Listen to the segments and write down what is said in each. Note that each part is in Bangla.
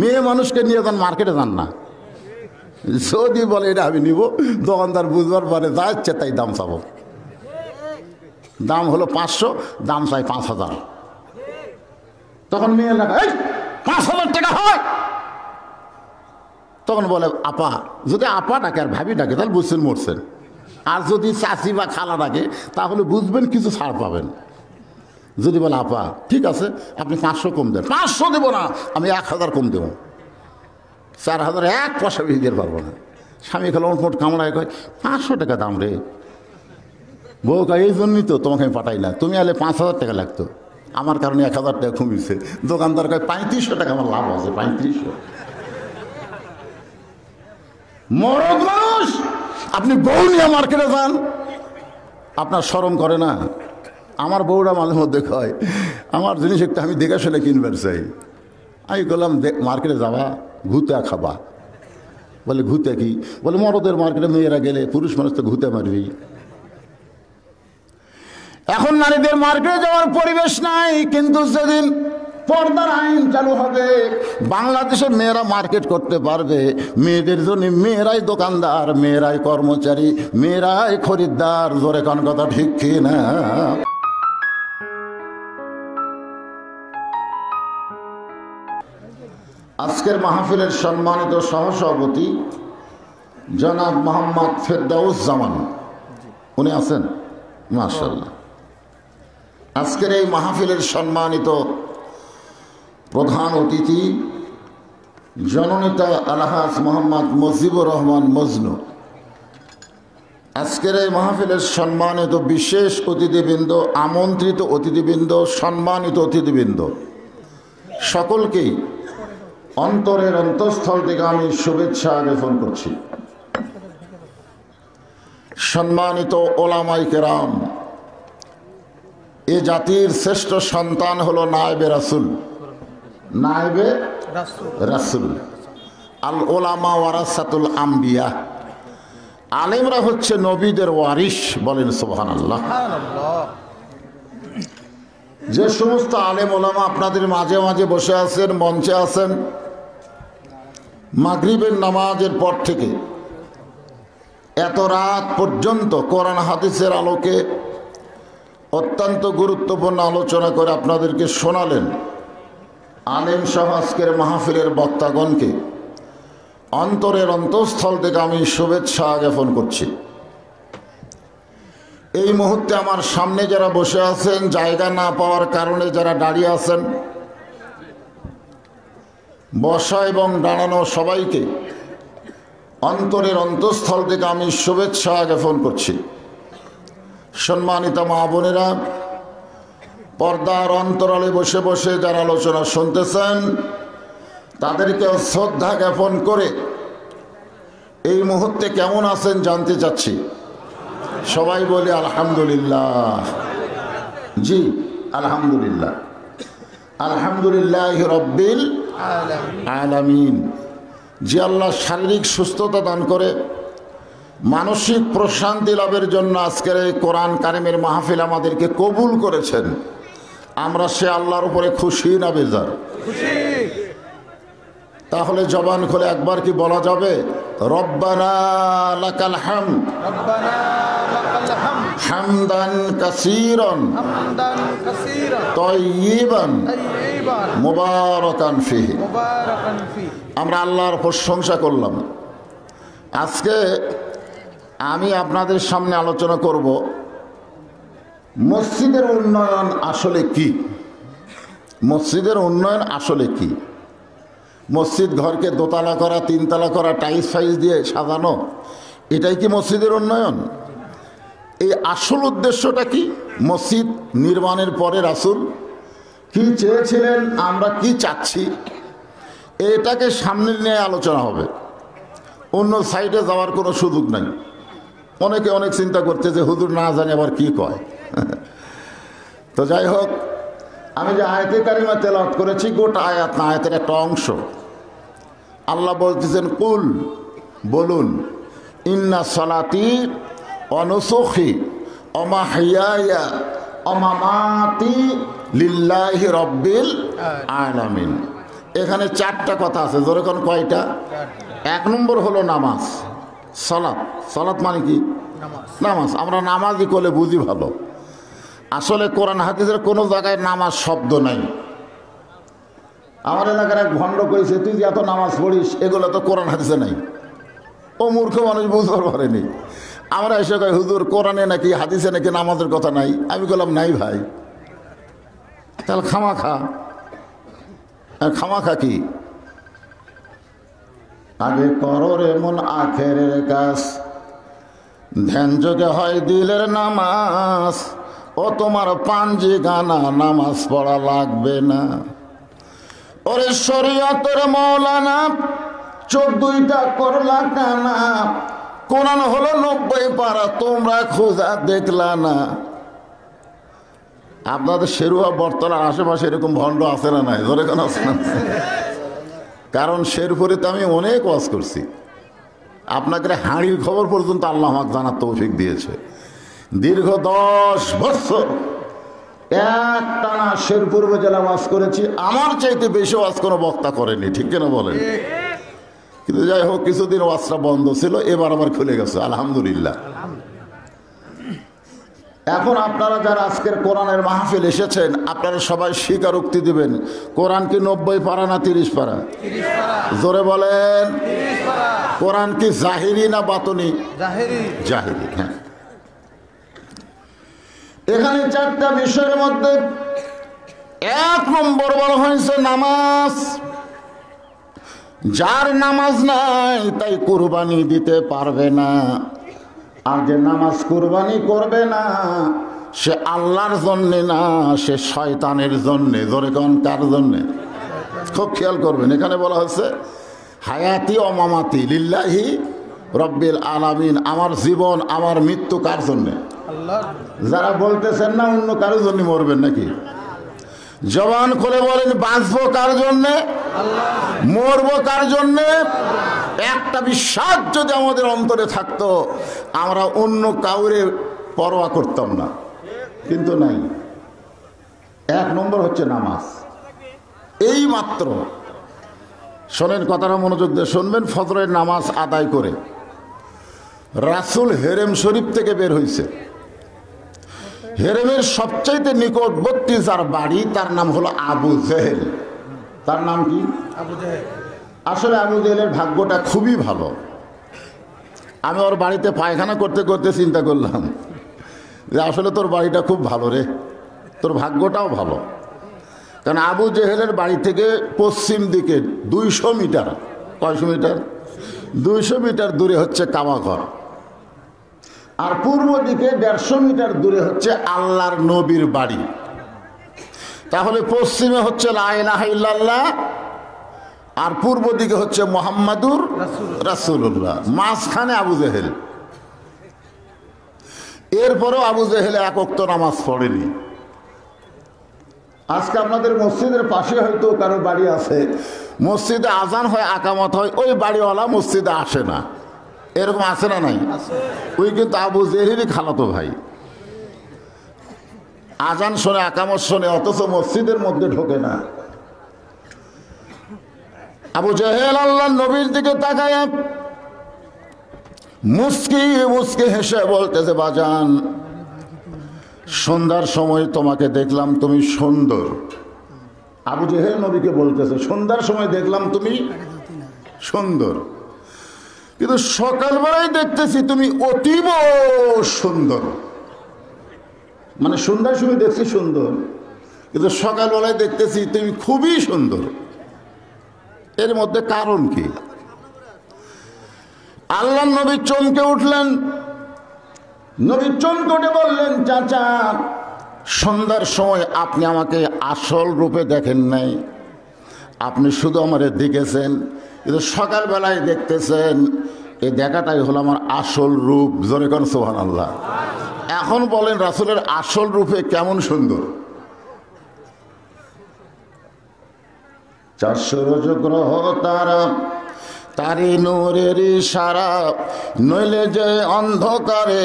মেয়ে মানুষকে নিয়ে যান মার্কেটে যান না। যদি বলে এটা আমি নিব, দোকানদার বুঝবার পরে যা ইচ্ছে তাই দাম চাবো। দাম হলো 500, দাম চাই 5000। তখন মেয়ে লাগা 5000 টাকা হয়। তখন বলে আপা, যদি আপা ডাকে আর ভাবি ডাকে তাহলে বুঝছেন মরছেন। আর যদি চাচি বা খালা ডাকে তাহলে বুঝবেন কিছু ছাড় পাবেন। যদি বলে আপা ঠিক আছে আপনি 500 কম দেন, 500 দেবো না, আমি 1000 কম দেবো। 4000 এক পয়সা বেশি দিতে পারবো না। স্বামী খেলে মোট কামড়ায় কয় 500 টাকা দাম রে। বউ কয় এই জন্যই তো তোমাকে আমি পাঠাই না, তুমি আলে 5000 টাকা লাগতো, আমার কারণে 1000 টাকা কমিয়েছে। দোকানদার কয় 3500 টাকা আমার লাভ আছে, 3500। মরদ মানুষ, আপনি বউ নিয়ে মার্কেটে যান, আপনার শরম করে না? আমার বউরা মাঝে মধ্যে কয় আমার জিনিস একটু আমি দেখে শুনে কিনবার চাই। আমি বললাম মার্কেটে যাবা, ঘুতে খাবা। বলে ঘুতে কি? বলে মরদের মার্কেটে মেয়েরা গেলে পুরুষ মানুষ তো ঘুতে মারবি। এখন নারীদের মার্কেটে যাওয়ার পরিবেশ নাই, কিন্তু যেদিন পর্দার আইন চালু হবে বাংলাদেশে মেয়েরা মার্কেট করতে পারবে। মেয়েদের জন্য মেয়েরাই দোকানদার, মেয়েরাই কর্মচারী, মেয়েরাই খরিদ্দার। জোরে কোন কথা ঠিক কি না? আজকের মাহফিলের সম্মানিত সহসভাপতি জনাব মোহাম্মদ ফেরদাউস জামান, উনি আছেন মাশাআল্লাহ। আজকের এই মাহফিলের সম্মানিত প্রধান অতিথি জননেতা আলহাজ মোহাম্মদ মুজিবুর রহমান মজনু। আজকের এই মাহফিলের সম্মানিত বিশেষ অতিথিবৃন্দ, আমন্ত্রিত অতিথিবৃন্দ, সম্মানিত অতিথিবৃন্দ, সকলকেই অন্তরের অন্তঃস্থল থেকে আমি শুভেচ্ছা জ্ঞাপন করছি। সম্মানিত ওলামায়ে কেরাম, এ জাতির শ্রেষ্ঠ সন্তান হলো নায়েবে রাসূল, নায়েবে রাসূল। আল ওলামা ওয়ারাসাতুল আম্বিয়া, আলেমরা হচ্ছে নবীদের ওয়ারিস। বলেন সুবহানাল্লাহ। যে সমস্ত আলেম ওলামা আপনাদের মাঝে মাঝে বসে আছেন, মঞ্চে আছেন, মাগরিবের নামাজের পর থেকে এত রাত পর্যন্ত কোরআন হাদিসের আলোকে অত্যন্ত গুরুত্বপূর্ণ আলোচনা করে আপনাদেরকে শোনালেন, আলেম সহ আজকের মাহফিলের বক্তাগণকে অন্তরের অন্তঃস্থল থেকে আমি শুভেচ্ছা জ্ঞাপন করছি। এই মুহূর্তে আমার সামনে যারা বসে আছেন, জায়গা না পাওয়ার কারণে যারা দাঁড়িয়ে আছেন, বসা এবং দাঁড়ানো সবাইকে অন্তরের অন্তঃস্থল থেকে আমি শুভেচ্ছা জ্ঞাপন করছি। সম্মানিত মা বোনেরা, পর্দার অন্তরালে বসে বসে যারা আলোচনা শুনতেছেন তাদেরকে শ্রদ্ধা জ্ঞাপন করে এই মুহূর্তে কেমন আছেন জানতে চাচ্ছি। সবাই বলে আলহামদুলিল্লাহ। জি আলহামদুলিল্লাহ, আলহামদুলিল্লাহ রব্বিল আলামিন। যে আল্লাহ শারীরিক সুস্থতা দান করে মানসিক প্রশান্তি লাভের জন্য আজকের এই কোরআন কারিমের মাহফিল আমাদেরকে কবুল করেছেন, আমরা সে আল্লাহর উপরে খুশি না বেজার? তাহলে জবান খুলে একবার কি বলা যাবে রব্বানা লাকাল হামদ, হামদান কাসীরান তাইয়িবান মুবারাকান ফিহি। আমরা আল্লাহর প্রশংসা করলাম। আজকে আমি আপনাদের সামনে আলোচনা করব মসজিদের উন্নয়ন আসলে কি। মসজিদের উন্নয়ন আসলে কি? মসজিদ ঘরকে দোতলা করা, তিনতলা করা, টাইলস ফাইলস দিয়ে সাজানো, এটাই কি মসজিদের উন্নয়ন? এই আসল উদ্দেশ্যটা কি? মসজিদ নির্মাণের পরে রাসূল কি চেয়েছিলেন, আমরা কি চাচ্ছি, এটাকে সামনে নিয়ে আলোচনা হবে। অন্য সাইডে যাওয়ার কোনো সুযোগ নাই। অনেকে অনেক চিন্তা করছে যে হুজুর না জানে আবার কি কয়। তো যাই হোক, আমি যে আয়াতে কারিমা তেলাওয়াত করেছি গোটা আয়াত না, আয়াতের একটা অংশ। আল্লাহ বলতেছেন কুল, বলুন, ইন্না সলাতি ওয়া নুসুখি ওয়া মাহইয়ায়া ওয়া মামাতি লিল্লাহি রাব্বিল আলামিন। এখানে চারটা কথা আছে, যেরকম কয়টা? এক নম্বর হলো নামাজ, সালাত। সালাত মানে কি? নামাজ। আমরা নামাজই করলে বুঝি ভালো, আসলে কোরআন হাদিসের কোনো জায়গায় নামাজ শব্দ নাই। আমার এলাকার এক ভণ্ড কইছে, তুই যে এত নামাজ পড়িস এগুলো তো কোরআন হাদিসে নাই। ও মূর্খ মানুষ বুঝতে পারেনি। আমরা এসে কই, হুজুর কোরআনে নাকি হাদিসে নাকি নামাজের কথা নাই। আমি বললাম নাই ভাই, তাহলে খামাখা। খামাখা কি? আগে করর এমন আখেরের কাজ, ধ্যান যোগে হয় দিলের নামাজ। ও তোমার পাঞ্জি গানা, নামাজ পড়া লাগবে না। ওরে শরীয়তের মৌলানা, 14টা করলা কানা। কোরআন হলো 90 পারা, তোমরা খোঁজা দেখলা না। আপনাদের শেরুয়া বটতলার আশেপাশে এরকম ভণ্ড আছে না নাই? ধরে কেন আছে না? কারণ শেরপুরিতে আমি অনেক ওয়াজ করছি। আপনাকে হাঁড়ির খবর পর্যন্ত আল্লাহ আমাকে জানার তৌফিক দিয়েছে। দীর্ঘ 10 বছর একটানা শেরপুর জেলা ওয়াজ করেছি। আমার চাইতে বেশি ওয়াজ কোনো বক্তা করেনি, ঠিক কিনা বলেন? কিন্তু যাই হোক, কিছুদিন ওয়াজটা বন্ধ ছিল, এবার আবার খুলে গেছে, আলহামদুলিল্লাহ। এখন আপনারা যারা আজকের কোরআনের মাহফিল এসেছেন, আপনারা সবাই স্বীকারোক্তি দিবেন, কোরআন কি 90 পারা না 30 পারা? জোরে বলেন। কোরআন কি জাহিরি না বাতনি? জাহিরি। হ্যাঁ, এখানে 4টা বিষয়ের মধ্যে 1 নম্বর বলা হয়েছে নামাজ। যার নামাজ নাই তাই কুরবানি দিতে পারবে না। আর যে নামাজ কুরবানি করবে না, সে আল্লাহর জন্যে না, সে শয়তানের জন্যে। ধরে কোন কার জন্যে? খুব খেয়াল করবেন, এখানে বলা হচ্ছে হায়াতি ও মামাতি লিল্লাহি রব্বিল আলামিন। আমার জীবন, আমার মৃত্যু কার জন্যে? যারা বলতেছেন না অন্য কারোর জন্য মরবেন নাকি, জবান খুলে বলেন, বাঁচবো কার জন্যে? মরবো কার জন্যে? একটা বিশ্বাস যদি আমাদের অন্তরে থাকতো, আমরা অন্য কাউরে পরোয়া করতাম না, কিন্তু নাই। 1 নম্বর হচ্ছে নামাজ। এই মাত্র শোনেন, কথাটা মনোযোগ দিয়ে শুনবেন। ফজরের নামাজ আদায় করে রাসূল হেরেম শরীফ থেকে বের হয়েছে। হেরেমের সবচাইতে নিকটবর্তী যার বাড়ি, তার নাম হলো আবু জেহেল। তার নাম কি? আবু জেহেল। আসলে আবু জেহেলের ভাগ্যটা খুবই ভালো। আমি ওর বাড়িতে পায়খানা করতে করতে চিন্তা করলাম যে আসলে তোর বাড়িটা খুব ভালো রে, তোর ভাগ্যটাও ভালো। কারণ আবু জেহেলের বাড়ি থেকে পশ্চিম দিকে 200 মিটার, কয়শো মিটার? 200 মিটার দূরে হচ্ছে কাবাঘর। আর পূর্ব দিকে 150 মিটার দূরে হচ্ছে আল্লাহর নবীর বাড়ি। তাহলে পশ্চিমে হচ্ছে লা ইলাহা ইল্লাল্লাহ, আর পূর্ব দিকে হচ্ছে মুহাম্মাদুর রাসূলুল্লাহ, মাঝখানে আবু জেহেল। এরপরেও আবু জেহেল 1 ওয়াক্ত নামাজ পড়েনি। আজকে আপনাদের মসজিদের পাশে হয়তো কারো বাড়ি আছে, মসজিদে আজান হয়, আকামত হয়, ওই বাড়িওয়ালা মসজিদে আসে না। এরকম আছে না নাই? ওই কিন্তু আবু জেহেলই খালাতো ভাই। আজান শোনে, আকামত শোনে, অথচ মসজিদের মধ্যে ঢোকে না। আবু জেহেল আল্লাহর নবীর দিকে তাকায় মুস্কি মুস্কি হেসে বলতেছে, বাজান, সন্ধ্যার সময় তোমাকে দেখলাম, তুমি সুন্দর। আবু জেহেল নবীকে বলতেছে, সন্ধ্যার সময় দেখলাম তুমি সুন্দর, কিন্তু সকালবেলায় দেখতেছি তুমি অতীব সুন্দর। মানে সন্ধ্যার সময় দেখছি সুন্দর, কিন্তু সকালবেলায় দেখতেছি তুমি খুবই সুন্দর। এর মধ্যে কারণ কি? আল্লাহর নবী চমকে উঠলেন। নবী চমকে উঠে বললেন, চাচা, সন্ধ্যার সময় আপনি আমাকে আসল রূপে দেখেন নাই, আপনি শুধু আমারে দেখেছেন, কিন্তু সকালবেলায় দেখতেছেন, এই দেখাটাই হলো আমার আসল রূপ। জোরে কোন সুবহানাল্লাহ। এখন বলেন, রাসূলের আসল রূপে কেমন সুন্দর? 400 রোজ গ্রহ তারা তারি নূরের ইশারা, নইলে যে অন্ধকারে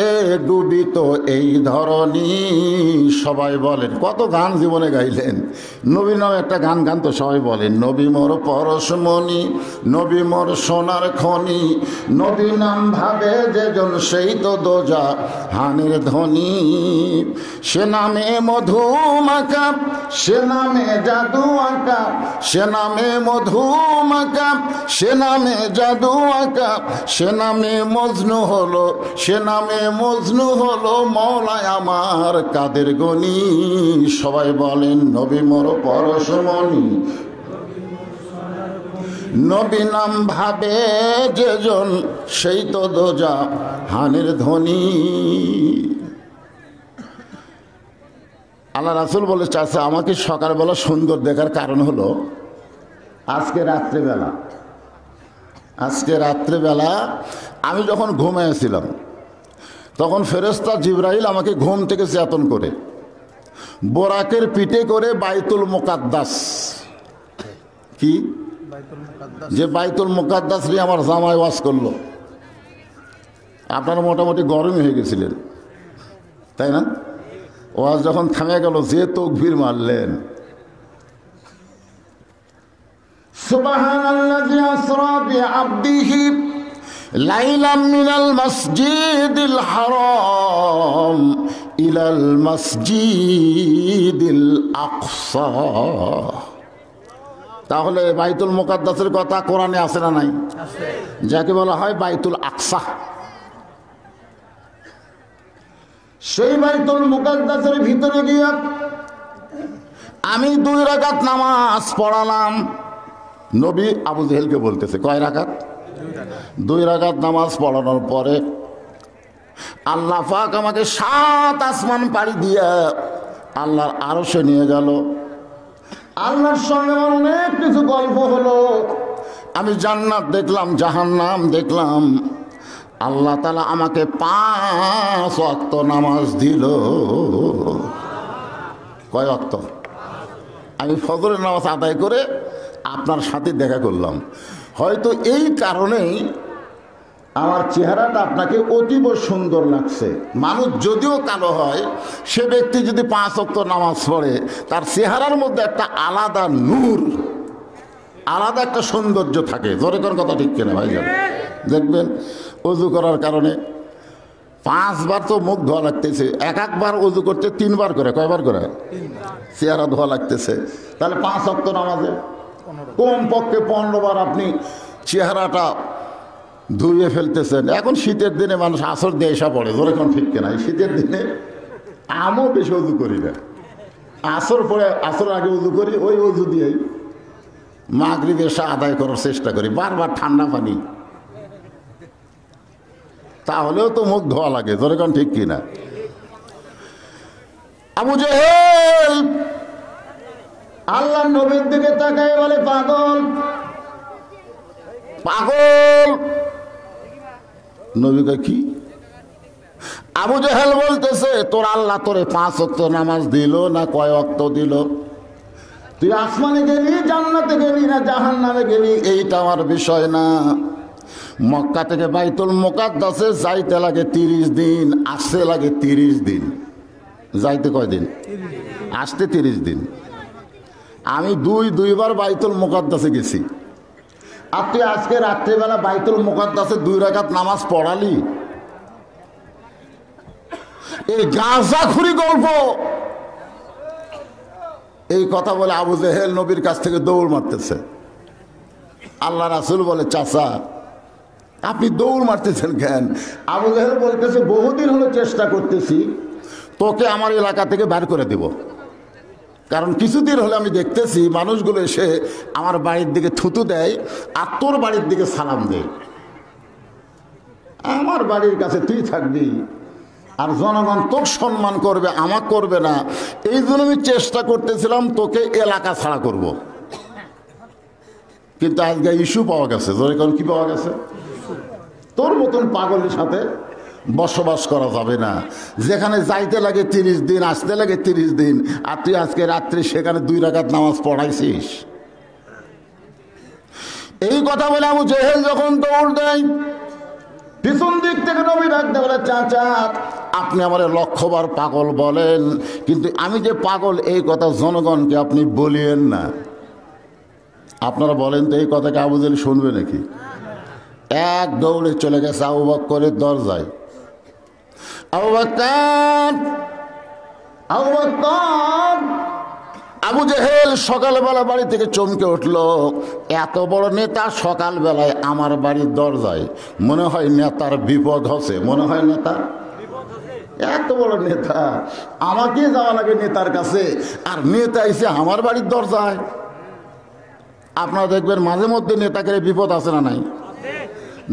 ডুবিত এই ধরনী। সবাই বলেন, কত গান জীবনে গাইলেন। নবী নামে একটা গান গান তো সবাই বলেন, নবী মোর পরশমণি, নবী মোর সোনার খনি, নবী নাম ভাবে যেজন সেই তো দোজা হানের ধ্বনি। সে নামে মধু মাখা, সে নামে জাদু আঁকা, সে নামে মধু মাখা, সে নামে জাদু আঁকা, সে নামে মজনু হলো, সে নামে মজনু হলো মওলায় আমার কাদের গনি। সবাই বলেন, নবী মোর পরশমণি, নবী নাম ভাবে যেজন সেই তো দোজা হানের ধ্বনি। আল্লাহ রাসূল বলে, চাচা আমাকে সকালবেলা সুন্দর দেখার কারণ হলো আজকে রাত্রেবেলা আমি যখন ঘুমিয়েছিলাম তখন ফেরেশতা জিবরাইল আমাকে ঘুম থেকে চেতন করে বোরাকের পিঠে করে বাইতুল মুকাদ্দাস, কি যে বাইতুল মুকাদ্দাস নিয়ে আমার জামাই ওয়াজ করলো। আপনারা মোটামুটি গরমই হয়ে গেছিলেন, তাই না? ওয়াজ যখন থামে গেল, যে তাকবীর মারলেন, সুবহানাল্লাযী আসরা বিআবদিহি লাইলাম মিনাল মাসজিদিল হারাম ইলাল মাসজিদিল আকসা। তাহলে বাইতুল মুকাদ্দাসের কথা কোরআনে আছে না নাই? যাকে বলা হয় বাইতুল আকসা। সেই বাইতুল মুকাদ্দাসের ভিতরে গিয়ে আমি 2 রাকাত নামাজ পড়ালাম। নবী আবু জেহেলকে বলতেছে, কয় রাকাত? 2 রাকাত নামাজ পড়ানোর পরে আল্লাহ পাক আমাকে 7 আসমান পাড়ি দিয়ে আল্লাহর আরশে নিয়ে গেল। আল্লাহর সঙ্গে আমার অনেক কিছু গল্প হলো। আমি জান্নাত দেখলাম, জাহান্নাম দেখলাম। আল্লাহ তাআলা আমাকে 5 ওয়াক্ত নামাজ দিল। কয় ওয়াক্ত? আমি ফজরের নামাজ আদায় করে আপনার সাথে দেখা করলাম। হয়তো এই কারণেই আমার চেহারাটা আপনাকে অতীব সুন্দর লাগছে। মানুষ যদিও কালো হয়, সে ব্যক্তি যদি 5 ওয়াক্ত নামাজ পড়ে, তার চেহারার মধ্যে একটা আলাদা নূর, আলাদা একটা সৌন্দর্য থাকে। জোরে কোন কথা ঠিক কিনা ভাই? দেখবেন অজু করার কারণে 5 বার তো মুখ ধোয়া লাগতেছে, একবার অজু করতে 3 বার করে, কয়বার করে চেহারা ধোয়া লাগতেছে। তাহলে 5 ওয়াক্ত নামাজে কমপক্ষে 15 বার আপনি চেহারাটা ধুয়ে ফেলতেছেন। এখন শীতের দিনে মানুষ আসর দিয়ে এসা পড়ে, ধরে কোন ঠিক কিনা? শীতের দিনে আমিও বেশি অজু করি না, আসর পরে আসর আগে উজু করি, ওই উজু দিয়েই মাগরিব এশা আদায় করার চেষ্টা করি, বারবার ঠান্ডা পানি, তাহলেও তো মুখ ধোয়া লাগে। ধরে কোন ঠিক কিনা? আবু জেহেল আল্লাহ নবীর দিকে তাকায় বলে, পাগল পাগল। নবী কয়, কি? আবু জেহেল বলতেছে, তোর আল্লাহ তোরে 5 ওয়াক্ত নামাজ দিল না কয় ওয়াক্ত দিল? তুই আসমানে গেলি, জান্নাতে গেলি না জাহান্নামে গেলি, এইটা আমার বিষয় না। মক্কা থেকে বাইতুল মুকাদ্দাসে যাইতে লাগে 30 দিন, আসতে লাগে 30 দিন। যাইতে কয় দিন? আসতে 30 দিন। আমি দুইবার বাইতুল মুকাদ্দাসে গেছি। আর তুই আজকে রাত্রিবেলা বাইতুল মুকাদ্দাসে 2 রাকাত নামাজ পড়ালি? এই গাঁজাখুরি গল্প। এই কথা বলে আবু জেহেল নবীর কাছ থেকে দৌড় মারতেছে। আল্লাহ রাসূল বলে, চাচা আপনি দৌড় মারতেছেন কেন? আবু জেহেল বলতেছে, বহুদিন হলো চেষ্টা করতেছি তোকে আমার এলাকা থেকে বের করে দেব। কারণ কিছুদিন হলে আমি দেখতেছি মানুষগুলো এসে আমার বাড়ির দিকে থুতু দেয় আর তোর বাড়ির দিকে সালাম দেয়। আমার বাড়ির কাছে তুই থাকবি আর জনগণ তোকে সম্মান করবে, আমাকে করবে না। এই জন্য আমি চেষ্টা করতেছিলাম তোকে এলাকা ছাড়া করব। কিন্তু আজকে ইস্যু পাওয়া গেছে। কি পাওয়া গেছে? তোর মতন পাগলের সাথে বসবাস করা যাবে না। যেখানে যাইতে লাগে 30 দিন, আসতে লাগে 30 দিন, আর তুই আজকে রাত্রি সেখানে 2 রাকাত নামাজ পড়াইছিস। এই কথা বলে আবু জেহেল যখন দৌড় দেয়, পিছন দিক থেকে নবী ডাকতে বলে, চাচা আপনি আমার লক্ষবার পাগল বলেন, কিন্তু আমি যে পাগল এই কথা জনগণকে আপনি বলিয়েন না। আপনারা বলেন তো এই কথাকে আবু জেহেল শুনবে নাকি? এক দৌড়ে চলে গেছে আবু বকরের দরজায়। আবু বকর, আবু বকর। আবু জেহেল সকালবেলা বাড়ি থেকে চমকে উঠল, এত বড় নেতা সকালবেলায় আমার বাড়ির দরজায়, মনে হয় নেতার বিপদ হচ্ছে, মনে হয় নেতা, এত বড় নেতা, আমাকে যাওয়া লাগে নেতার কাছে, আর নেতা এসে আমার বাড়ির দরজায়। আপনারা দেখবেন মাঝে মধ্যে নেতাকে বিপদ আছে না নাই?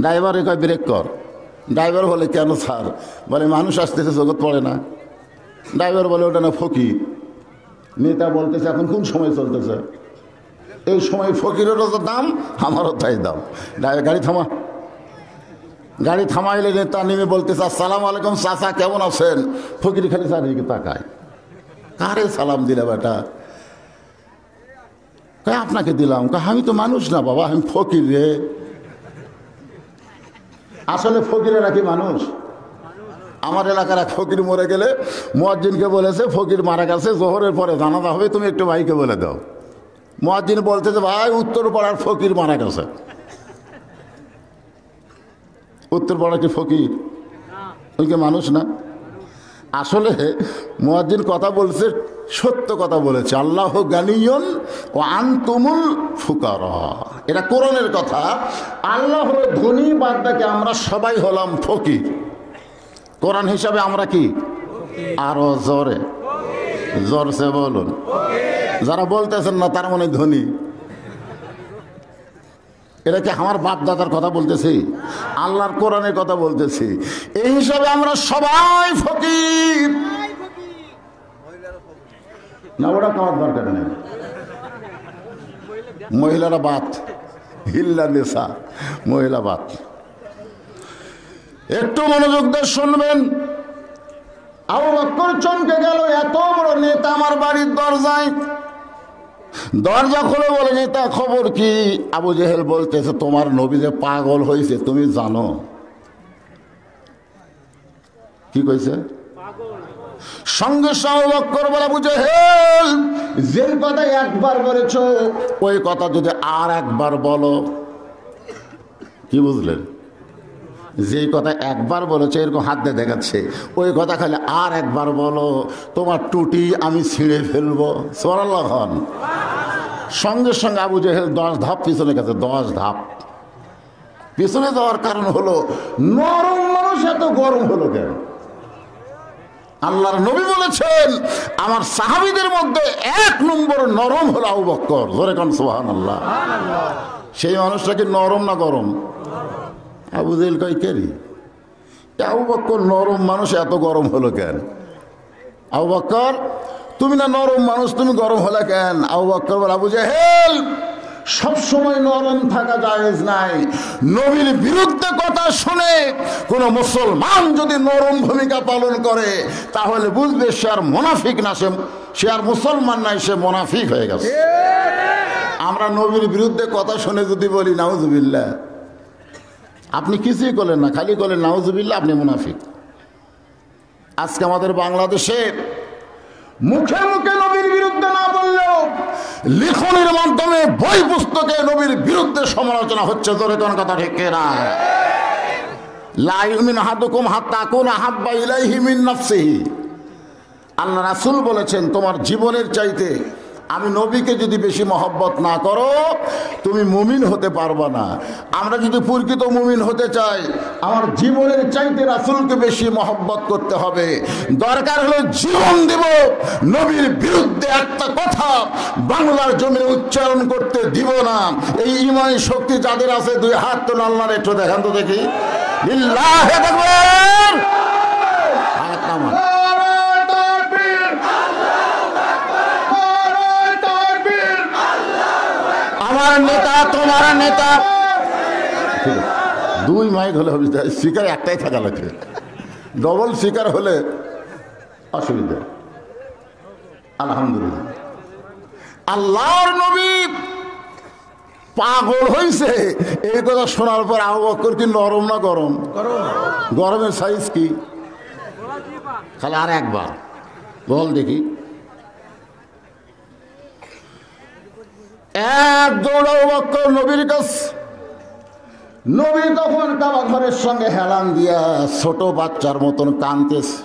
ড্রাইভারে কয় ব্রেক কর, ড্রাইভার বলে কেন স্যার? বলে মানুষ আসতেছে জগৎ পড়ে না। ড্রাইভার বলে ওটা না ফকির। নেতা বলতেছে এখন কোন সময় চলতেছে, এই সময় ফকিরেরও তো দাম, আমারও তাই দাম। ড্রাইভার গাড়ি থামা, গাড়ি থামাইলে নেতা নেমে বলতেছে আসসালামু আলাইকুম চাচা কেমন আছেন? ফকির খালি চারিদিকে তাকায়, কারে সালাম দিলে বেটা? আপনাকে দিলাম। আমি তো মানুষ না বাবা, আমি ফকির রে। আসলে ফকিরেরা কি মানুষ? আমার এলাকার এক ফকির মরে গেলে মুয়াজ্জিনকে বলেছে ফকির মারা গেছে, জোহরের পরে জানাজা হবে, তুমি একটু ভাইকে বলে দাও। মুয়াজ্জিন বলতেছে ভাই উত্তরপাড়ার ফকির মারা গেছে। উত্তরপাড়া কি ফকির? ওই কি মানুষ না? আসলে মুয়াজ্জিন কথা বলছে, সত্য কথা বলেছে, আল্লাহ গানিয়ুন ওয়া আনতুমুল ফুকারা। এটা কোরআনের কথা। আল্লাহ হলো ধনী, বাদ বাকি আমরা সবাই হলাম ফকির। কোরআন হিসাবে আমরা কি? আরো জোরে, জোরসে বলুন। যারা বলতেছেন না তার মানে ধনী। এটা কি আমার বাপ দাদার কথা বলতেছি? আল্লাহর কোরআনের কথা বলতেছি। এই হিসাবে আমরা সবাই ফকির না। ওটা খাওয়ার দরকার নেই। মহিলারা বাত, হিল্লা নেশা, মহিলা বাত। একটু মনোযোগ দিয়ে শুনবেন। আবু বকর চমকে গেল, এত বড় নেতা আমার বাড়ির দরজায়। দরজা খুলে বলে নেতা খবর কি? আবু জেহেল বলতেছে তোমার নবী যে পাগল হয়েছে তুমি জানো? কি কইছে? সঙ্গে সঙ্গে আবু বকর বলে আবু জেহেল যে কথা একবার বলেছ ওই কথা যদি আর একবার বলো। কি বুঝলেন? যে কথা একবার বলেছে, এরকম হাত দিয়ে দেখাচ্ছে, ওই কথা খালি আর একবার বলো, তোমার টুটি আমি ছিঁড়ে ফেলবো। সুবহানাল্লাহ খান। সঙ্গে সঙ্গে আবু জেহেল 10 ধাপ পিছনে গেছে। 10 ধাপ পিছনে যাওয়ার কারণ হলো নরম মানুষ এত গরম হলো কেন? আল্লাহর নবী বলেছেন আমার সাহাবীদের মধ্যে 1 নম্বর নরম হলো আবু বকর। জোরে কান সুবহানাল্লাহ। সেই মানুষটা কি নরম না গরম? আবু জেহেল কয় কেরি আবু বকর নরম মানুষ, এত গরম হলো কেন? আবু বকর তুমি না নরম মানুষ, তুমি গরম হলে কেন? আবু বকর বলে আবু জেহেল সবসময় নরম থাকা জায়েজ নাই। নবীর বিরুদ্ধে কথা শুনে কোন মুসলমান যদি নরম ভূমিকা পালন করে তাহলে বুঝবে সে আর মুনাফিক না, সে আর মুসলমান নাই, সে মুনাফিক হয়ে গেছে। আমরা নবীর বিরুদ্ধে কথা শুনে যদি বলি নাউজুবিল্লাহ, আপনি কিছুই করলেন না, খালি করলেন নাউজুবিল্লাহ, আপনি মুনাফিক। আজকে আমাদের বাংলাদেশে মুখে মুখে নবীর বিরুদ্ধে না বললেও লিখনের মাধ্যমে বই পুস্তকে নবীর বিরুদ্ধে সমালোচনা হচ্ছে। ধরে কোন কথা ঠিক না? লা ইউমিনু আহাদুকুম হাত্তা আকুনা আহাব্বা ইলাইহি মিন নাফসিহি। আল্লাহ রাসূল বলেছেন তোমার জীবনের চাইতে আমি নবীকে যদি বেশি মহব্বত না করো তুমি মুমিন হতে পারবা না। আমরা যদি প্রকৃত মুমিন হতে চাই আমার জীবনের চাইতে রাসূলকে বেশি মহব্বত করতে হবে। দরকার হলে জীবন দেব, নবীর বিরুদ্ধে একটা কথা বাংলার জমিনে উচ্চারণ করতে দিব না। এই ঈমানি শক্তি যাদের আছে 2 হাত তোলা, আল্লাহর একটু দেখান তো দেখি। লিল্লাহি তাকবীর। হাত নামান। আমার নেতা তোমার নেতা। 2 মাইক হলে হবে, স্পিকার একটাই থাকা লাগবে। ডবল স্পিকার হলে অসুবিধা। আলহামদুলিল্লাহ। আল্লাহর নবী পাগল হয়েছে। এই কথা শোনার পর আবু বকর কি নরম না গরম? গরমের সাইজ কি? খালি আর একবার বল দেখি। এক দৌড় আবু বকর নবীর কাছে। নবী তখন কাবা ঘরের সঙ্গে হেলান দিয়া ছোট বাচ্চার মতন কাঁদতেছে।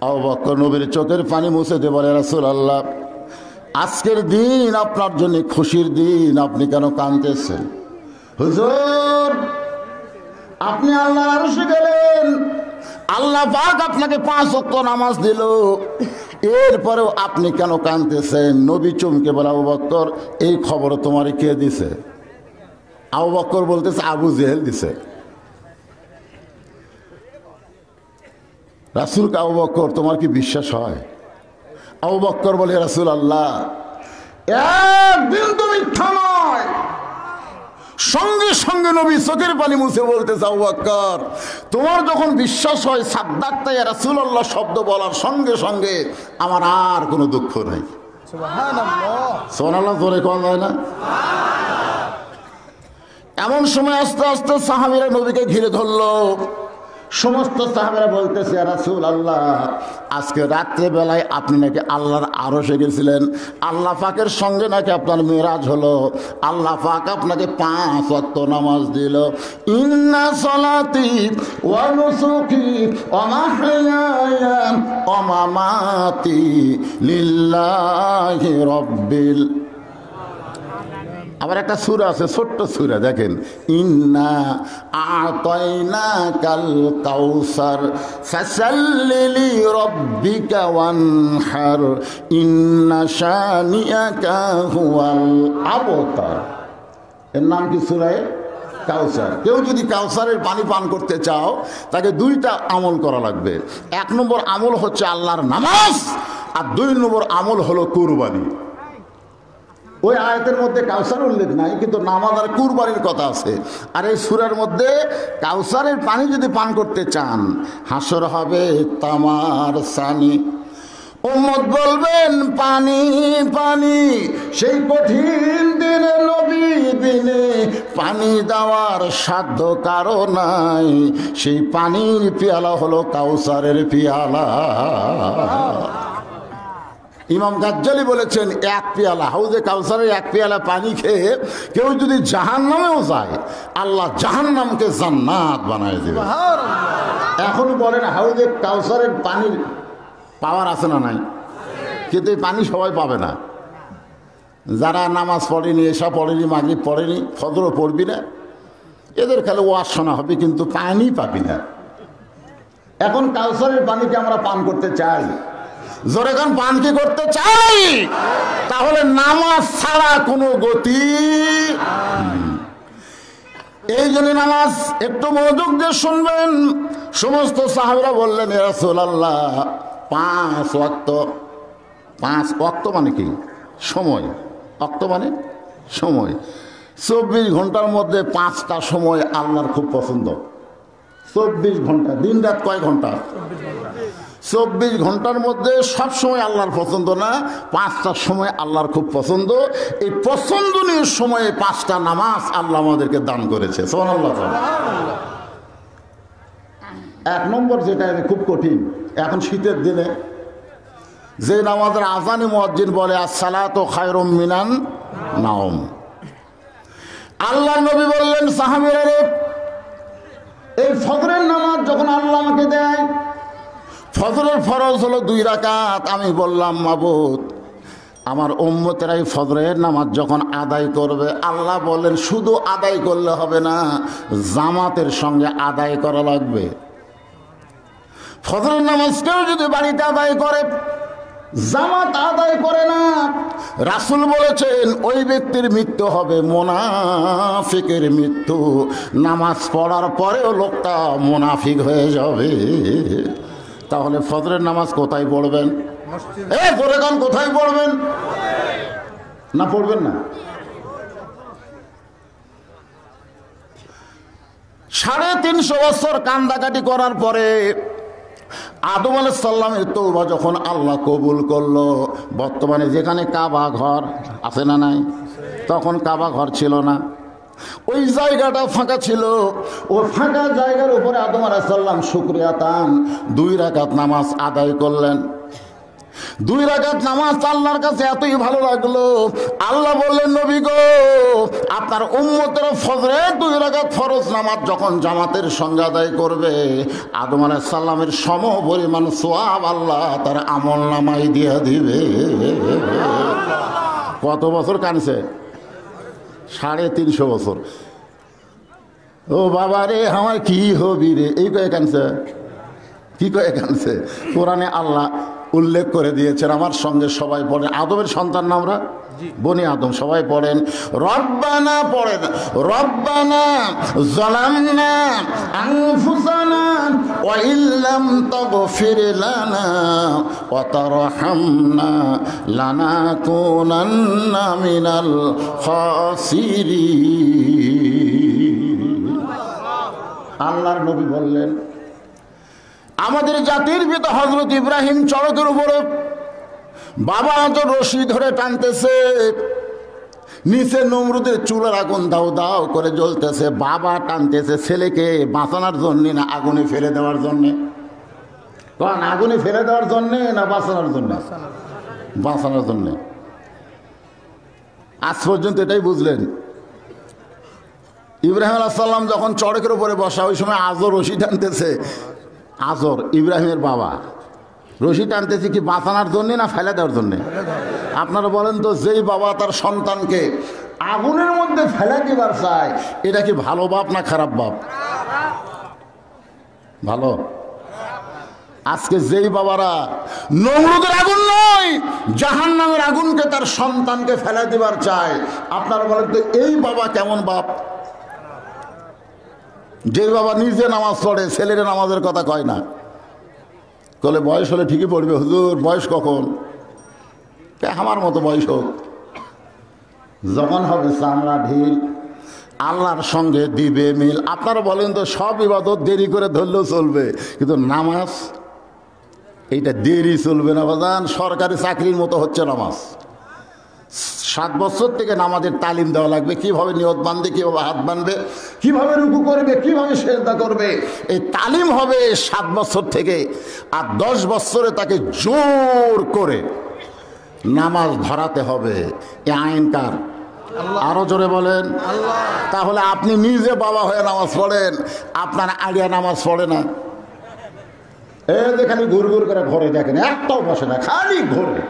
আবু বকর নবীর চোখের পানি মুছে দিয়ে বলে, রাসূলুল্লাহ, আজকের দিন আপনার জন্য খুশির দিন, আপনি কেন কাঁদতেছেন? হুজুর, আপনি আল্লাহর আরশে গেলেন, আল্লাহ পাক আপনাকে 5 ওয়াক্ত নামাজ দিল, এরপরেও আপনি কেন কাঁদতেছেন? নবী চমকে বলে, আবু বকর, এই খবর তোমারে কে দিছে? আবু বকর বলতেছে, আবু জেহেল দিছে। রাসূলকে, আবু বকর, তোমার কি বিশ্বাস হয়? আবু বকর বলে, রাসূলুল্লাহ, একদিন তো মিথ্যা নয়। সঙ্গে সঙ্গে নবী চোখের পানি মুছে বলতেছে, আবু বকর, তোমার যখন বিশ্বাস হয় সাদ্দাক্তা ইয়া রাসূলুল্লাহ শব্দ বলার সঙ্গে সঙ্গে আমার আর কোনো দুঃখ নাই। সুবহানাল্লাহ, সুবহানাল্লাহ জোরে কোয়া যায় না? এমন সময় আস্তে আস্তে সাহাবীরা নবীকে ঘিরে ধরলো। সমস্ত সাহাবীরা বলতেছে, ইয়া রাসূলুল্লাহ, আজকে রাত্রে বেলায় আপনি নাকি আল্লাহর আরশে গেছিলেন, আল্লাহ পাকের সঙ্গে নাকি আপনার মেরাজ হলো, আল্লাহ পাক আপনাকে 5 ওয়াক্ত নামাজ দিল। ইন্না সলাতি ওয়া নুসুকি ওয়া মাহইয়ায়া ওয়া মামাতি লিল্লাহি রাব্বিল। আবার একটা সূরা আছে, ছোট্ট সূরা, দেখেন, ইন্না আতাইনাকাল কাউসার ফাসাল্লি লিরাব্বিকা ওয়ানহার ইন্না শানিয়াকা হুয়াল আবতার। এর নাম কি? সূরা কাউসার। কেউ যদি কাউসারের পানি পান করতে চাও তাকে 2টা আমল করা লাগবে। 1 নম্বর আমল হচ্ছে আল্লাহর নামাজ, আর 2 নম্বর আমল হলো কুরবানি। ওই আয়াতের মধ্যে কাউসার উল্লেখ নাই, কিন্তু নামাজ আর কুরবানির কথা আছে। আর এই সূরার মধ্যে কাউসারের পানি যদি পান করতে চান, হাসর হবে তামার সানি, উম্মত বলবেন পানি পানি, সেই কঠিন দিনে নবী দিনে পানি দেওয়ার সাধ্য কারো নাই, সেই পানির পেয়ালা হলো কাউসারের পেয়ালা। ইমাম গাজ্জালি বলেছেন, 1 পেয়ালা হাউজে কাউসারের 1 পেয়ালা পানি খেয়ে কেউ যদি জাহান্নামেও যায়, আল্লাহ জাহান্নামকে জান্নাত বানায় দেবে। এখন বলেন, হাউজে কাউসারের পানির পাওয়ার আছে না নাই? কিন্তু এই পানি সবাই পাবে না। যারা নামাজ পড়েনি, এশা পড়েনি, মাগরিব পড়েনি, ফজরও পড়বি না, এদের খালি ওয়াজ শোনা হবে, কিন্তু পানি পাবি না। এখন কাউসারের পানিকে আমরা পান করতে চাই, জোরে গান পান কি করতে চাই, তাহলে নামাজ ছাড়া কোনো গতি। এই জন্য নামাজ একটু মনোযোগ দিয়ে শুনবেন। সমস্ত সাহাবীরা বললেন, ইয়া রাসূলুল্লাহ, 5 ওয়াক্ত। 5 ওয়াক্ত মানে কি? সময়। ওয়াক্ত মানে সময়। 24 ঘন্টার মধ্যে 5টা সময় আল্লাহর খুব পছন্দ। 24 ঘন্টা, দিন রাত কয় ঘন্টা? 24 ঘন্টার মধ্যে সব সময় আল্লাহর পছন্দ না, 5টা সময় আল্লাহর খুব পছন্দ। এই পছন্দনীয় সময়ে 5টা নামাজ আল্লাহ আমাদেরকে দান করেছে। সুবহানাল্লাহ। 1 নম্বর যেটা খুব কঠিন, এখন শীতের দিনে যে নামাজের আযানে মুয়াজ্জিন বলে, আসসালাতু খায়রুম মিনান নাওম। আল্লাহ নবী বললেন, সাহাবীরা, এই ফজরের নামাজ যখন আল্লাহ আমাকে দেয়, ফজরের ফরজ হলো 2 রাকাত। আমি বললাম, মাবুদ, আমার উম্মতেরাই ফজরের নামাজ যখন আদায় করবে, আল্লাহ বললেন শুধু আদায় করলে হবে না, জামাতের সঙ্গে আদায় করা লাগবে। ফজরের নামাজ কেউ যদি বাড়িতে আদায় করে, জামাত আদায় করে না, রাসূল বলেছেন ওই ব্যক্তির মৃত্যু হবে মুনাফিকের মৃত্যু। নামাজ পড়ার পরেও লোকটা মুনাফিক হয়ে যাবে। তাহলে ফজরের নামাজ কোথায় পড়বেন? কোথায় পড়বেন? না পড়বেন না? 350 বছর কান্দাকাটি করার পরে আদম আলাইহিস সালামের তওবা যখন আল্লাহ কবুল করলো, বর্তমানে যেখানে কাবা ঘর আছে না নাই, তখন কাবা ঘর ছিল না, ওই জায়গাটা ফাঁকা ছিল। ও ফাঁকা জায়গার উপরে আদম আলাইহিস সালাম শুকরিয়া তান 2 রাকাত নামাজ আদায় করলেন। 2 রাকাত নামাজ আল্লাহর কাছে এতই ভালো লাগলো, আল্লাহ বললেন, নবী গো, আপনার উম্মতের ফজরে 2 রাকাত ফরজ নামাজ যখন জামাতের সঙ্গে আদায় করবে, আদম আলাইহিস সালামের সম পরিমাণ সওয়াব আল্লাহ তার আমল নামায় দিয়ে দিবে। কত বছর কানছে? 350 বছর। ও বাবা রে, আমার কি হবি রে, এই কয়ে কানছে, কি কয়ে কানছে? কোরআনে আল্লাহ উল্লেখ করে দিয়েছেন। আমার সঙ্গে সবাই পড়েন, আদমের সন্তান না আমরা, বনি আদম, সবাই পড়েন রব্বানা, পড়েন রব্বানা যালামনা আনফুসানা ওয়া ইল্লাম তাগফির লানা ওয়া তারহামনা লানাকুনান্না মিনাল খাসিরিন। আল্লাহর নবী বললেন, আমাদের জাতির পিতা হযরত ইব্রাহিম চড়কের উপরে বাবা তো রশি ধরে টানতেছে, নিচে নমরুদের চুলার আগুন দাও দাও করে জ্বলতেছে, বাবা টানতেছে ছেলেকে বাঁচানোর জন্য না আগুনে ফেলে দেওয়ার জন্যে? কারণ আগুনে ফেলে দেওয়ার জন্যে না বাঁচানোর জন্য? বাঁচানোর জন্যে। আজ পর্যন্ত এটাই বুঝলেন। ইব্রাহিম আলাইহিস সালাম যখন চড়কের উপরে বসা, ওই সময় আজর রশি টানতেছে। আজর ইব্রাহিমের বাবা রশি টানতেছে কি বাঁচানোর জন্যে না ফেলে দেওয়ার জন্যে? আপনারা বলেন তো, যেই বাবা তার সন্তানকে আগুনের মধ্যে ফেলে দিবার চায়, এটা কি ভালো বাপ না খারাপ বাপ? ভালো। আজকে যেই বাবারা নমরুদের আগুন নয়, জাহান্নামের আগুনকে তার সন্তানকে ফেলে দিবার চায়, আপনারা বলেন তো এই বাবা কেমন বাপ? যে বাবা নিজে নামাজ পড়ে, ছেলেরা নামাজের কথা কয় না, কলে বয়স হলে ঠিকই পড়বে। হুজুর বয়স কখন? আমার মতো বয়স হোক, যখন হবে চামড়া ঢিল, আল্লাহর সঙ্গে দিবে মিল। আপনারা বলেন তো, সব ইবাদত দেরি করে ধরলেও চলবে, কিন্তু নামাজ এইটা দেরি চলবে না বাজান। সরকারি চাকরির মতো হচ্ছে নামাজ। 7 বছর থেকে নামাজের তালিম দেওয়া লাগবে, কিভাবে নিয়ত বাঁধবে, কিভাবে হাত বাঁধবে, কিভাবে রুকু করবে, কিভাবে সেজদা করবে। এই তালিম হবে 7 বছর থেকে। আর 10 বছরে তাকে জোর করে নামাজ ধরাতে হবে। এ আইন কার? আরো জোরে বলেন। তাহলে আপনি নিজে বাবা হয়ে নামাজ পড়েন, আপনার আইডিয়া নামাজ পড়ে না। এই যে খালি ঘুর ঘুর করে ঘরে দেখেন, একটাও বসে না, খালি ঘুরে।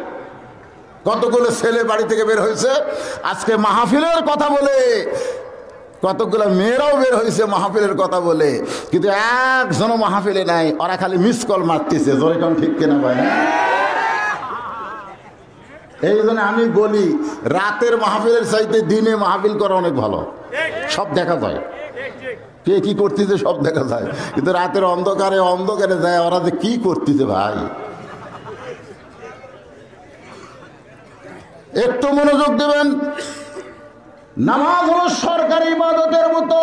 কতগুলো ছেলে বাড়ি থেকে বের হয়েছে আজকে মাহফিলের কথা বলে, কতগুলো মেয়েরাও বের হয়েছে মাহফিলের কথা বলে, কিন্তু একজনও মাহফিলে নাই। ওরা খালি মিস কল মারতেছে। জোরে কোন ঠিক কিনা ভাই? এই জন্য আমি বলি, রাতের মাহফিলের চাইতে দিনে মাহফিল করা অনেক ভালো। সব দেখা যায়, কে কি করতেছে সব দেখা যায়, কিন্তু রাতের অন্ধকারে অন্ধকারে যায় ওরা যে কি করতেছে ভাই। একটু মনোযোগ দেবেন। নামাজ হলো সরকারি ইবাদতের মতো।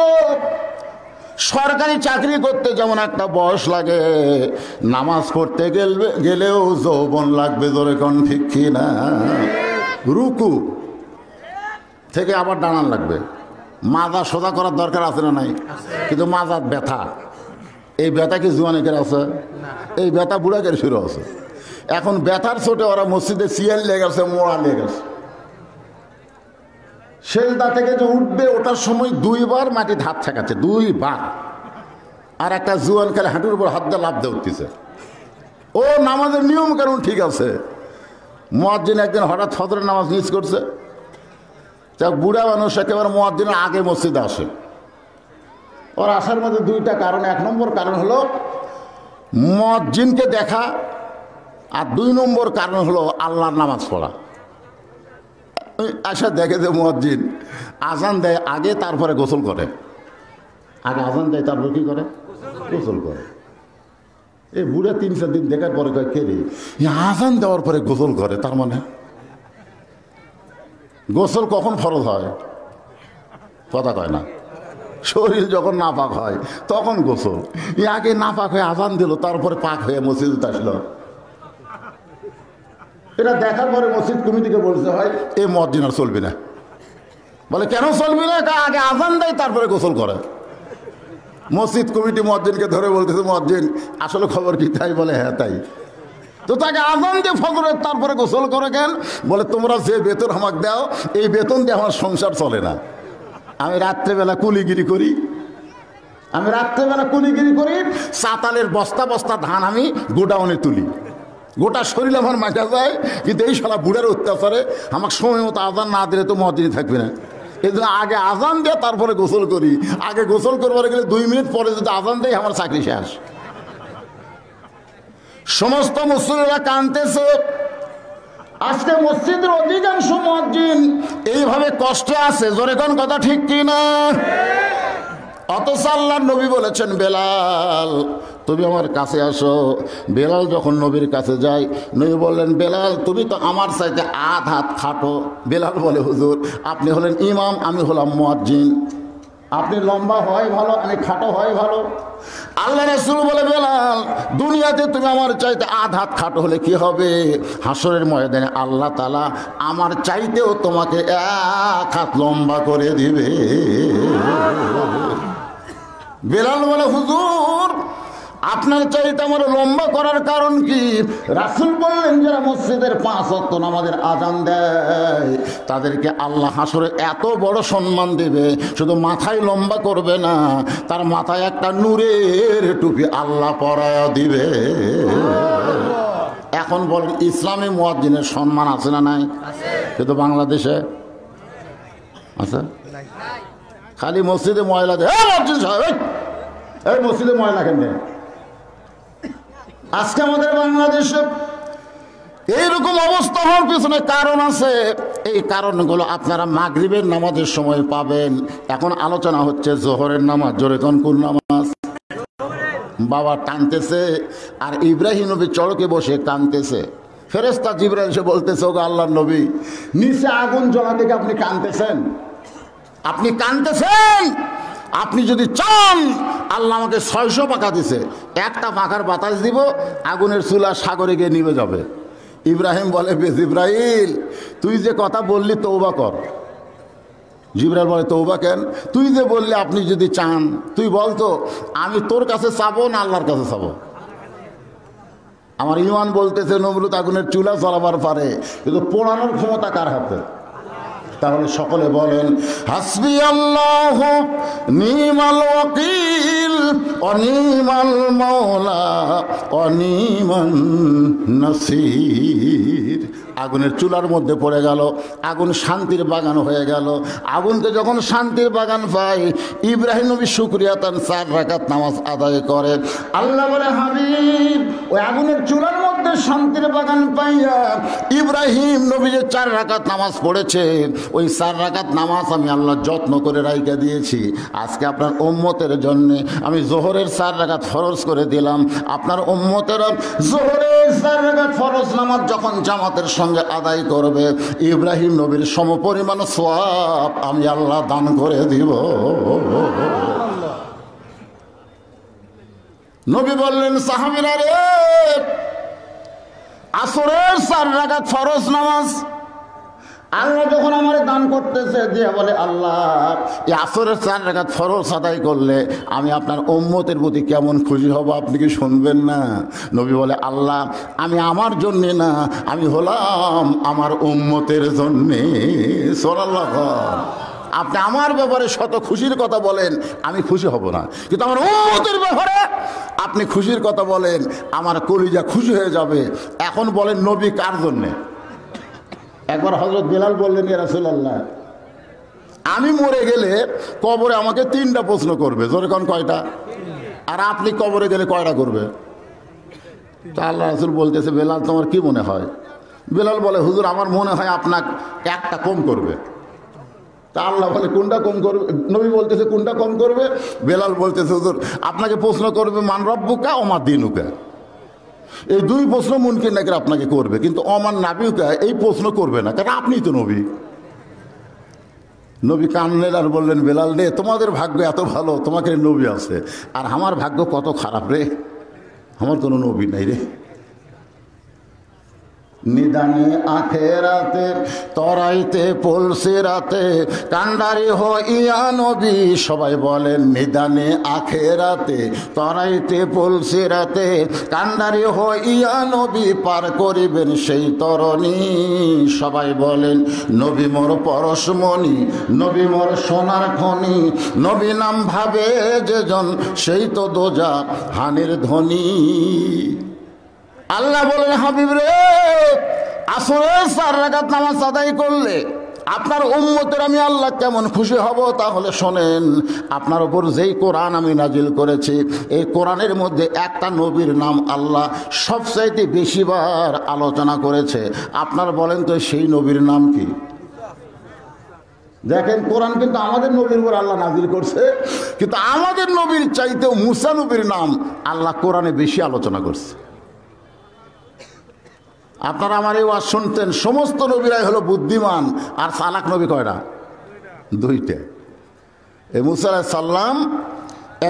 সরকারি চাকরি করতে যেমন একটা বয়স লাগে, নামাজ পড়তে গেলেও যৌবন লাগবে। জোরে কোন ঠিক কিনা? রুকু থেকে আবার দাঁড়ান লাগবে। মাজা সোজা করার দরকার আছে না নাই? কিন্তু মাজার ব্যথা, এই ব্যথা কি জুয়ানেকের আছে? এই ব্যথা বুড়াকের শুরু আছে। এখন ব্যথার চোটে ওরা মসজিদে সিয়াল লেগে গেছে, মোড়া লেগে গেছে। সেজদা থেকে যে উঠবে, ওটার সময় 2 বার মাটিতে হাত ঠেকাচ্ছে, 2 বার। আর একটা জুয়ান খেলে হাঁটুর উপর হাত দিয়ে লাফ দিয়ে উঠতেছে। ও নামাজের নিয়ম কারণ ঠিক আছে। মুয়াজ্জিন একদিন হঠাৎ ফজরের নামাজ মিস করছে। তা বুড়া মানুষ একেবারে মুয়াজ্জিনের আগে মসজিদে আসে। ওর আসার মধ্যে 2টা কারণ। 1 নম্বর কারণ হলো মুয়াজ্জিনকে দেখা, আর 2 নম্বর কারণ হলো আল্লাহর নামাজ পড়া। আশা দেখে যে মুয়াজ্জিন আজান দেয় আগে, তারপরে গোসল করে। আগে আজান দেয়, তারপরে কি করে? গোসল করে। এই বুড়া 3-4 দিন দেখার পরে কয়, কে রে আজান দেওয়ার পরে গোসল করে? তার মানে গোসল কখন ফরজ হয়? কথা কয় না। শরীর যখন নাপাক হয় তখন গোসল। আগে নাপাক হয়ে আজান দিল, তারপরে পাক হয়ে মসজিদে আসলো। এটা দেখার পরে মসজিদ কমিটিকে বলতে হয়, এই মুয়াজ্জিন আর চলবে না, বলে কেন চলবি না? আগে আজান দেয় তারপরে গোসল করে। মসজিদ কমিটি মুয়াজ্জিনকে ধরে বলতেছে, মুয়াজ্জিন আসলে খবর কি? তাই বলে হ্যাঁ তাই। তো তাকে আজান দিয়ে ফজরের তারপরে গোসল করে কেন? বলে তোমরা যে বেতন আমাকে দাও এই বেতন দিয়ে আমার সংসার চলে না। আমি রাত্রেবেলা কুলিগিরি করি, চাতালের বস্তা বস্তা ধান আমি গোডাউনে তুলি, গোটা শরীর আমার মাখা যায়, কিন্তু এই শালা বুড়ার অত্যাচারে আমাকে সময় মতো আজান না দিলে তো মুয়াজ্জিন থাকবে না। এই জন্য আগে আজান দিয়ে তারপরে গোসল করি। আগে গোসল করবার গেলে 2 মিনিট পরে যদি আজান দেয় আমার চাকরি শেষ। সমস্ত মুসল্লিরা কাঁদতেছে। আজকে মসজিদের অধিকাংশ মুয়াজ্জিন এইভাবে কষ্টে আছে। জোরে কোন কথা ঠিক কিনা? অথচ আল্লাহর নবী বলেছেন, বেলাল তুমি আমার কাছে আসো। বেলাল যখন নবীর কাছে যায়, নবী বললেন, বেলাল তুমি তো আমার চাইতে আধ হাত খাটো। বেলাল বলে, হুজুর আপনি হলেন ইমাম, আমি হলাম মুয়াজ্জিন। আপনি লম্বা হয় ভালো, আমি খাটো হয় ভালো। আল্লাহ রাসূল বলে, বেলাল দুনিয়াতে তুমি আমার চাইতে আধ হাত খাটো হলে কি হবে? হাসরের ময়দানে আল্লাহ তাআলা আমার চাইতেও তোমাকে 1 হাত লম্বা করে দিবে। বেলাল বলে, হুজুর আপনার চাইতে আমার লম্বা করার কারণ কি? রাসূল বললেন, যারা মসজিদের 5 ওয়াক্ত নামাজের আজান দেয় তাদেরকে আল্লাহ হাসরে এত বড় সম্মান দেবে, শুধু মাথায় লম্বা করবে না, তার মাথায় একটা নূরের টুপি আল্লাহ পরায়া দিবে। এখন বলেন, ইসলামী মুয়াজ্জিনের সম্মান আছে না নাই? কিন্তু বাংলাদেশে আছে। খালি মসজিদে ময়লা দেয়, মুয়াজ্জিন সাহেব এই মসজিদে ময়লা কেন? আজকে আমাদের বাংলাদেশে এইরকম অবস্থা হওয়ার পিছনে কারণ আছে। এই কারণগুলো আপনারা মাগরিবের নামাজের সময় পাবেন। এখন আলোচনা হচ্ছে জোহরের নামাজ। জোরে কোন কোন নামাজ? বাবা টানতেছে আর ইব্রাহিম নবী চড়কে বসে কাঁদতেছে। ফেরেশতা জিবরাইল এসে বলতেছে, ওগো আল্লাহর নবী, নিচে আগুন জ্বলা থেকে আপনি কাঁদতেছেন, আপনি কাঁদতেছেন। আপনি যদি চান, আল্লাহ আমাকে 600 পাখা দিছে, একটা পাখার বাতাস দিব, আগুনের চুলা সাগরে গিয়ে নিভে যাবে। ইব্রাহিম বলে, জিবরাইল তুই যে কথা বললি তওবা কর। জিবরাইল বলে, তওবা কেন? তুই যে বললি আপনি যদি চান, তুই বলতো আমি তোর কাছে চাবো না আল্লাহর কাছে চাবো? আমার ঈমান বলতেছে নমরুদ আগুনের চুলা জ্বালাবার পারে, কিন্তু পোড়ানোর ক্ষমতা কার হাতে? তাহলে সকলে বলেন, হাসবি আল্লাহ নিমাল ওয়াকিল অনিমাল মাওলা অনিমান নাসির। আগুনের চুলার মধ্যে পড়ে গেল, আগুন শান্তির বাগান হয়ে গেল। আগুনকে যখন শান্তির বাগান পায়, ইব্রাহিম নবী শুকরিয়া তান 4 রাকাত নামাজ আদায় করে। আল্লাহ বলে, হাবিব ওই আগুনের চুলার মধ্যে শান্তির বাগান পাইয়া ইব্রাহিম নবী যে 4 রাকাত নামাজ পড়েছে, ওই 4 রাকাত নামাজ আমি আল্লাহ যত্ন করে রাইখা দিয়েছি। আজকে আপনার উম্মতের জন্য আমি জোহরের 4 রাকাত ফরজ করে দিলাম। আপনার উম্মতের জোহরের 4 রাকাত ফরজ নামাজ যখন জামাতের সঙ্গে আদায় করবে, ইব্রাহিম নবীর সমপরিমাণ সওয়াব আমি আল্লাহ দান করে দিব। নবী বললেন, সাহাবীরা রে, আসরের 4 রাকাত ফরজ নামাজ আল্লাহ যখন আমার দান করতেছে, দিয়ে বলে, আল্লাহ এই আসরের 4 রাকাত ফরজ আদায় করলে আমি আপনার উম্মতের প্রতি কেমন খুশি হব আপনি কি শুনবেন না? নবী বলে, আল্লাহ আমি আমার জন্যে না, আমি হলাম আমার উম্মতের জন্যে। সুবহানাল্লাহ। আপনি আমার ব্যাপারে শত খুশির কথা বলেন, আমি খুশি হব না, কিন্তু আমার উম্মতের ব্যাপারে আপনি খুশির কথা বলেন, আমার কলিজা খুশি হয়ে যাবে। এখন বলেন, নবী কার জন্যে? একবার হযরত বেলাল বললেন, ইয়া রাসূলুল্লাহ আমি মরে গেলে কবরে আমাকে 3টা প্রশ্ন করবে। জোরে কোন কয়টা? আর আপনি কবরে গেলে কয়টা করবে? তা আল্লাহ রাসূল বলতেছে, বেলাল তোমার কি মনে হয়? বেলাল বলে, হুজুর আমার মনে হয় আপনাকে 1টা কম করবে। তা আল্লাহ বলে, কোনটা কম করবে? নবী বলতেছে, কোনটা কম করবে? বেলাল বলতেছে, হুজুর আপনাকে প্রশ্ন করবে মান রব্বুকা ও মা দীনুকা। এই 2 প্রশ্ন মুনকির নাকির আপনাকে করবে, কিন্তু অমান নাবিউকা এই প্রশ্ন করবে না, কারণ আপনি তো নবী। নবী কানলেন আর বললেন, বেলাল রে, তোমাদের ভাগ্য এত ভালো, তোমাকে নবী আছে, আর আমার ভাগ্য কত খারাপ রে, আমার কোনো নবী নাই রে। নিদানে আখেরাতে তরাইতে পলসিরাতে কান্ডারি হইয়া নবী। সবাই বলেন নিদানে আখেরাতে তরাইতে পলসিরাতে কান্ডারি হইয়া নবী পার করিবেন সেই তরণী। সবাই বলেন নবী মোর পরশমণি, নবী মোর সোনার খনি, নবী নাম ভাবে যেজন সেই তো দোজা হানির ধ্বনি। আল্লাহ বলেন হাবিব রে, আসরের 4 রাকাত নামাজ আদায় করলে আপনার উম্মতের আমি আল্লাহ কেমন খুশি হব তাহলে শোনেন। আপনার উপর যেই কোরআন আমি নাজিল করেছি, এই কোরআনের মধ্যে একটা নবীর নাম আল্লাহ সবচাইতে বেশিবার আলোচনা করেছে। আপনার বলেন তো সেই নবীর নাম কি? দেখেন, কোরআন কিন্তু আমাদের নবীর উপর আল্লাহ নাজিল করছে, কিন্তু আমাদের নবীর চাইতেও মুসা নবীর নাম আল্লাহ কোরআনে বেশি আলোচনা করছে। আপনারা আমার এই ওয়াজ শুনতেন, সমস্ত নবীরাই হলো বুদ্ধিমান, আর চালাক নবী কয়টা? 2টা। এই মুসা আলাইহিস সালাম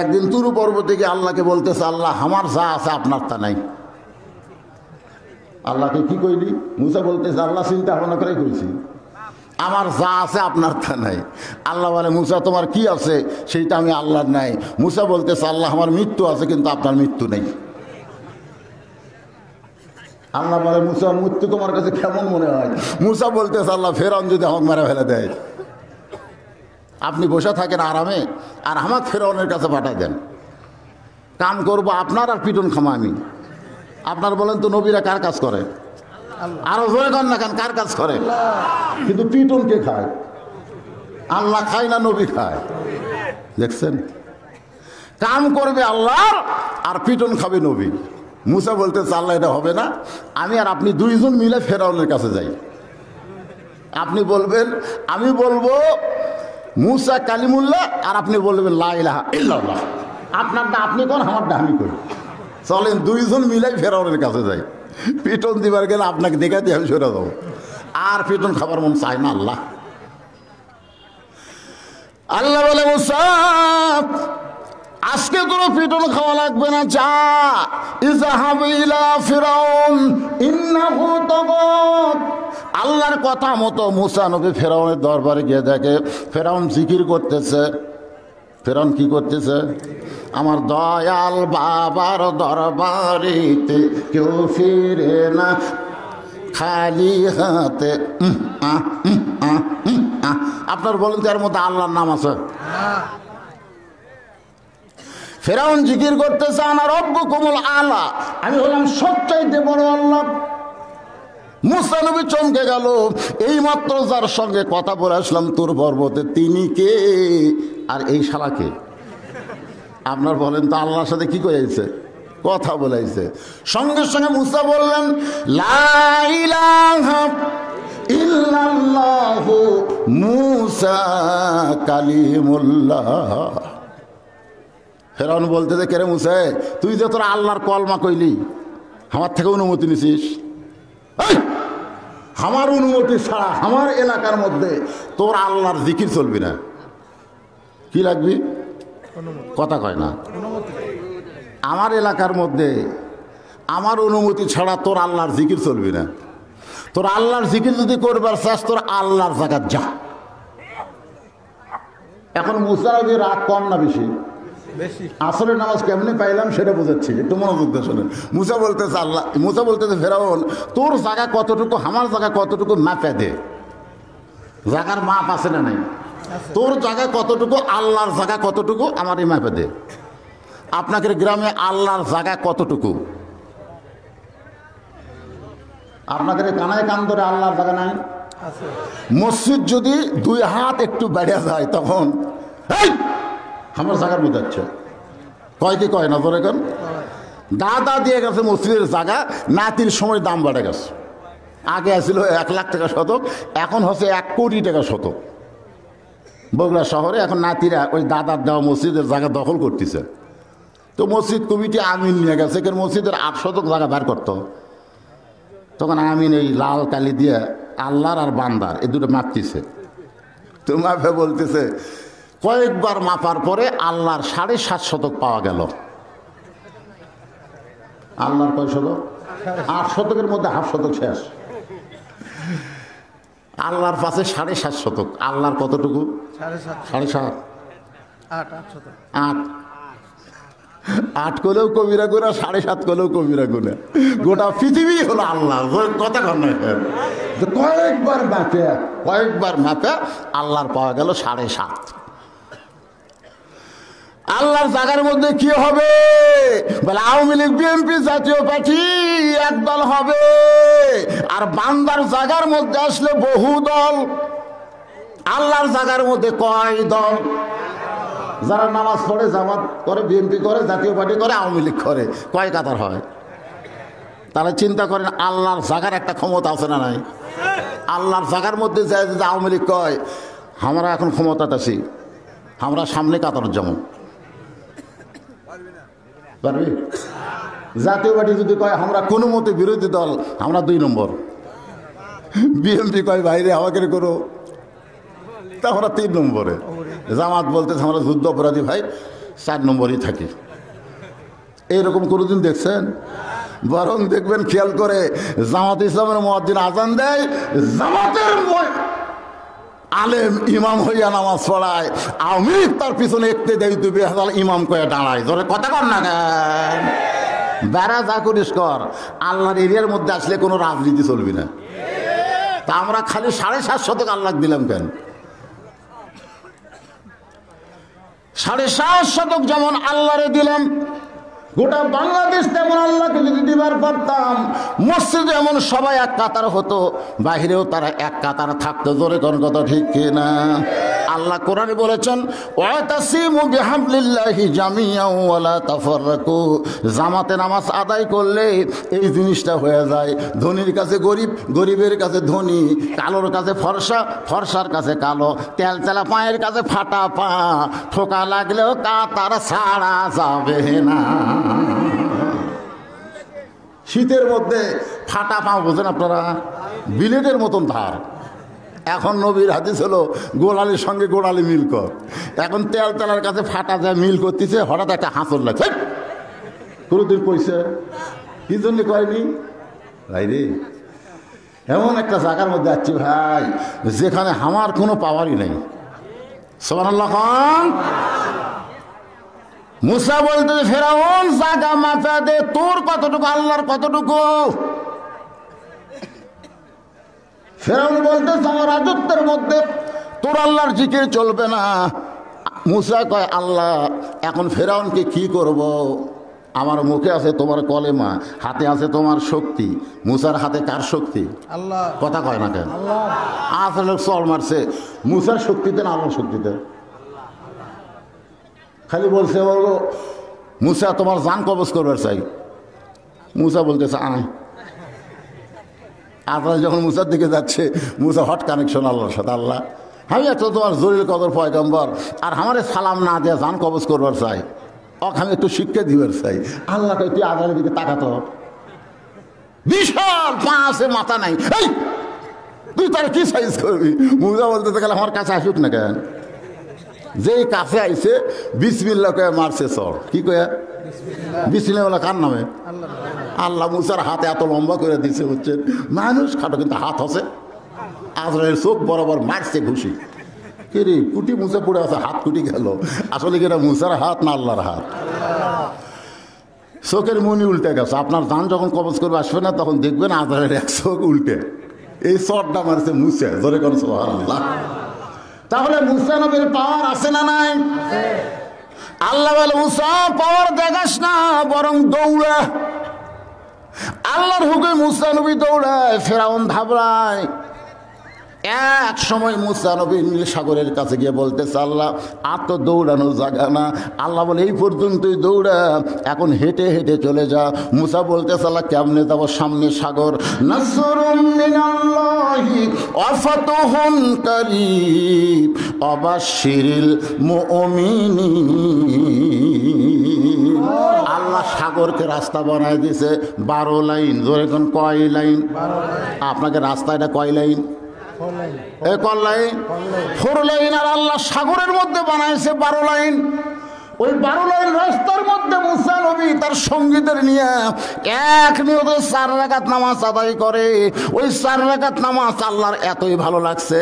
একদিন তুরু পর্বতে গিয়ে আল্লাহকে বলতেছে, আল্লাহ আমার যা আছে আপনার তা নাই। আল্লাহকে কি কইলি? মুসা বলতেছে, আল্লাহ চিন্তা ভাবনা করে কইছি, আমার যা আছে আপনার তা নাই। আল্লাহ বলে, মুসা তোমার কি আছে? সেইটা আমি আল্লাহর নাই। মুসা বলতেছে, আল্লাহ আমার মৃত্যু আছে কিন্তু আপনার মৃত্যু নেই। আল্লাহ বলে, মুসা মৃত্যু তোমার কাছে কেমন মনে হয়? মুসা বলতেছে, আল্লাহ ফেরাউন যদি আমাকে মেরে ফেলে দেয়, আপনি বসে থাকেন আরামে, আর আমাকে ফেরাউনের কাছে পাঠাই দেন, কাম করবো আপনার আর পিটন খামা আমি। আপনার বলেন তো নবীরা কার কাজ করে? আরো জোরে কর না কেন, কার কাজ করে? কিন্তু পিটন কে খায়? আল্লাহ খায় না নবী খায়? দেখছেন, কাম করবে আল্লাহর আর পিটন খাবে নবী। মুসা বলতেছে, আল্লাহ এটা হবে না, আমি আর আপনি 2 জন মিলে ফেরাউনের কাছে যাই। আপনি বলবেন, আমি বলবো মুসা কালিমুল্লাহ, আর আপনি বলবেন লা ইলাহা ইল্লাল্লাহ। আপনারটা আপনি কোন, আমারটা আমি করি। চলেন 2 জন মিলে ফেরাউনের কাছে যাই। পিটন দিবার গেলে আপনাকে দেখা দিয়ে আমি সরে যাবো, আর পিটন খাবার মন চায় না আল্লাহ। আল্লাহ বলে, মুসা আজকে কোনো পিটন খাওয়া লাগবে না, যা ইযহাব ইলা ফিরাউন ইন্নাহু তাগাত। আল্লাহর কথা মতো মুসা নবী ফেরাউনের দরবারে গিয়ে দেখে ফেরাউন জিকির করতেছে। ফেরাউন কি করতেছে? আমার দয়াল বাবার দরবারেতে কেউ ফিরে না খালি হাতে। আপনার বলেন তো এর মধ্যে আল্লাহর নাম আছে? ফেরাউন জিকির করতেছে, আনা রব্বুকুমুল আলা, আমি হলাম সবচাইতে বড় আল্লাহ। মুসা নবী চমকে গেল, এই মাত্র যার সঙ্গে কথা বলে আসলাম তোর পর্বতে, তিনি কে? আর এই শালাকে? আপনার বলেন তো আল্লাহর সাথে কি করেছে? কথা বলাইছে। সঙ্গে সঙ্গে মুসা বললেন, লা ইলাহা ইল্লাল্লাহু মুসা কালিমুল্লাহ। ফেরাউন বলতেছে, কে রে মুসা, তুই যে তোর আল্লাহর কলমা কইলি, আমার থেকে অনুমতি নিছিস? আমার অনুমতি ছাড়া আমার এলাকার মধ্যে তোর আল্লাহর জিকির চলবি না। কি লাগবি? কথা কয় না। আমার এলাকার মধ্যে আমার অনুমতি ছাড়া তোর আল্লাহর জিকির চলবি না। তোর আল্লাহর জিকির যদি করবার চাস, তোর আল্লাহর জায়গা যা। এখন মুসা নবী রাগ কম না বেশি? আসলে নামাজ কেমনে পাইলাম সেটা বোঝাচ্ছি, একটু মনোযোগ দিয়ে শোনেন। মুসা বলতেছে, আল্লাহ মুসা বলতেছে, ফেরাউন তোর জায়গা কতটুকু, আমার জায়গা কতটুকু মাপে দে। জায়গার মাপ আছে না নাই? তোর জায়গা কতটুকু, আল্লাহর জায়গা কতটুকু, আমার এই মাপে দে। আপনাদের গ্রামে আল্লাহর জায়গা কতটুকু? আপনাদের কানায় কান ধরে আল্লাহর জায়গা নাই? মসজিদ যদি 2 হাত একটু বেড়ে যায়, তখন আমার জায়গার মধ্যে যাচ্ছে, কয় কি কয় না? ধরে কেন দাদা দিয়ে গেছে মসজিদের জায়গা, নাতির সময় দাম বেড়ে গেছে। আগে আসছিল 1 লাখ টাকা শতক, এখন হচ্ছে 1 কোটি টাকা শতক। বগুড়া শহরে এখন নাতিরা ওই দাদার দেওয়া মসজিদের জায়গা দখল করতেছে। তো মসজিদ কমিটি আমিন নিয়ে গেছে, কেন মসজিদের 8 শতক জায়গা বের করতো। তখন আমিন এই লাল কালি দিয়ে আল্লাহর আর বান্দার এই দুটো মাপতেছে। তো মাপে বলতেছে, কয়েকবার মাপার পরে আল্লাহর 7.5 শতক পাওয়া গেল। আল্লাহর কয় শতক? 8 শতকের মধ্যে 1/2 শতক শেষ। আল্লাহর পাশে 7.5 শতক। আল্লাহর কতটুকু? 7.5। 8 8 করলেও কবিরা গুণা, 7.5 করলেও কবিরা গুণা। গোটা পৃথিবী হলো আল্লাহ। কথা কন না, কয়েকবার মাপে আল্লাহর পাওয়া গেল 7.5। আল্লাহর জায়গার মধ্যে কি হবে বলে? আওয়ামী লীগ, বিএনপি, জাতীয় পার্টি একদল হবে। আর বান্দার জায়গার মধ্যে আসলে বহু দল। আল্লাহর জায়গার মধ্যে কয় দল? যারা নামাজ পড়ে, জামাত করে, বিএনপি করে, জাতীয় পার্টি করে, আওয়ামী লীগ করে, কয় কাতার হয়? তারা চিন্তা করেন আল্লাহর জায়গার একটা ক্ষমতা আছে না নাই? আল্লাহর জায়গার মধ্যে যায় যদি আওয়ামী লীগ কয় আমরা এখন ক্ষমতাতে আছি, আমরা সামনে কাতার যেমন পারবি। জাতীয় পার্টি যদি কয় আমরা কোনো মতে বিরোধী দল, আমরা 2 নম্বর। বিএনপি কয় বাইরে আমাকে করো, তা আমরা 3 নম্বরে। জামাত বলতেছে আমরা যুদ্ধ অপরাধী ভাই, 4 নম্বরই থাকি। এইরকম কোনোদিন দেখছেন? বরং দেখবেন খেয়াল করে, জামাত ইসলামের মুয়াজ্জিন আজান দেয়, জামাতের আলেম ইমাম হইয়া নামাজ পড়ায়, আওয়ামী লীগ তার পিছনে একটু দেয়, তুই ইমাম কয়ে দাঁড়ায়। ধরে কথা কর না কেন? বেড়া যা করিস কর, আল্লাহর এরিয়ার মধ্যে আসলে কোনো রাজনীতি চলবি না। তা আমরা খালি 7.5 শতক আল্লাহ দিলাম কেন? 7.5 শতক যেমন আল্লাহরে দিলাম, গোটা বাংলাদেশ তেমন আল্লাহকে যদি দিবার পারতাম, মসজিদে এমন সবাই এক কাতার হতো, বাহিরেও তারা এক কাতার থাকতো। জোরে কোন কথা ঠিক কিনা? আল্লাহ কোরআনে বলেছেন ওয়াতাসিমু বিহাবলিল্লাহি জামিআন ওয়া লা তাফাররাকু। জামাতে নামাজ আদায় করলে এই জিনিসটা হয়ে যায়, ধনীর কাছে গরিব, গরিবের কাছে ধনী, কালোর কাছে ফর্সা, ফর্সার কাছে কালো, তেল তেলা পায়ের কাছে ফাটা পা, ঠোকা লাগলেও কাতার ছাড়া যাবে না। শীতের মধ্যে ফাটা পা বোঝেন আপনারা? বিলেটের মতন ধার। এখন নবীর হাদিস হলো গোড়ালির সঙ্গে গোড়ালি মিল কর। এখন তেল তেলার কাছে ফাটা যায় মিল করতেছে, হঠাৎ একটা হাঁচর লাগছে। কোনোদিন কইছে কি জন্য কয়নি ভাই রে? এমন একটা জায়গার মধ্যে যাচ্ছি ভাই, যেখানে আমার কোনো পাওয়ারই নেই। সুবহানাল্লাহ খান। মুসা বলতে ফেরাউন জায়গা মাথা দে, তোর কতটুকু আল্লাহর কতটুকু? ফেরাউন বলতে আমার রাজত্বের মধ্যে তোর আল্লাহর জিকির চলবে না। মুসা কয় আল্লাহ এখন ফেরাউনকে কি করব? আমার মুখে আছে তোমার কলেমা, হাতে আছে তোমার শক্তি। মুসার হাতে কার শক্তি? আল্লাহ। কথা কয় না কেন? আসলে চল মারছে মুসার শক্তিতে না আল্লাহর শক্তিতে? খালি বলছে বলবো মুসা তোমার জান কবজ করবার চাই। মুসা বলতেছে আয়। আপনারা যখন মুসার দিকে যাচ্ছে, মুসা হট কানেকশন আল্লাহর সাথে। আল্লাহ আমি একটা তোমার জলিল কদর পয়গম্বর, আর আমারে সালাম না দিয়ে জান কবজ করবার চাই, আমি একটু শিক্ষা দিবার চাই। আল্লাহ কই তুই আল্লাহর দিকে তাকাতো, বিশাল পা আছে মাথা নাই, এই তুই তার কি সাইজ করবি? মুসা বলতে গেলে আমার কাছে আসুক না কেন? যেই কাছে আইছে বিসমিল্লাহ কয়ে মারছে চর। কি কয়ে বিসমিল্লাহ বলে কার নামে? আল্লাহ। মুসার হাতে এত লম্বা করে দিছে, হচ্ছে মানুষ খাটো কিন্তু হাত আছে। আজরাইল চোখ বরাবর মারছে ঘুষি। কে রে কুটি মুসা পড়ে আছে, হাত কুটি গেল। আসলে কি এটা মুসার হাত না আল্লাহর হাত? চোখের মনি উল্টে গেছে। আপনার জান যখন কবজ করবে আসবে না, তখন দেখবেন আজরাইলের এক চোখ উল্টে। এই চরটা মারছে মুসা। ধরে কোন সুবহানাল্লাহ। তাহলে মুসা নবীর পাওয়ার আছে না নাই? আল্লাহ বলে মুসা পাওয়ার দেখাস না, বরং দৌড়া। আল্লাহর হুকুমে মুসা নবী দৌড়ায়, ফেরাউন ঘাবড়ায়। এক সময় মুসা নবী নীল সাগরের কাছে গিয়ে বলতেছে আল্লাহ আর তো দৌড়ানো জায়গা না। আল্লাহ বলে এই পর্যন্তই দৌড়া, এখন হেঁটে হেঁটে চলে যা। মুসা বলতেছে আল্লাহ কেমনে যাবো? সামনে সাগর। নাসরুম মিনাল্লাহি ওয়া ফাতহুন কারীব ওয়াবাশশিরিল মুমিনিন। আল্লাহ সাগরকে রাস্তা বানায় দিয়েছে 12 লাইন। জোরে কোন কয় লাইন? আপনাকে রাস্তা এটা কয় লাইন? Four line. আর আল্লাহ সাগরের মধ্যে বানাইছে 12 লাইন। ওই 12 লাইন রাস্তার মধ্যে মুসা নবী তার সঙ্গীদের নিয়ে এক নিয়তে 4 রাকাত নামাজ আদায় করে। ওই 4 রাকাত নামাজ আল্লাহর এতই ভালো লাগছে,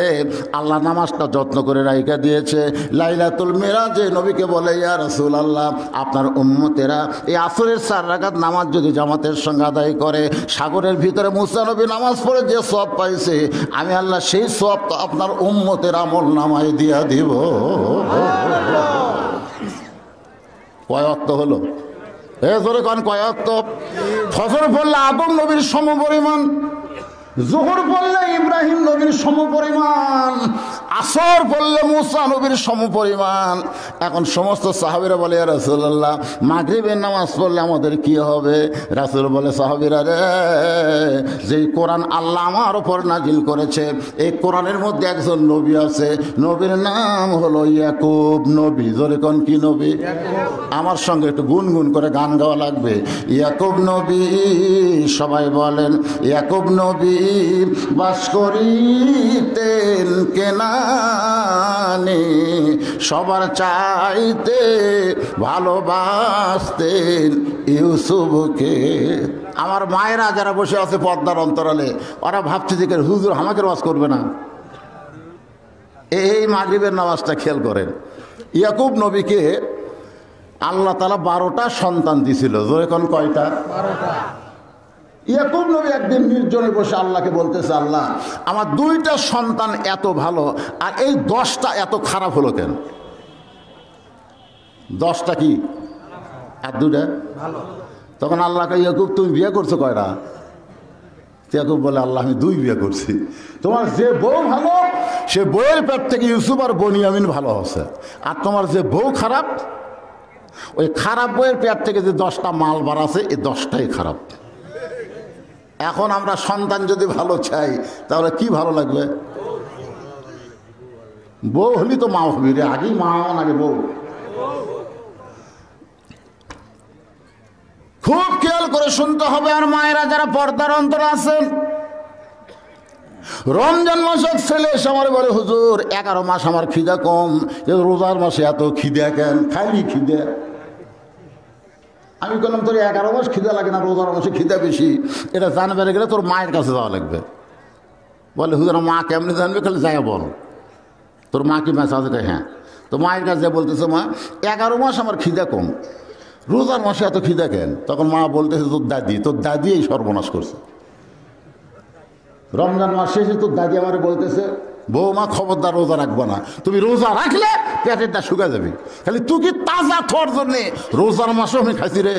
আল্লাহ নামাজটা যত্ন করে রাইখা দিয়েছে। লাইলাতুল মিরাজে নবীকে বলে, ইয়া রাসূলুল্লাহ, আপনার উম্মতেরা এই আসরের 4 রাকাত নামাজ যদি জামাতের সঙ্গে আদায় করে, সাগরের ভিতরে মুসা নবী নামাজ পড়ে যে সওয়াব পাইছে, আমি আল্লাহ সেই সওয়াব তো আপনার উম্মতের আমল নামায় দিয়া দিব। কয় ওয়াক্ত হলো? জোরে কোন কয় ওয়াক্ত? ফজর পড়লে আদম নবীর সমপরিমাণ, জোহর পড়লে ইব্রাহিম নবীর সমপরিমাণ, আসর পড়লে মুসা নবীর সমপরিমাণ। এখন সমস্ত সাহাবীরা বলে, ইয়া রাসূলুল্লাহ, মাগরিবের নামাজ পড়লে আমাদের কি হবে? রাসূল বলে, সাহাবীরা রে, যেই কোরআন আল্লাহ আমার ওপর নাজিল করেছে, এই কোরআনের মধ্যে একজন নবী আছে, নবীর নাম হলো ইয়াকুব নবী। জোরে কোন কি নবী? আমার সঙ্গে একটু গুনগুন করে গান গাওয়া লাগবে। ইয়াকুব নবী, সবাই বলেন, ইয়াকুব নবী বাস করিতেন কেনানে, সবার চাইতে ভালোবাসতেন ইউসুফকে। আমার মায়েরা যারা বসে আছে পর্দার অন্তরালে, ওরা ভাবছে যে হুজুর আমাকে ওয়াজ করবে না। এই মাগরিবের নামাজটা খেয়াল করেন। ইয়াকুব নবীকে আল্লাহ তাআলা 12টা সন্তান দিছিল। জোরে কোন কয়টা? 12টা। ইয়াকুব নবী একদিন নির্জনে বসে আল্লাহকে বলতেছে, আল্লাহ, আমার 2টা সন্তান এত ভালো, আর এই 10টা এত খারাপ হলো কেন? 10টা কি আর 2টা ভালো? তখন আল্লাহকে, ইয়াকুব তুমি বিয়ে করছো কয়টা? ইয়াকুব বলে, আল্লাহ আমি 2 বিয়ে করছি। তোমার যে বউ ভালো, সে বউয়ের পেট থেকে ইউসুফ আর বনিয়ামিন ভালো হচ্ছে, আর তোমার যে বউ খারাপ, ওই খারাপ বউয়ের পেট থেকে যে 10টা মাল বার আছে, এই 10টাই খারাপ। এখন আমরা সন্তান যদি ভালো চাই, তাহলে কি ভালো লাগবে? বউ হলি তো মা হবি রে, আগেই মা আগে বউ। খুব খেয়াল করে শুনতে হবে। আর মায়েরা যারা পর্দার অন্তরে আছেন, রমজান মাসের ছেলে এসে আমার বলে, হুজুর 11 মাস আমার খিদা কম, রোজার মাসে এত খিদা কেন? খাইলি খিদা। আমি বললাম, তোর 11 মাস খিদা লাগে না, রোজার মাসে খিদা বেশি, এটা জানবে গেলে তোর মায়ের কাছে যাওয়া লাগবে। বলে, হুজুর মা কেমনি জানবে? খালি যাই বল, তোর মা কি মেসেজ আছে? হ্যাঁ। তো মায়ের কাছে বলতেছে, মা 11 মাস আমার খিদা কম, রোজার মাসে এত খিদা কেন? তখন মা বলতেছে, তোর দাদি এই সর্বনাশ করছে। রমজান মাস শেষে তোর দাদি আমার বলতেছে, বৌমা খবরদার রোজা রাখবো না, তুমি রোজা রাখলে পেটেরটা শুকা যাবে, খালি তুই কি তাজা তোর জন্যে রোজার মাসও আমি খাইছি রে।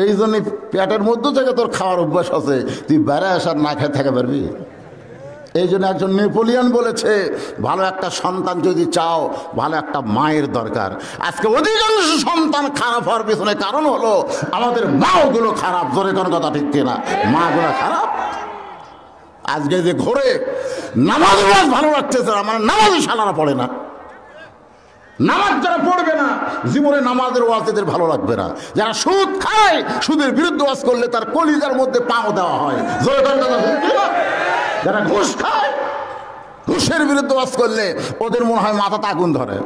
এই জন্যে পেটের মধ্য থেকে তোর খাওয়ার অভ্যাস আছে, তুই বেড়ে আসার না খেয়ে থাকা পারবি। এই জন্য একজন নেপোলিয়ান বলেছে, ভালো একটা সন্তান যদি চাও, ভালো একটা মায়ের দরকার। আজকে অধিকাংশ সন্তান খারাপ হওয়ার পিছনে কারণ হলো আমাদের মাগুলো খারাপ। জোরে কোন কথা ঠিক কিনা? মাগুলো খারাপ। আজকে যে ঘরে নামাজ ভালো লাগতেছে না, মানে নামাজই শালারা পড়ে না। নামাজ যারা পড়বে না, জীবনে নামাজের ওয়াজ এদের ভালো লাগবে না। যারা সুদ খায়, সুদের বিরুদ্ধে ওয়াজ করলে তার কলিজার মধ্যে পাও দেওয়া হয়। যারা ঘুষ খায়, ঘুষের বিরুদ্ধে ওয়াজ করলে ওদের মনে হয় মাথাতে আগুন ধরে।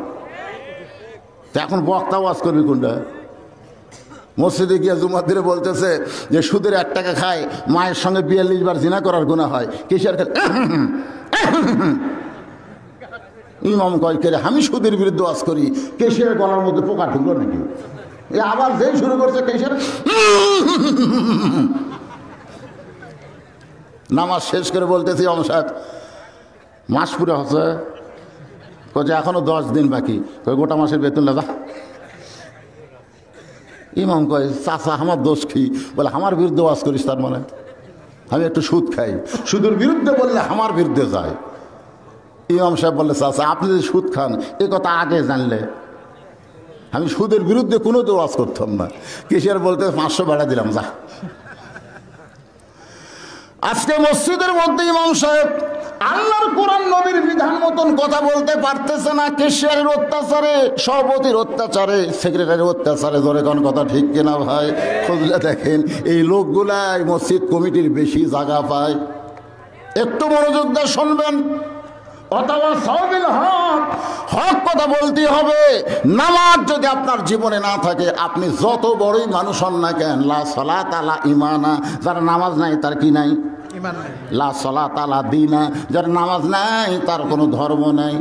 এখন বক্তা ওয়াজ করবি কোনটা? মসজিদে গিয়ে জুমার দিনে বলতেছে যে সুদের 1 টাকা খায়, মায়ের সঙ্গে 42 বার জিনা করার গুনাহ হয়। কিসের? ইমাম কয়, কে আমি সুদের বিরুদ্ধে ওয়াজ করি, কেশের গলার মধ্যে পোকা ঢুকলো নাকি? এ আবার যেই শুরু করছে কেশের। নামাজ শেষ করে বলতেছি, ইমাম সাহেব মাস পুরো হচ্ছে, যে এখনো 10 দিন বাকি, গোটা মাসের বেতন লাগা। ইমাম কয়, চাচা আমার দোষ কি? বলে, আমার বিরুদ্ধে ওয়াজ করিস, তার মানে আমি একটু সুদ খাই, সুদের বিরুদ্ধে বললে আমার বিরুদ্ধে যায়। ইমাম সাহেব বললে, চাচা আপনি যদি সুদ খান, এ কথা আগে জানলে আমি সুদের বিরুদ্ধে কোনো তো ওয়াজ করতাম না। কিসের? বলতে 500 বেড়া দিলাম, যা। আজকে মসজিদের মধ্যে ইমাম সাহেব আল্লাহর কোরআন নবীর বিধান মতন কথা বলতে পারতেছে না। কেশিয়ারের অত্যাচারে, সভাপতির অত্যাচারে, সেক্রেটারির অত্যাচারে। ধরে কোন কথা ঠিক কিনা ভাই? খুঁজলে দেখেন এই লোকগুলাই মসজিদ কমিটির বেশি জায়গা পায়। একটু মনোযোগ দিয়ে শুনবেন। অথবা সাবিল হক, হক কথা বলতে হবে। নামাজ যদি আপনার জীবনে না থাকে, আপনি যত বড়ই মানুষ হন না কেন, লা সালাত আলা ঈমানা, যার নামাজ নাই তার কি নাই? ঈমান নাই। লা সালাত আলা দীনা, যার নামাজ নাই তার কোনো ধর্ম নাই।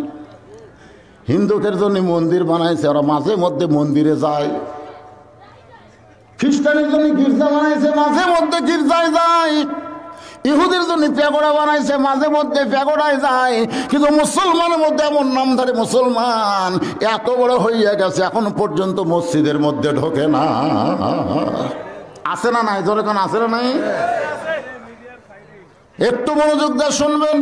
হিন্দুদের জন্য মন্দির বানাইছে, ওরা মাঝে মধ্যে মন্দিরে যায়। খ্রিস্টানের জন্য গির্জা বানাইছে, মাঝে মধ্যে গির্জায় যায়। ইহুদের জন্য প্যাগোডা বানাইছে, মাঝে মধ্যে প্যাগোডায় যায়। কিন্তু মুসলমানের মধ্যে এমন নামধারী মুসলমান এত বড় হইয়া গেছে, এখন পর্যন্ত মসজিদের মধ্যে ঢোকে না। আছে না নাই? জোরে কোন আছে না নাই? একটু মনোযোগ দিয়ে শুনবেন।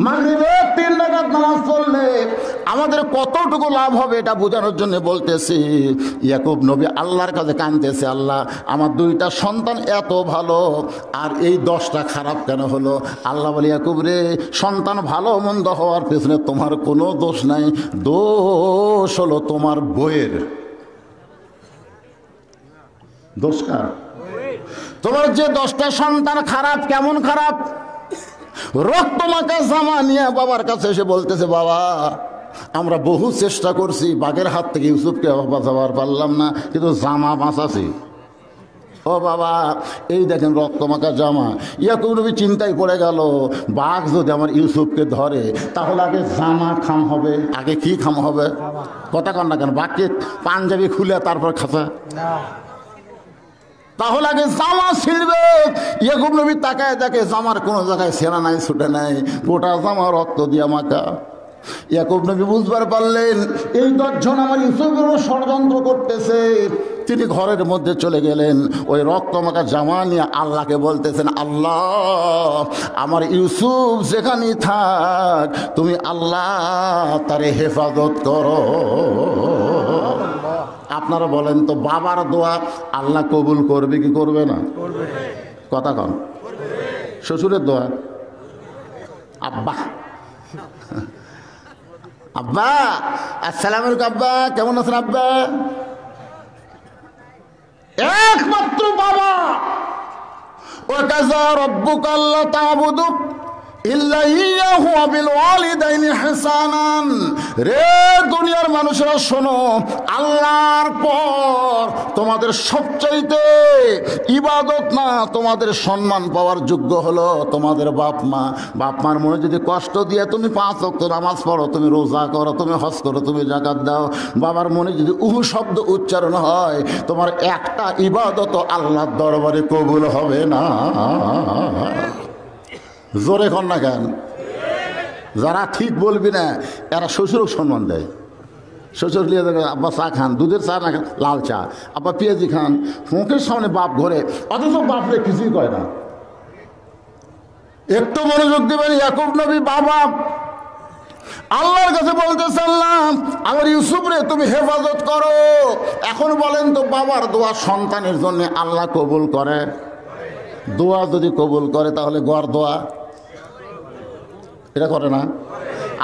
মাগরিবে 3 রাকাত নামাজ পড়লে আমাদের কতটুকু লাভ হবে এটা বোঝানোর জন্য বলতেছি। ইয়াকুব নবী আল্লাহর কাছে কাঁদতেছে, আল্লাহ আমার 2টা সন্তান এত ভালো, আর এই 10টা খারাপ কেন হলো? আল্লাহ বলে, ইয়াকুব রে, সন্তান ভালো মন্দ হওয়ার পেছনে তোমার কোনো দোষ নাই, দোষ হলো তোমার বইয়ের। দোষ কার? তোমার যে 10টা সন্তান খারাপ। কেমন খারাপ? রক্তমাখা জামা নিয়ে বাবার কাছে এসে বলতেছে, বাবা আমরা বহু চেষ্টা করছি, বাঘের হাত থেকে ইউসুফকে বাঁচাবার পারলাম না, কিন্তু জামা বাঁচাছি। ও বাবা, এই দেখেন রক্তমাখা জামা। ইয়াকুব নবী চিন্তায় পড়ে গেল, বাঘ যদি আমার ইউসুফকে ধরে তাহলে আগে জামা খাম হবে। আগে কি খাম হবে? কথা কন না কেন? বাঘকে পাঞ্জাবি খুলে তারপর খাঁচা, তাহলে আগে জামা ছিঁড়বে। ইয়াকুব নবী তাকায় দেখে জামার কোনো জায়গায় ছেঁড়া নাই, ছুটে নাই, গোটা জামা রক্ত দিয়া মাখা। ইয়াকুব নবী বুঝবার পারলেন এই 10 জন আমার ইউসুফের ষড়যন্ত্র করতেছে। তিনি ঘরের মধ্যে চলে গেলেন, ওই রক্তমাখা জামা নিয়ে আল্লাহকে বলতেছেন, আল্লাহ আমার ইউসুফ যেখানেই থাক, তুমি আল্লাহ তারে হেফাজত করো। আপনারা বলেন তো, বাবার দোয়া আল্লাহ কবুল করবে কি করবে না? কথা কন। শ্বশুরের দোয়া, আব্বা আব্বা আসসালামু আলাইকুম, আব্বা কেমন আছেন আব্বা? একমাত্র বাবা। ওয়াকাযা রাব্বুকা আল্লা তা'বুদু ইল্লা ইয়াহু ওয়া বিল ওয়ালিদাইনি ইহসানান। রে দুনিয়ার মানুষেরা শোনো, আল্লাহর পর তোমাদের সবচাইতে ইবাদত না, তোমাদের সম্মান পাওয়ার যোগ্য হলো তোমাদের বাপ মা। বাপ মার মনে যদি কষ্ট দিয়ে তুমি 5 ওয়াক্ত নামাজ পড়ো, তুমি রোজা করো, তুমি হজ করো, তুমি যাকাত দাও, বাবার মনে যদি উহু শব্দ উচ্চারণ হয়, তোমার একটা ইবাদত আল্লাহর দরবারে কবুল হবে না। জোরে কর না কেন? যারা ঠিক বলবি না এরা শ্বশুরও সম্মান দেয়। শ্বশুর নিয়ে দেখে, আব্বা চা খান, দুধের চা না খান, লাল চা, আব্বা পেঁয়াজি খান, মুখের সামনে বাপ ঘরে, অথচ বাপরে কিছুই কয় না। একটু মনোযোগ দেবেন। ইয়াকুব নবী বাবা আল্লাহর কাছে বলতেছে, আল্লাহ আমার ইউসুফ রে তুমি হেফাজত করো। এখন বলেন তো, বাবার দোয়া সন্তানের জন্য আল্লাহ কবুল করে? দোয়া যদি কবুল করে তাহলে গড় দোয়া এটা করে না?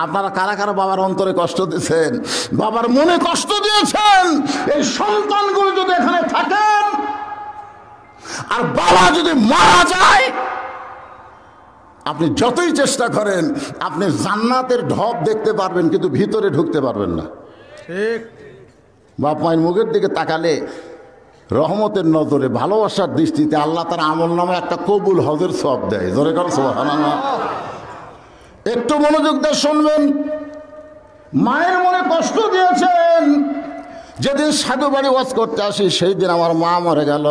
আপনারা কারা কারা বাবার অন্তরে কষ্ট দিয়েছেন, বাবার মনে কষ্ট দিয়েছেন? এই সন্তানগুলো যদি এখানে থাকেন আর বাবা যদি মারা যায়, আপনি যতই চেষ্টা করেন আপনি জান্নাতের ঢপ দেখতে পারবেন, কিন্তু ভিতরে ঢুকতে পারবেন না। ঠিক। বাপ মায়ের মুখের দিকে তাকালে রহমতের নজরে, ভালোবাসার দৃষ্টিতে আল্লাহ তার আমল নামে একটা কবুল হজের সওয়াব দেয়। জোরে কর সুবহানাল্লাহ। একটু মনোযোগ দিয়ে শুনবেন। মায়ের মনে কষ্ট দিয়েছেন। যেদিন সাধু বাড়ি ওয়াজ করতে আসি সেই দিন আমার মা মরে গেল।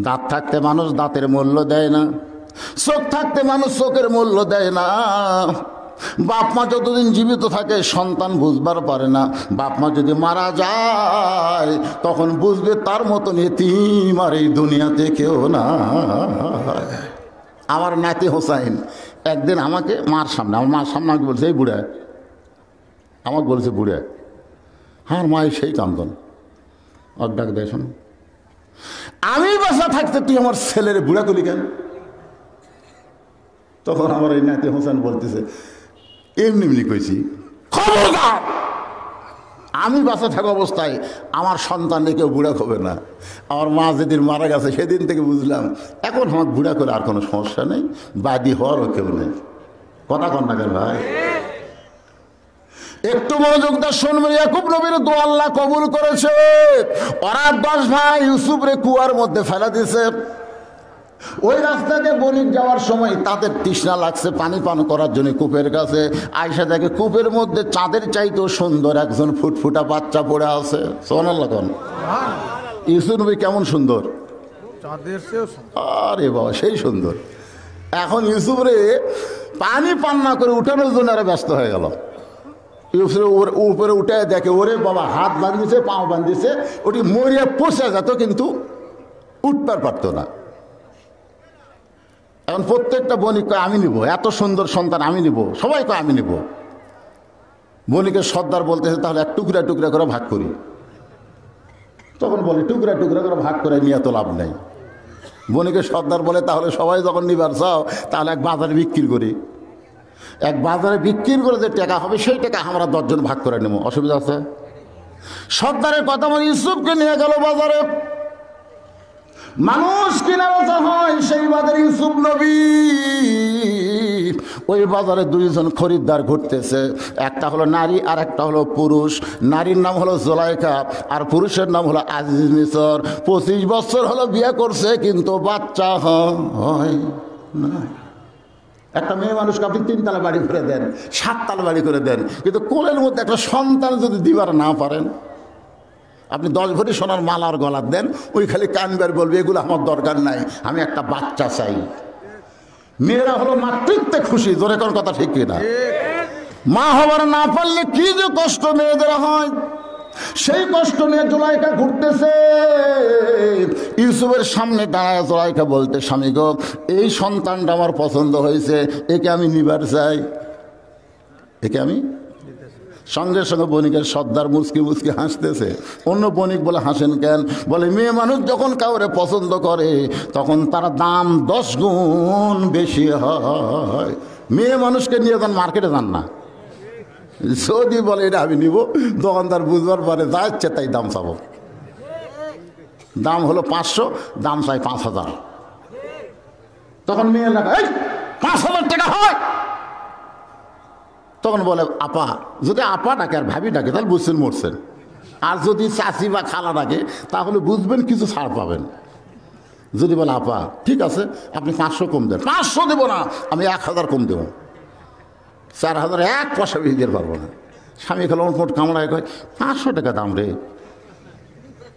দাঁত থাকতে মানুষ দাঁতের মূল্য দেয় না, চোখ থাকতে মানুষ চোখের মূল্য দেয় না। বাপ মা যতদিন জীবিত থাকে সন্তান বুঝবার পারে না, বাপ মা যদি মারা যায় তখন বুঝবে তার মতন এতিম আর এই দুনিয়াতে কেউ না। আমার নাতি হোসাইন একদিন আমাকে মার সামনে, আমার মার সামনে আমাকে বলছে, এই বুড়া, আমাকে বলছে বুড়া। হ্যাঁ, মায়ের সেই কান্দন, ওর ডাক দেয়, শোন আমি বাসা থাকতে তুই আমার ছেলের বুড়া তুলি কেন? তখন আমার এই নাতি হোসেন বলতেছে, এমনি এমনি কইছি, খবরদার আমি বাসা থাকা অবস্থায় আমার সন্তানকে কেউ বুড়া হবে না। আমার মা যেদিন মারা গেছে সেদিন থেকে বুঝলাম এখন আমার বুড়া করে আর কোনো সমস্যা নেই, বাদী হওয়ারও কেউ নেই। কথা কন না কেন ভাই? একটু মনোযোগ দিয়ে শুনবেন। ইয়াকুব নবীর দোয়া আল্লাহ কবুল করেছে। ওরা 10 ভাই ইউসুফ রে কুয়ার মধ্যে ফেলা দিয়েছে। ওই রাস্তাতে বণিক যাওয়ার সময় তাদের তৃষ্ণা লাগছে পানি পান করার জন্য কূপের কাছে। আয়সা দেখে কূপের মধ্যে চাঁদের চাইতেও সুন্দর একজন ফুটফুটা বাচ্চা পড়ে আছে। সুবহানাল্লাহ কোন। ইউসুফ নবী কেমন সুন্দর, আরে বাবা সেই সুন্দর। এখন ইউসুফ রে পানি পান না করে উঠানোর জন্য আরো ব্যস্ত হয়ে গেল। ইউসুফ উপরে উঠে দেখে ওরে বাবা হাত বাঁধিয়েছে পাও বাঁধিয়েছে, ওটি মরিয়া পচে যেত কিন্তু উঠবার পারতো না। এখন প্রত্যেকটা বণিক কয় আমি নিব, এত সুন্দর সন্তান আমি নিব, সবাই কয় আমি নিব। বণিকের সর্দার বলতেছে তাহলে এক টুকরা টুকরা করে ভাগ করি। তখন বলে টুকরা টুকরা করে ভাগ করে নিয়ে তো লাভ নেই। বণিকের সর্দার বলে তাহলে সবাই যখন নিবার চাও তাহলে এক বাজারে বিক্রি করি, এক বাজারে বিক্রি করে যে টাকা হবে সেই টাকা আমরা 10 জন ভাগ করে নেব, অসুবিধা আছে? সর্দারের কথা মনে ইউসুফকে নিয়ে গেল বাজারে। মানুষ কিনা বেচা হয় সেই বাজারে ইউসুফ নবী। ওই বাজারে 2 জন খরিদ্দার ঘুরতেছে, একটা হলো নারী আর একটা হলো পুরুষ। নারীর নাম হলো জুলাইখা আর পুরুষের নাম হলো আজিজ মিসর। 25 বছর হলো বিয়ে করছে কিন্তু বাচ্চা হয় না। একটা মেয়ে মানুষকে আপনি 3 তলা বাড়ি করে দেন, 7 তলা বাড়ি করে দেন, কিন্তু কোলের মধ্যে একটা সন্তান যদি দিবার না পারেন, আপনি 10 ভরি সোনার মালার গলার দেন, ওই খালি কানবার বলবে এগুলো আমার দরকার নাই, আমি একটা বাচ্চা চাই। মেয়েরা হলো মাতৃত্বে খুশি, জোরে কোন কথা ঠিক কিনা? মা হবার না পারলে কি যে কষ্ট মেয়েদের হয়, সেই কষ্ট নিয়ে জুলাইখা ঘুরতেছে। ইউসুফের সামনে দাঁড়ায় জুলাইখা বলতে, স্বামী গো এই সন্তানটা আমার পছন্দ হয়েছে, একে আমি নিবার চাই, একে আমি। সঙ্গে সঙ্গে বণিকের সর্দার মুচকি মুচকি হাসতেছে। অন্য বণিক বলে হাসেন কেন? বলে মেয়ে মানুষ যখন কাউরে পছন্দ করে তখন তার দাম 10 গুণ বেশি হয়। মেয়ে মানুষকে নিয়ে যান মার্কেটে যান না, যদি বলে এটা আমি নিব, দোকানদার বুঝবার পরে যা ইচ্ছে তাই দাম চাবো। দাম হলো 500, দাম চাই 5000। তখন মেয়ে লেখা এই 5000 টাকা হয়। তখন বলে আপা, যদি আপা ডাকে আর ভাবি ডাকে তাহলে বুঝছেন মরছেন, আর যদি চাচি বা খালা ডাকে তাহলে বুঝবেন কিছু ছাড় পাবেন। যদি বলে আপা ঠিক আছে আপনি 500 কম দেন, 500 দেবো না, আমি 1000 কম দেবো, 4000 1 পয়সা বেশি দিতে পারবো না। স্বামী খেলো মোট কামড়ায় কয় 500 টাকা দাম রে।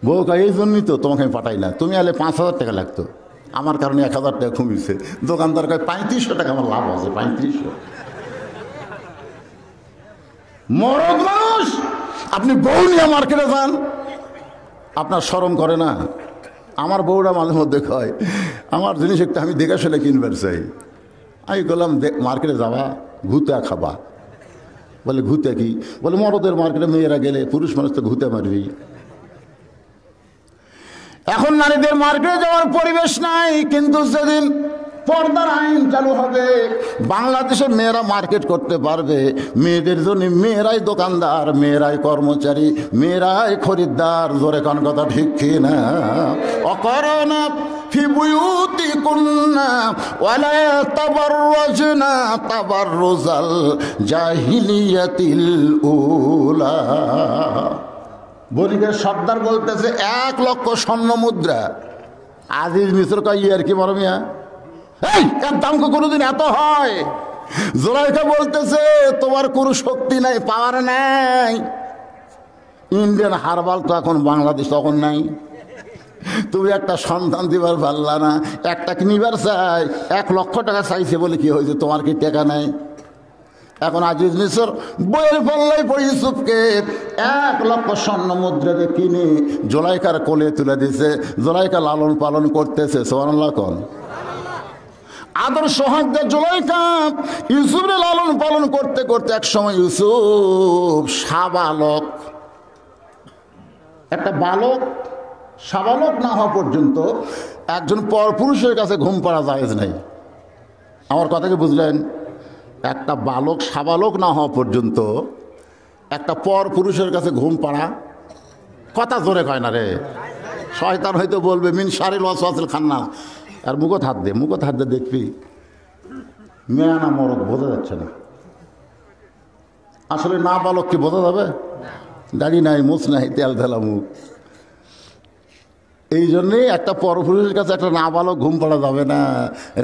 বউ কয় এই জন্যই তো তোমাকে আমি পাঠাই না, তুমি আলে 5000 টাকা লাগতো, আমার কারণে 1000 টাকা কমিয়েছে। দোকানদার কয় 3500 টাকা আমার লাভ আছে, 3500। মরদ মানুষ আপনি বউ নিয়ে মার্কেটে যান, আপনার শরম করে না? আমার বউরা মাঝে মধ্যে কয় আমার জিনিস একটা আমি দেখে শুনে কিনবার চাই। আমি বললাম মার্কেটে যাবা ঘুতে খাবা। বলে ঘুতে কি? বলে মরদের মার্কেটে মেয়েরা গেলে পুরুষ মানুষ তো ঘুতে মারবি। এখন নারীদের মার্কেটে যাওয়ার পরিবেশ নাই, কিন্তু যেদিন পর্দার আইন চালু হবে বাংলাদেশে মেয়েরা মার্কেট করতে পারবে। মেয়েদের জন্য মেয়েরাই দোকানদার, মেয়েরাই কর্মচারী, মেয়েরাই খরিদ্দার। জোরে কোন কথা ঠিক কিনা? অকরনা ফি বুয়ুতিকুন্না ওয়ালা তাবাররাজনা তাবাররুজাল জাহিলিয়াতিল উলা। বণিকের সর্দার বলতেছে 1 লক্ষ স্বর্ণ মুদ্রা। আজিজ মিসর কয় আর কি মরমিয়া, এই এর দাম কোনোদিন এত হয়? জুলাইখা বলতেছে তোমার কোনো শক্তি নাই, পাওয়ার নাই। ইন্ডিয়ান হারবাল তো এখন বাংলাদেশ তখন নাই। তুমি একটা সন্তান দিবার পারলা না, একটা নিবার চাই, 1 লক্ষ টাকা চাইছে বলে কি হয়েছে, তোমার কি টাকা নাই? এখন আজিজ মিসর বইয়ের পাল্লাই পড়ে ইউসুফকে 1 লক্ষ স্বর্ণ মুদ্রা দিয়ে কিনে জুলাইখার কোলে তুলে দিছে। জুলাইখা লালন পালন করতেছে। সুবহানাল্লাহ কোন। আদর সোহাগদের জুলাইখা ইউসুফরে লালন পালন করতে করতে এক সময় ইউসুফ সাবালক, একটা বালক সাবালক না হওয়া পর্যন্ত একজন পরপুরুষের কাছে ঘুম পাড়া জায়েজ নাই। আমার কথা কি বুঝলেন? একটা বালক সাবালক না হওয়া পর্যন্ত একটা পরপুরুষের কাছে ঘুম পাড়া, কথা জোরে কয় না রে, শয়তান হয়তো বলবে মিন শারিল ওয়াসওয়াসিল খান্নাস। আর মুখত হাত দে দেখবি মেয়া না মরদ বোঝা যাচ্ছে না। আসলে না বালক কি বোঝা যাবে? দাড়ি নাই, মুছ নাই, তেল ঢেলা মুখ। এই জন্যেই একটা পরপুরুষের কাছে একটা না বালক ঘুম পড়া যাবে না।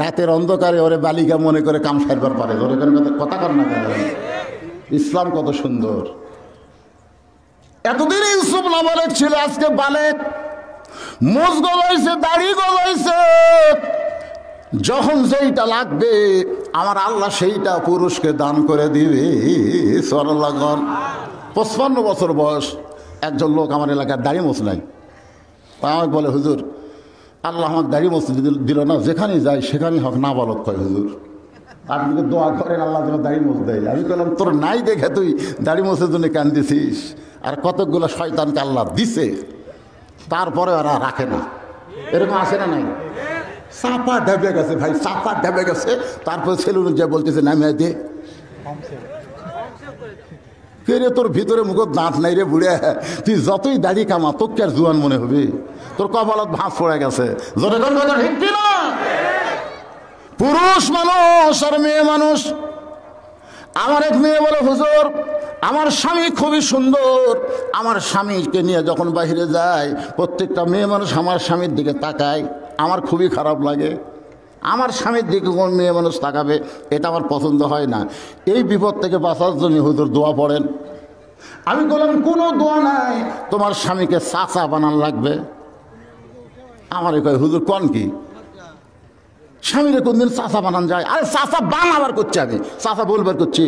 রাতের অন্ধকারে ওরে বালিকা মনে করে কাম সারবার পারে। ওরে কথা কর না কেন? ইসলাম কত সুন্দর। এতদিন ইউসুফ নাবালেক ছিল, আজকে বালেক, মুছ গলাইছে, দাড়ি গলাইছে। যখন যেইটা লাগবে আমার আল্লাহ সেইটা পুরুষকে দান করে দিবে। সুবহানাল্লাহ। 55 বছর বয়স একজন লোক আমার এলাকার দাড়ি মোছ নাই। আমাকে বলে, হুজুর আল্লাহ আমাকে দাড়ি মোছ দিল না, যেখানেই যাই সেখানেই হক না বালক কয়। হুজুর আপনি তো দোয়া করেন আল্লাহ যেন দাড়ি মোছ দেয়। আমি বললাম, তোর নাই দেখে তুই দাড়ি মোছের জন্য কান্দিছিস, আর কতকগুলো শয়তানকে আল্লাহ দিছে, তারপরে ওরা রাখে না। এরকম আসে না? নাই, চাপা ঢেবে গেছে ভাই, চাপা ঢেবে গেছে। তারপর ছেলে যে বলতেছে নামিয়ে দে। কে রে, তোর ভিতরে মুখ দাঁত নাই রে বুড়ে, তুই যতই দাড়ি কামা তোকে আর জুয়ান মনে হবে, তোর কপালত ভাঁজ পড়ে গেছে। পুরুষ মানুষ আর মেয়ে মানুষ। আমার এক মেয়ে বলে, হুজুর আমার স্বামী খুবই সুন্দর, আমার স্বামীকে নিয়ে যখন বাইরে যায় প্রত্যেকটা মেয়ে মানুষ আমার স্বামীর দিকে তাকায়, আমার খুবই খারাপ লাগে। আমার স্বামীর দিকে কোন মেয়ে মানুষ তাকাবে, এটা আমার পছন্দ হয় না। এই বিপদ থেকে বাঁচার জন্য হুজুর দোয়া পড়েন। আমি বললাম, কোনো দোয়া নাই, তোমার স্বামীকে চাচা বানান লাগবে। আমারে কয়, হুজুর কোন কি স্বামীরে কোনদিন চাচা বানান যায়? আরে চাচা বানাবার করছি, আমি চাচা বলবার করছি।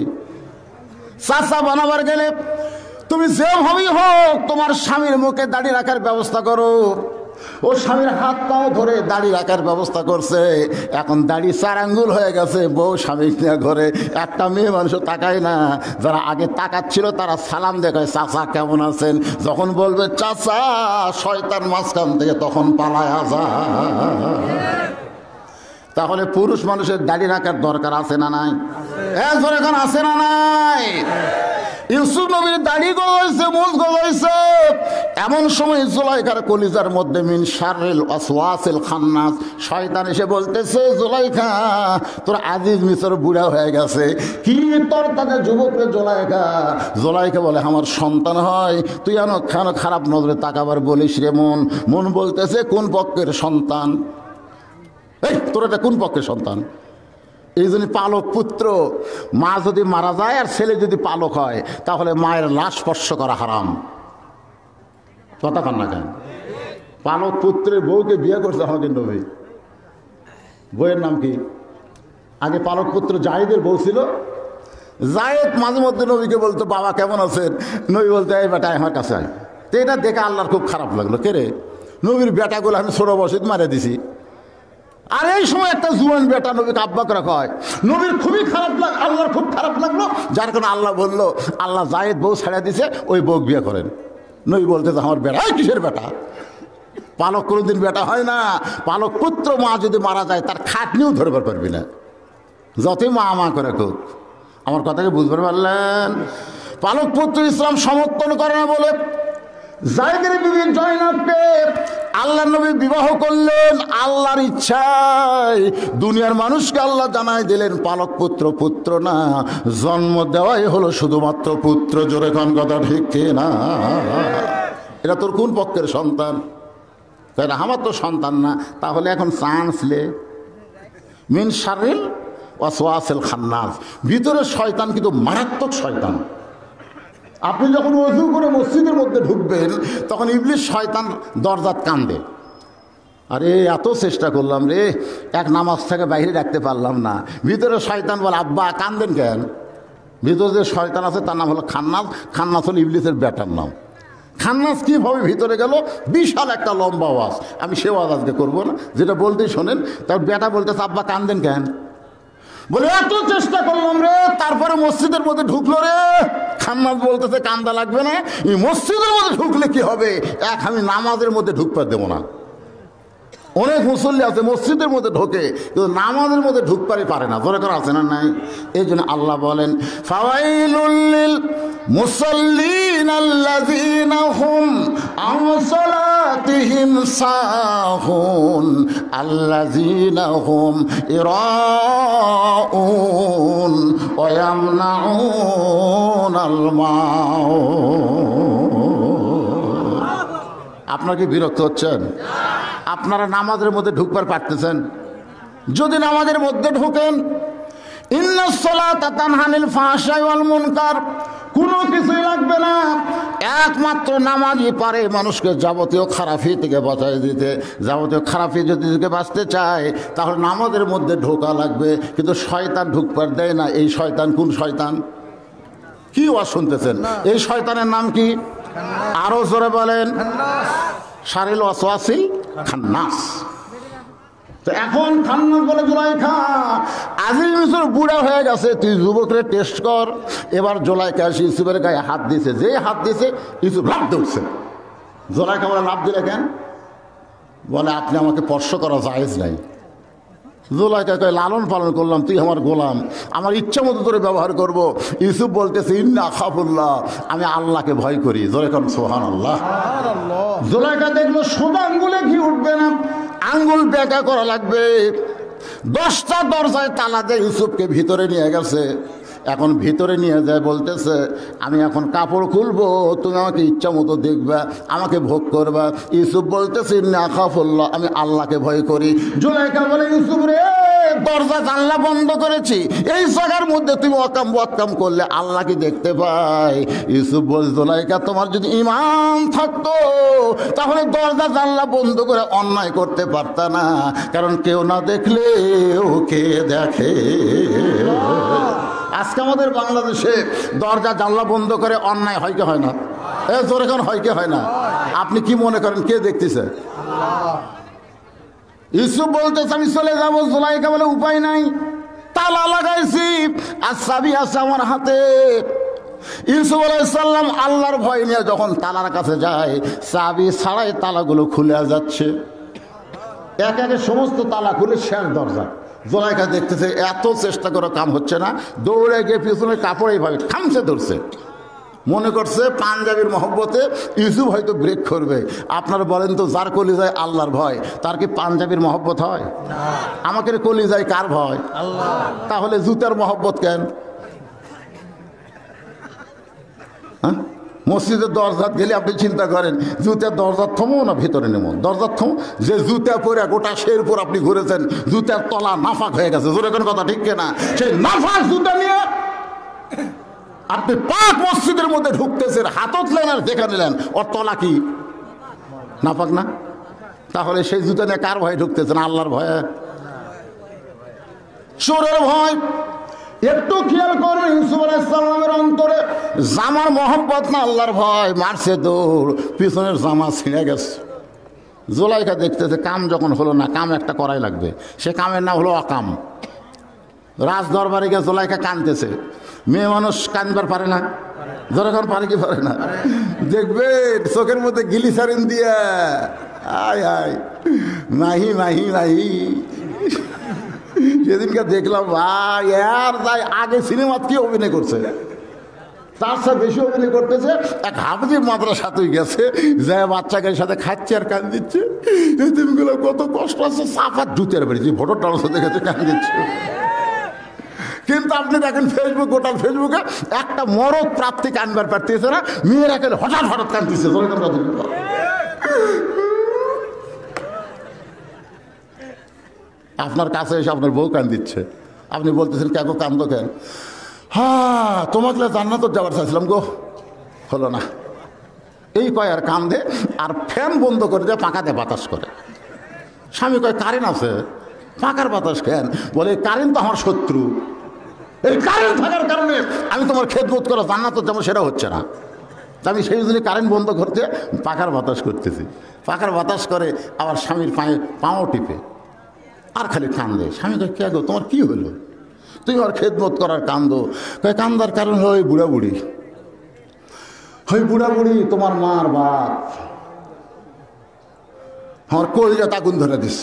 চাচা বানাবার গেলে তুমি যেভাবেই হোক তোমার স্বামীর মুখে দাড়ি রাখার ব্যবস্থা করো। ও স্বামীর হাত পাও ধরে দাড়ি রাখার ব্যবস্থা করছে, এখন দাড়ি 4 আঙ্গুল হয়ে গেছে। বউ স্বামী নিয়ে ঘরে, একটা মেয়ে মানুষও তাকায় না। যারা আগে তাকাচ্ছিল তারা সালাম দেখায়, চাচা কেমন আছেন। যখন বলবে চাচা, শয়তান মাঝখান থেকে তখন পালায় আসা। তাহলে পুরুষ মানুষের দাড়ি রাখার দরকার আছে না নাই? এখন আছে না নাই? ইউসুফ নবীর দাড়ি গলাইছে, মুছ গলাইছে। এমন সময় জুলাইখার কলিজার মধ্যে মিন শাররিল ওয়াসওয়াসিল খান্নাস, শয়তান এসে বলতেছে, জুলাইখা তোর আজিজ মিসর বুড়া হয়ে গেছে, কি তোর তাদের যুবক রে জুলাইখা। জুলাইখা বলে, আমার সন্তান হয়, তুই কেন খারাপ নজরে তাকাবার বলিস রে? মন বলতেছে, কোন পক্ষের সন্তান? এই তোর এটা কোন পক্ষের সন্তান? এই জন্য পালক পুত্র, মা যদি মারা যায় আর ছেলে যদি পালক হয় তাহলে মায়ের লাশ স্পর্শ করা হারাম। কথা কন না কেন? পালক পুত্রের বউকে বিয়ে করছে আমাদের নবী। বইয়ের নাম কি? আগে পালক পুত্র জায়েদের বউ ছিল। জায়েদ মাঝে মধ্যে নবীকে বলতো, বাবা কেমন আছেন? নবী বলতে, এই বেটা আমার কাছে আয়। তো এটা দেখে আল্লাহর খুব খারাপ লাগলো, কে রে নবীর বেটাগুলো আমি ছোট বয়সে মারে দিছি। আর এই সময় একটা জুয়ান বেটা নবীকে আব্বা করে কয়, নবীর খুবই খারাপ লাগ, আল্লাহর খুব খারাপ লাগলো। যার কারণে আল্লাহ বললো, আল্লাহ জায়েদ বউ ছেড়ে দিছে, ওই বউ বিয়ে করেন। নবী বলতে, আমার বেটা। কিসের বেটা? পালক কোনোদিন বেটা হয় না। পালক পুত্র মা যদি মারা যায় তার খাটনিও ধরবার পারবি না, যতই মা করে খুব। আমার কথাকে বুঝতে পারলেন? পালক পুত্র ইসলাম সমর্থন করে না বলে জায়েদের বিবি জয়নাবকে আল্লাহ নবী বিবাহ করলেন আল্লাহর ইচ্ছায়। দুনিয়ার মানুষকে আল্লাহ জানাই দিলেন, পালক পুত্র পুত্র না, জন্ম দেওয়াই হলো শুধুমাত্র পুত্র। জোরে কোন কথা ঠিক না? এটা তোর কোন পক্ষের সন্তান? তাই না, আমার তো সন্তান না। তাহলে এখন চান্স লে মিন শাররিল ওয়াসওয়াসিল খান্নাস, ভিতরে শয়তান কিন্তু মারাত্মক শয়তান। আপনি যখন ওযু করে মসজিদের মধ্যে ঢুকবেন তখন ইবলিস শয়তান দরজাত কান্দে, আরে এত চেষ্টা করলাম রে, এক নামাজ থেকে বাইরে রাখতে পারলাম না। ভিতরে শয়তান বলে, আব্বা কান্দেন কেন? ভিতরে যে শয়তান আছে তার নাম হলো খান্নাস। খান্নাস হলো ইবলিসের বেটার নাম। খান্নাস কীভাবে ভিতরে গেল? বিশাল একটা লম্বা আওয়াজ, আমি সে আওয়াজ আজকে করবো না, যেটা বলতেই শোনেন। তার বেটা বলতেছে, আব্বা কান্দেন কেন? বলে, এত চেষ্টা করলাম রে, তারপরে মসজিদের মধ্যে ঢুকলো রে। খান্নাস বলতেছে, কান্দা লাগবে না, এই মসজিদের মধ্যে ঢুকলে কি হবে? আমি নামাজের মধ্যে ঢুকতে দেবো না। অনেক মুসল্লি আছে মসজিদের মধ্যে ঢোকে কিন্তু নামাজের মধ্যে ঢুকতে পারে না। ধরে করা আছে না নাই? এই জন্য আল্লাহ বলেন, ফাওয়াইলুল লিল মুসাল্লিন আল্লাযীনা হুম আন সালাতিহিম সালাতিহিম সাহুন আল্লাযীনা হুম ইরাউন ওয়া ইয়ামনাউনাল মাউন। আপনারা কি বিরক্ত হচ্ছেন? আপনারা নামাজের মধ্যে ঢুকবার পারতেছেন? যদি নামাজের মধ্যে ঢোকেন, ইন্নাস সালাতা তানহা আনিল ফাহশাই ওয়াল মুনকার, কোনো কিছুই লাগবে না, একমাত্র নামাজই পারে মানুষকে যাবতীয় খারাপি থেকে বাঁচাই দিতে। যাবতীয় খারাপি যদি থেকে বাঁচতে চায় তাহলে নামাজের মধ্যে ঢোকা লাগবে। কিন্তু শয়তান ঢুকবার দেয় না। এই শয়তান কোন শয়তান? কি ওয়াজ শুনতেছেন? এই শয়তানের নাম কি? আরো জোরে বলেন। শারিল ওয়াসওয়াসিল খান্নাস। তো এখন খান্নাস বলে জুলাইখা, আজিজ ইউসুফ বুড়া হয়ে গেছে, তুই যুবকরে টেস্ট কর। এবার জুলাইখা এসে ইউসুফের গায়ে হাত দিয়েছে, যে হাত দিয়েছে ইউসুফ লাফ দিচ্ছে। জুলাইখা বলে লাফ দিলে কেন? বলে আপনি আমাকে স্পর্শ করা জায়েজ নাই। জুলাইখা কয় লালন পালন করলাম, তুই আমার গোলাম, আমার ইচ্ছা মতো তোরে ব্যবহার করব। ইউসুফ বলতেছে ইন্না আখাফুল্লাহ, আমি আল্লাহকে ভয় করি। জোরেকান সুবহানাল্লাহ। জুলাইখা দেখলো সোজা আঙ্গুলে ঘি উঠবে না, আঙ্গুল বেঁকা করা লাগবে। 10টা দরজায় তালা দিয়ে ইউসুফকে ভিতরে নিয়ে গেছে। এখন ভিতরে নিয়ে যায়, বলতেছে আমি এখন কাপড় খুলবো, তুমি আমাকে ইচ্ছা মতো দেখবা, আমাকে ভোগ করবা। ইউসুফ বলতেছে ইন্না আখাফুল্লাহ, আমি আল্লাহকে ভয় করি। জুলাইখা বলে ইউসুফ রে, দরজা জানলা বন্ধ করেছি, এই জায়গার মধ্যে তুমি ওয়াক্কাম করলে আল্লাহ কি দেখতে পাই? ইউসুফ বল জুলাইখা, তোমার যদি ঈমান থাকতো তাহলে দরজা জানলা বন্ধ করে অন্যায় করতে পারতা না, কারণ কেউ না দেখলে ওকে দেখে। আজকে আমাদের বাংলাদেশে দরজা জানলা বন্ধ করে অন্যায় হয় কি হয় না? জোরে কোন হয় কি হয় না? আপনি কি মনে করেন কে দেখতেছে? ইউসুফ বলতেছে আমি চলে যাব। জুলাইখা বলে উপায় নাই, তালা লাগাইছি আর চাবি আছে আমার হাতে। ইউসুফ আলাইহিস সালাম আল্লাহর ভয় নিয়ে যখন তালার কাছে যায়, চাবি ছাড়াই তালাগুলো খুলে যাচ্ছে। এক একে সমস্ত তালা খুলে শেষ দরজা। জুলাইখা দেখতেছে এত চেষ্টা করে কাম হচ্ছে না, দৌড়ে গিয়ে পিছনে কাপড় এইভাবে খামছে ধরছে। মনে করছে পাঞ্জাবির মহব্বতে ইউসুফ হয়তো ব্রেক করবে। আপনারা বলেন তো, যার কলিজায় আল্লাহর ভয় তার কি পাঞ্জাবির মহব্বত হয়? আমাকে কলিজায় কার ভয়? আল্লাহ। তাহলে জুতার মহব্বত কেন? হ্যাঁ, মসজিদের দরজাত গেলে আপনি চিন্তা করেন জুতার দরজার থমো না ভিতরে নেমো? দরজার থমো। যে জুতা পরে গোটা শের পর আপনি ঘুরেছেন, জুতার তলা নাফাক হয়ে গেছে। জোরে কোন কথা ঠিক কিনা? সেই নাফাক জুতা নিয়ে আপনি পাক মসজিদের মধ্যে ঢুকতেছেন, হাতত লেন আর দেখা নিলেন, ওর তলা কি নাপাক না? তাহলে সেই জুতা নিয়ে কার ভয়ে ঢুকতেছেন? আল্লাহর ভয়ে? চোরের ভয়? একটু খেয়াল করুন, ইউসুফ আলাইহিস সালামের অন্তরে জামার মহব্বত না আল্লাহর ভয়। মারছে দৌড়, পিছনের জামা ছিঁড়ে গেছে। জুলাইখা দেখতেছে কাম যখন হলো না, কাম একটা করাই লাগবে। সে কামের নাম হলো অকাম। রাজ দরবারে গিয়ে জুলাইখা কাঁদতেছে। মেয়ে মানুষ কাঁদবার পারে না? যখন পারে কি পারে না? দেখবে চোখের মধ্যে গ্লিসারিন দিয়া আয় আয় মাহি মাহি মাহি। সেদিনকে দেখলাম ভাই আর যাই আগে সিনেমাত কি অভিনয় করছে, তার সাথে বেশি অভিনয় করতেছে। এক হাফিজ মাদ্রাসাতেই গেছে, যায় বাচ্চাকে সাথে খাচ্ছে আর কান দিচ্ছে। এই দিনগুলো কত কষ্ট আছে, চাপার জুতের বেরিয়েছি ভোটর টানোর সাথে গেছে কান দিচ্ছে। কিন্তু আপনি দেখেন ফেসবুক, গোটা ফেসবুকে একটা মরদ প্রাপ্তি কানবার পারতেছে না, মেয়েরা কেন হঠাৎ হঠাৎ কানতেছে। আপনার কাছে এসে আপনার বউ কান দিচ্ছে, আপনি বলতেছেন কেন কান্দো কেন? হ্যাঁ তোমাকে জান্নাত যাবার চাইছিলাম গো, হলো না। এই কয় আর কান্দে আর ফ্যান বন্ধ করে দেয়, পাকাতে বাতাস করে। স্বামী কয় কারেন্ট আছে, পাকার বাতাস কেন? বলে কারেন্ট তো আমার শত্রু, এই কারেন্ট থাকার কারণে আমি তোমার খেদমত করা জান্নাত যেমন সেটা হচ্ছে না। আমি সেই জন্য কারেন্ট বন্ধ করতে পাকার বাতাস করতেছি। পাকার বাতাস করে আবার স্বামীর পায়ে পাও টিপে আর খালি কান্দে। স্বামী কয় কে গো তোমার কি হলো? তুমি আর খেদমত করার কান্দো? কয় কান্দার কারণ হলো ওই বুড়া বুড়ি, ওই বুড়া বুড়ি তোমার মার বাপ আমার কলিজা আগুন ধরে দিস।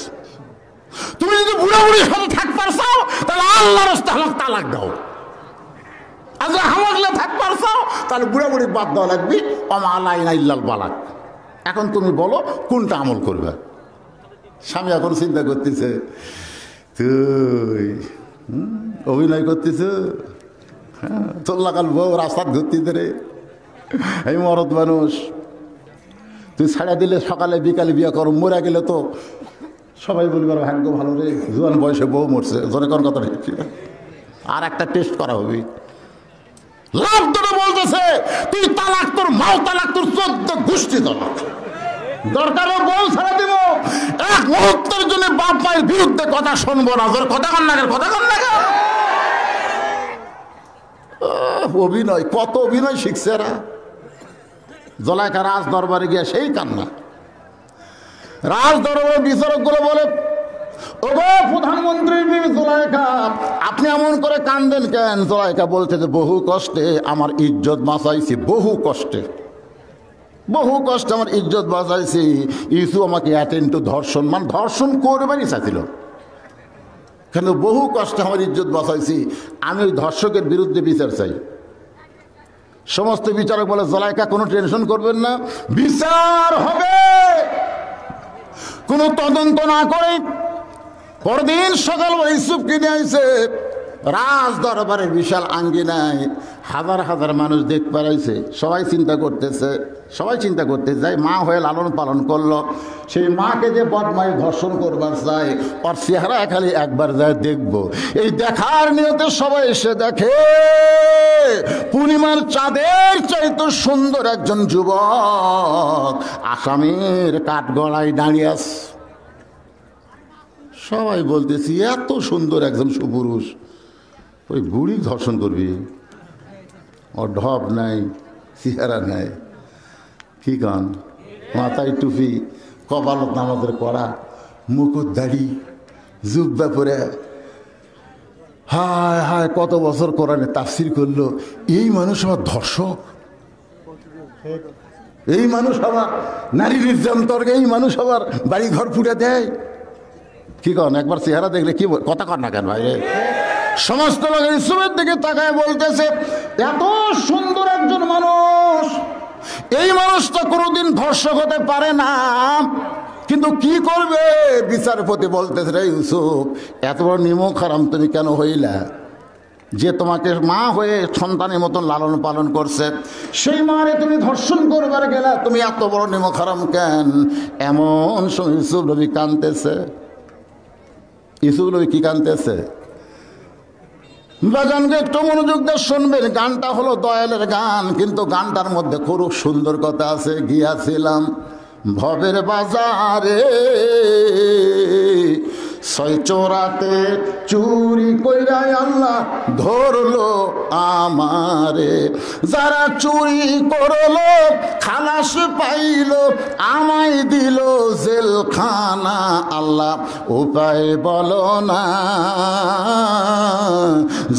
তুমি যদি বুড়া বুড়ির সাথে থাকবার চাও তাহলে আল্লাহর রাস্তায় আমাকে তালাক দাও। আজ আমাকে থাকবার চাও তাহলে বুড়া বুড়ি বাদ দেওয়া লাগবে। আমা আলাইনা ইল্লাল বালাক। এখন তুমি বলো কোনটা আমল করবে। স্বামী এখন চিন্তা করতেছে, তুই অভিনয় করতেছ, হ্যাঁ তোর লাগাল বউ রাস্তার ঘুরতে রে, এই মরদ মানুষ, তুই ছাড়া দিলে সকালে বিকালে বিয়ে করো, মরে গেলে তো সবাই বলবে ভাগ্য ভালো রে, জোয়ান বয়সে বউ মরছে, জোরে কোন কথা ঠিক। আর একটা টেস্ট করা হবে, লাভ ধরে বলতেছে তুই তালাক, তোর মাও তালাক, তোর 14 গোষ্ঠী তালাক, দরকার বউ ছাড়া দিব, এক মুহূর্তের জন্য বাপ মায়ের বিরুদ্ধে কথা শুনবো না, তোর কথা কন না, কথা কন না। অভিনয়, কত অভিনয় শিখছে এরা। জলাইকা রাজ দরবারে গিয়া সেই কান্না, রাজ দরবারের বিচারক গুলো বলে, ও গো প্রধানমন্ত্রী জলাইকা, আপনি এমন করে কান্দেন কেন? জলাইকা বলছে যে বহু কষ্টে আমার ইজ্জত বাঁচাইছি, বহু কষ্টে আমার ইজ্জত বাঁচাইছি। ইসু আমাকে অ্যাটেন্ড টু ধর্ষণ, মানে ধর্ষণ করবারই চাইছিল, কেন বহু কষ্টে আমার ইজ্জত বাঁচাইছি, আমি ওই ধর্ষকের বিরুদ্ধে বিচার চাই। সমস্ত বিচারক বলে, জলাইকা কোনো টেনশন করবেন না, বিচার হবে, কোনো তদন্ত না করে। পরদিন সকালবেলা ইউসুফকে নিয়ে আইছে রাজ দরবারের বিশাল আঙ্গিনায়, হাজার হাজার মানুষ দেখ পারাইছে, সবাই চিন্তা করতেছে যাই মা হয়ে লালন পালন করলো, সেই মাকে যে বদমাই ধর্ষণ করবার চাই, ওর চেহারা খালি একবার যায় দেখবো। এই দেখার নিয়তে সবাই এসে দেখে পূর্ণিমার চাঁদের চাইতে সুন্দর একজন যুবক আসামির কাঠগড়ায় দাঁড়িয়ে আছে। সবাই বলতেছি এত সুন্দর একজন সুপুরুষ, ওই বুড়ি ধর্ষণ করবি? ওর ঢপ নাই, চেহারা নাই, কি গান, মাথায় টুপি, কপালত নামাজের করা, মুকুট দাড়ি, জুব্বা পরে, হায় হায় কত বছর কোরআনে তাফসির করলো, এই মানুষ আমার ধর্ষক, এই মানুষ আবার নারী নির্যাতন, এই মানুষ আবার বাড়ি ঘর পুড়ে দেয়। কি কন, একবার চেহারা দেখলে কি কথা কর না কেন ভাই? সমস্ত লোক ইউসুফের দিকে তাকায় বলতেছে, এত সুন্দর একজন মানুষ, এই মানুষটা কোনোদিন ধর্ষক হতে পারে না, কিন্তু কি করবে? বিচারপতি বলতেছে, রে ইউসুফ, এত বড় নিমক হারাম তুমি কেন হইলা? যে তোমাকে মা হয়ে সন্তানের মতন লালন পালন করছে, সেই মারে তুমি ধর্ষণ করবার গেলা, তুমি এত বড় নিমক হারাম কেন? এমন সময় ইউসুফ নবী কাঁদতেছে। ইউসুফ নবী কি কাঁদতেছে? বাজানকে একটু মনোযোগ দিয়ে শুনবেন, গানটা হলো দয়ালের গান, কিন্তু গানটার মধ্যে খুব সুন্দর কথা আছে। গিয়াছিলাম ভবের বাজারে, ছয় চোরাতে চুরি কইরাই আল্লাহ ধরলো আমারে, যারা চুরি করলো খালাস পাইল, আমায় দিল জেলখানা, আল্লাহ উপায় বলো না,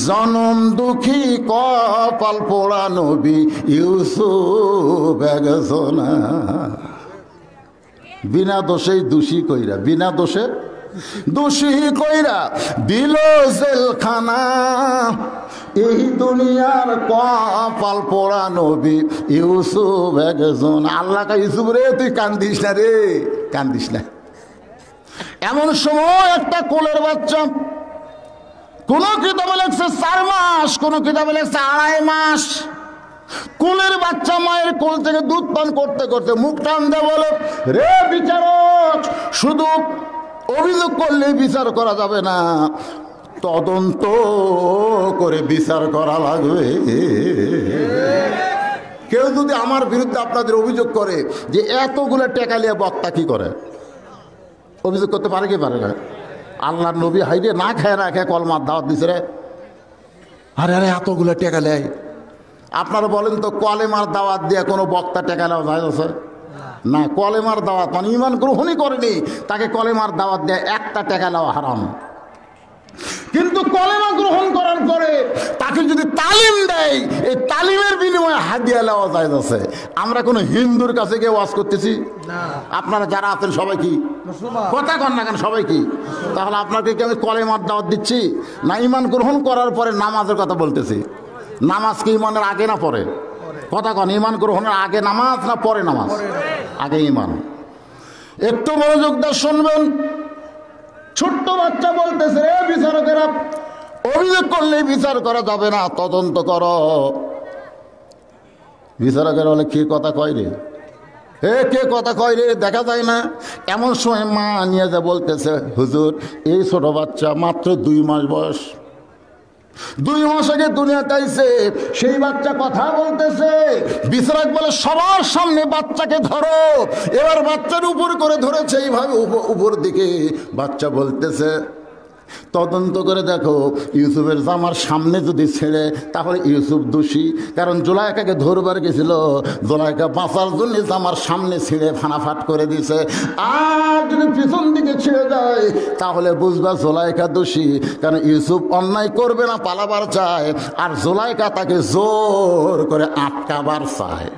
জনম দুঃখী কপাল পোড়া নবী ইউসুফ একজনা। বিনা দোষেই দোষী কইরা, বিনা দোষে দোষী কইরা দিল জেলখানা, এই দুনিয়ার কপাল পোড়া নবী ইউসুফ একজন। আল্লাহ কা ইউসুফ রে, তুই কান্দিস না রে, কান্দিস না। এমন সময় একটা কোলের বাচ্চা, কোন কিতাবে লেখছে 4 মাস, কোন কিতাবে লেখছে 2.5 মাস, কোলের বাচ্চা মায়ের কোল থেকে দুধ পান করতে করতে মুখ টান দিয়ে বলে, রে বিচারক, শুধু অভিযোগ করলে বিচার করা যাবে না, তদন্ত করে বিচার করা লাগবে। কেউ যদি আমার বিরুদ্ধে আপনাদের অভিযোগ করে যে এতগুলো টাকা নিয়ে বক্তা কি করে, অভিযোগ করতে পারে কি পারে না? আল্লাহর নবী হাইরে না খায় না খেয়ে কলমার দাওয়াত দিছে রে, আরে আরে এতগুলো টাকা নেয়। আপনারা বলেন তো, কলেমার দাওয়াত দিয়ে কোনো বক্তা টাকা নেওয়া যায় না? কলেমার দাওয়াত মানে ইমান গ্রহণই করেনি, তাকে কলেমার দাওয়াত দেয়, একটা টাকা নেওয়া হারাম। কিন্তু কলেমা গ্রহণ করার পরে তাকে যদি তালিম দেয়, এই তালিমের বিনিময়ে হাদিয়া নেওয়া যায় আছে। আমরা কোনো হিন্দুর কাছে গিয়ে ওয়াজ করতেছি না? আপনারা যারা আছেন সবাই কি কথা কন না কেন? সবাই কি? তাহলে আপনাকে কি আমি কলেমার দাওয়াত দিচ্ছি, না ইমান গ্রহণ করার পরে নামাজের কথা বলতেছি? নামাজ কি ইমানের আগে না পরে? কথা কন, ইমান গ্রহণের আগে নামাজ না পরে নামাজ? আগে ইমান। একটু মনোযোগ দিয়ে শুনবেন। ছোট্ট বাচ্চা বলতেছে, রে বিচারকেরা, অভিযোগ করলে বিচার করা যাবে না, তদন্ত করো। বিচারকেরা বলে, কে কথা কয় রে, কে কথা কয় রে, দেখা যায় না। এমন সময় মা নিয়ে যা বলতেছে, হুজুর এই ছোট বাচ্চা মাত্র 2 মাস বয়স, 2 মাস আগে দুনিয়াতে আইছে, সেই বাচ্চা কথা বলতেছে। বিচারক বলে, সবার সামনে বাচ্চাকে ধরো। এবার বাচ্চার উপর করে ধরেছে, এইভাবে উপর দিকে বাচ্চা বলতেছে, তদন্ত করে দেখো ইউসুফের জামার সামনে যদি ছেড়ে তাহলে ইউসুফ দোষী, কারণ জুলাইকাকে ধরবার গেছিল, জুলাইকা বাঁচার জন্য জামার সামনে ছিঁড়ে ফানাফাট করে দিছে। আর যদি পিছন দিকে ছেড়ে যায় তাহলে বুঝবা জুলাইকা দোষী, কারণ ইউসুফ অন্যায় করবে না, পালাবার চায়, আর জুলাইকা তাকে জোর করে আটকাবার চায়।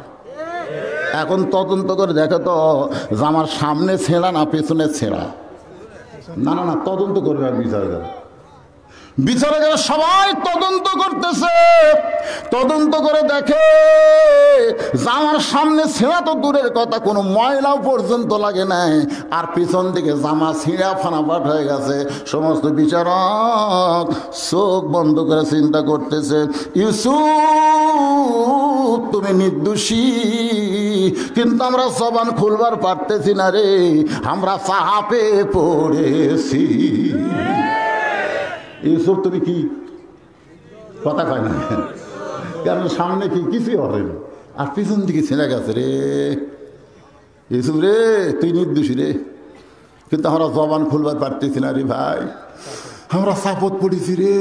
এখন তদন্ত করে দেখো তো জামার সামনে ছেঁড়া না পেছনে ছেঁড়া। না না না, তদন্ত করবে আর বিচারকেরা সবাই তদন্ত করতেছে। তদন্ত করে দেখে জামার সামনে ছেঁড়া তো দূরের কথা, কোনো ময়লাও পর্যন্ত লাগে নাই, আর পিছন দিকে জামা ছিঁড়া ফানাফাট হয়ে গেছে। সমস্ত বিচারক চোখ বন্ধ করে চিন্তা করতেছে, ইউসুফ তুমি নির্দোষী, কিন্তু আমরা জবান খুলবার পারতেছি না রে, আমরা চাপে পড়েছি। ইউসুফ তুমি কি কথা কয় না, কারণ সামনে কি কিছুই হবে না, আর পিছন দিকে ছেড়ে গেছে রে। ইউসুফ রে তুই নির্দোষী রে, কিন্তু আমরা জবান খুলবার পারতেছি না রে ভাই, আমরা সাপত পড়েছি রে।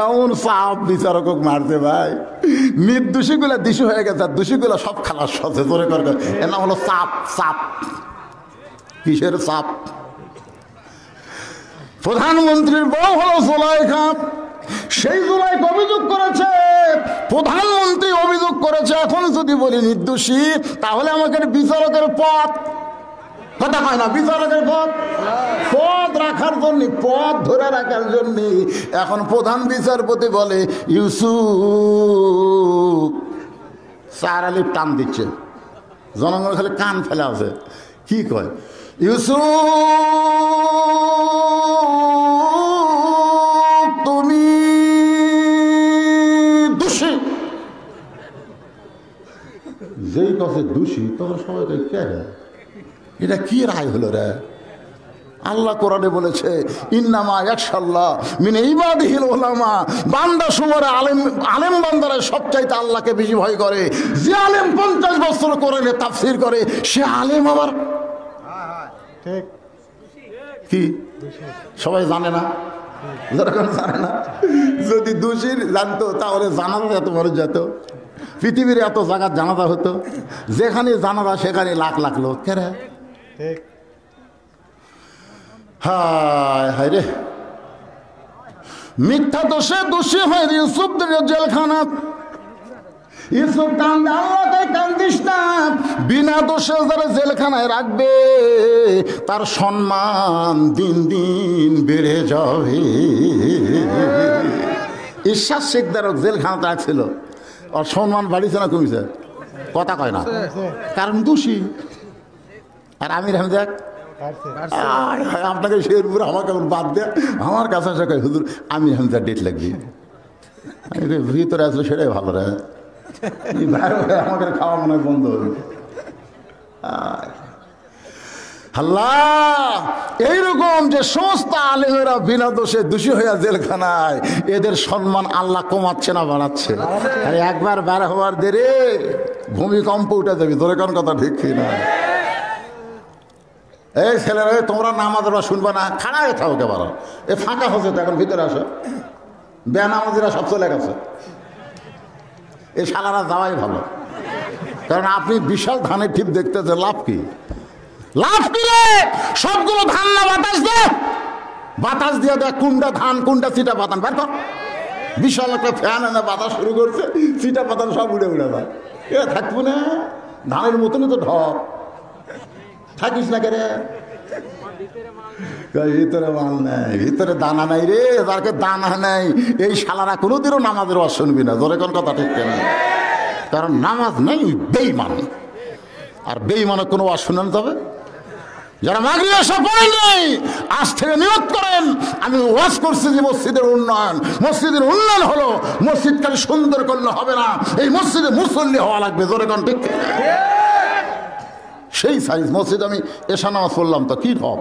এমন সাপ বিচারক মারছে ভাই, নির্দোষীগুলা দোষী হয়ে গেছে, আর দোষীগুলা সব খালাস সাথে ধরে করে। এর নাম হলো সাপ। সাপ কিসের সাপ? প্রধানমন্ত্রীর বউ হলো জুলাইখা, সেই জুলাইখা অভিযোগ করেছে, প্রধানমন্ত্রী অভিযোগ করেছে। এখন যদি বলি নির্দোষী, তাহলে আমাকে বিচারকের পদ, কথা হয় না, বিচারকের পদ রাখার জন্য, পদ ধরে রাখার জন্য এখন প্রধান বিচারপতি বলে ইউসুফ। স্যার আলী টান দিচ্ছে, জনগণ খালি কান ফেলে আছে, কি কয় ইউসুফ তুমি দোষী। যেই কাছে দোষী তখন সবাই কে, এটা কি রায় হলো রে? আল্লাহ কোরআনে বলেছে, ইন্নামা ইয়াখশাল্লাহ মিন ইবাদিহিল উলামা, বান্দা সুমারে আলেম বান্দারা সবচাইতে আল্লাহকে বেশি ভয় করে। যে আলেম 50 বছর কোরআনে তাফসীর করে, সে আলেম আবার ঠিক কি সবাই জানে না, জানে না। যদি দোষীর জানতো তাহলে জানাজা এত বড় যেত, পৃথিবীর এত জায়গা জানাজা হতো, যেখানে জানাজা সেখানে লাখ লাখ লোক। কেরা ঠিক, হায় হায় রে, মিথ্যা দোষে দোষী হয় ইউসুফ জেলখানা। ইউসুফ কান্দে, আল্লাহকে কান্দিস না, বিনা দোষে যারা জেলখানায় রাখবে তার সম্মান দিন দিন বেড়ে যাবে। ঈশ্বর শেখদারক জেলখানাতে রাখছিল, আর সম্মান বাড়িছে না কমিছে? কথা কয় না, কারণ দোষী। আর আমির হামজাক আপনাকে শেরপুর আমাকে বাদ দেয়, আমার কাছে আসে কয় হুজুর আমির হামজার ডেট লাগবে। ভিতরে আসলে সেটাই ভালো রে, আমাকে খাওয়া মনে হয় বন্ধ হবে। আল্লাহ এইরকম যে সমস্ত আলেমেরা বিনা দোষে দোষী হইয়া জেলখানায়, এদের সম্মান আল্লাহ কমাচ্ছে না বাড়াচ্ছে? আরে একবার বার হওয়ার দেরে ভূমিকম্প উঠে যাবি, তোর কোন কথা ঠিক না? এই ছেলেরা তোমরা নামাজের বা শুনবা না, খাড়া হয়ে থাকো কেবার, এ ফাঁকা হচ্ছে তো, এখন ভিতরে আসো। বেনামাজিরা সব চলে গেছে, এই শালারা যাওয়াই ভালো, কারণ আপনি বিশাল ধানের ঠিপ দেখতেছে, লাভ কি? লাভ কি রে? সবগুলো ধান না বাতাস দে, বাতাস দিয়ে দেখ কোনটা ধান কোনটা চিটা পাতান বের কর। বিশাল একটা ফ্যান এনে বাতাস শুরু করছে, চিটা পাতান সব উড়ে উড়ে যায়। এ থাকবো না, ধানের মতনই তো ঢপ, থাকিস না কেরে? ভিতরে মাল নাই, ভিতরে দানা নাই রে, যাকে দানা নাই এই শালারা কোনোদিনও নামাজের ওয়াজ শুনবি না। জোরে কোন কথা ঠিক কেন? কারণ নামাজ নেই বেঈমান, আর বেঈমানে কোনো ওয়াজ শুনেন। তবে যারা মাগরিব এসা পড়েন নাই, আজ থেকে নিয়ত করেন আমি ওয়াজ করছি যে মসজিদের উন্নয়ন। মসজিদের উন্নয়ন হলো মসজিদ খালি সুন্দর করলে হবে না, এই মসজিদে মুসল্লি হওয়া লাগবে। জোরে কোন ঠিক? সেই সাইজ মসজিদ। আমি এসা নামাজ পড়লাম তো কি হব,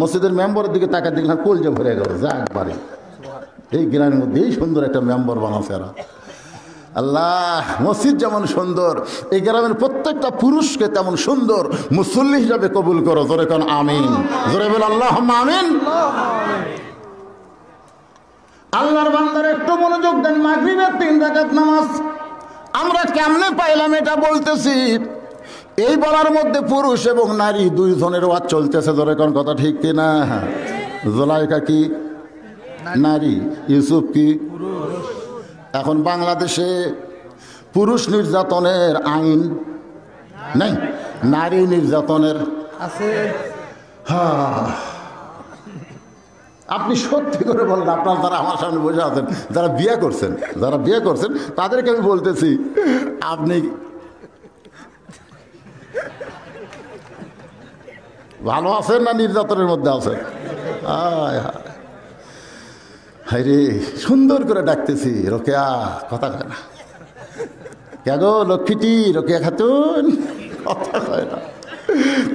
মসজিদের মেম্বরের দিকে তাকায় দেখলাম কলজে ভরে গেল। যা একবারে এই গ্রামের মধ্যে এই সুন্দর একটা মেম্বার বানাচ্ছে এরা। আল্লাহ, মসজিদ যেমন সুন্দর, এই গ্রামের প্রত্যেকটা পুরুষকে তেমন সুন্দর মুসল্লি হিসাবে কবুল করো। জোরে কোন আমিন। জোরে বল আল্লাহুম্মা আমিন। আল্লাহর বান্দারা একটু মনোযোগ দেন। মাগরিবের 3 রাকাত নামাজ আমরা কেমনে পাইলাম এটা বলতেছি। এই বলার মধ্যে পুরুষ এবং নারী দুইজনের ওয়াজ চলতেছে। জোরে কোন কথা ঠিক কিনা? জুলাইখা কি নারী, ইউসুফ কি পুরুষ। এখন বাংলাদেশে পুরুষ নির্যাতনের আইন নেই, নারী নির্যাতনের আছে। আপনি সত্যি করে বলেন, আপনার যারা আমার সামনে বসে আছেন, যারা বিয়ে করছেন তাদেরকে আমি বলতেছি, আপনি ভালো আছেন না নির্যাতনের মধ্যে আছেন? হায় রে, সুন্দর করে ডাকতেছি, রোকেয়া কথা কয় না। কে গো লক্ষ্মীটি, রোকেয়া খাতুন কথা কয় না।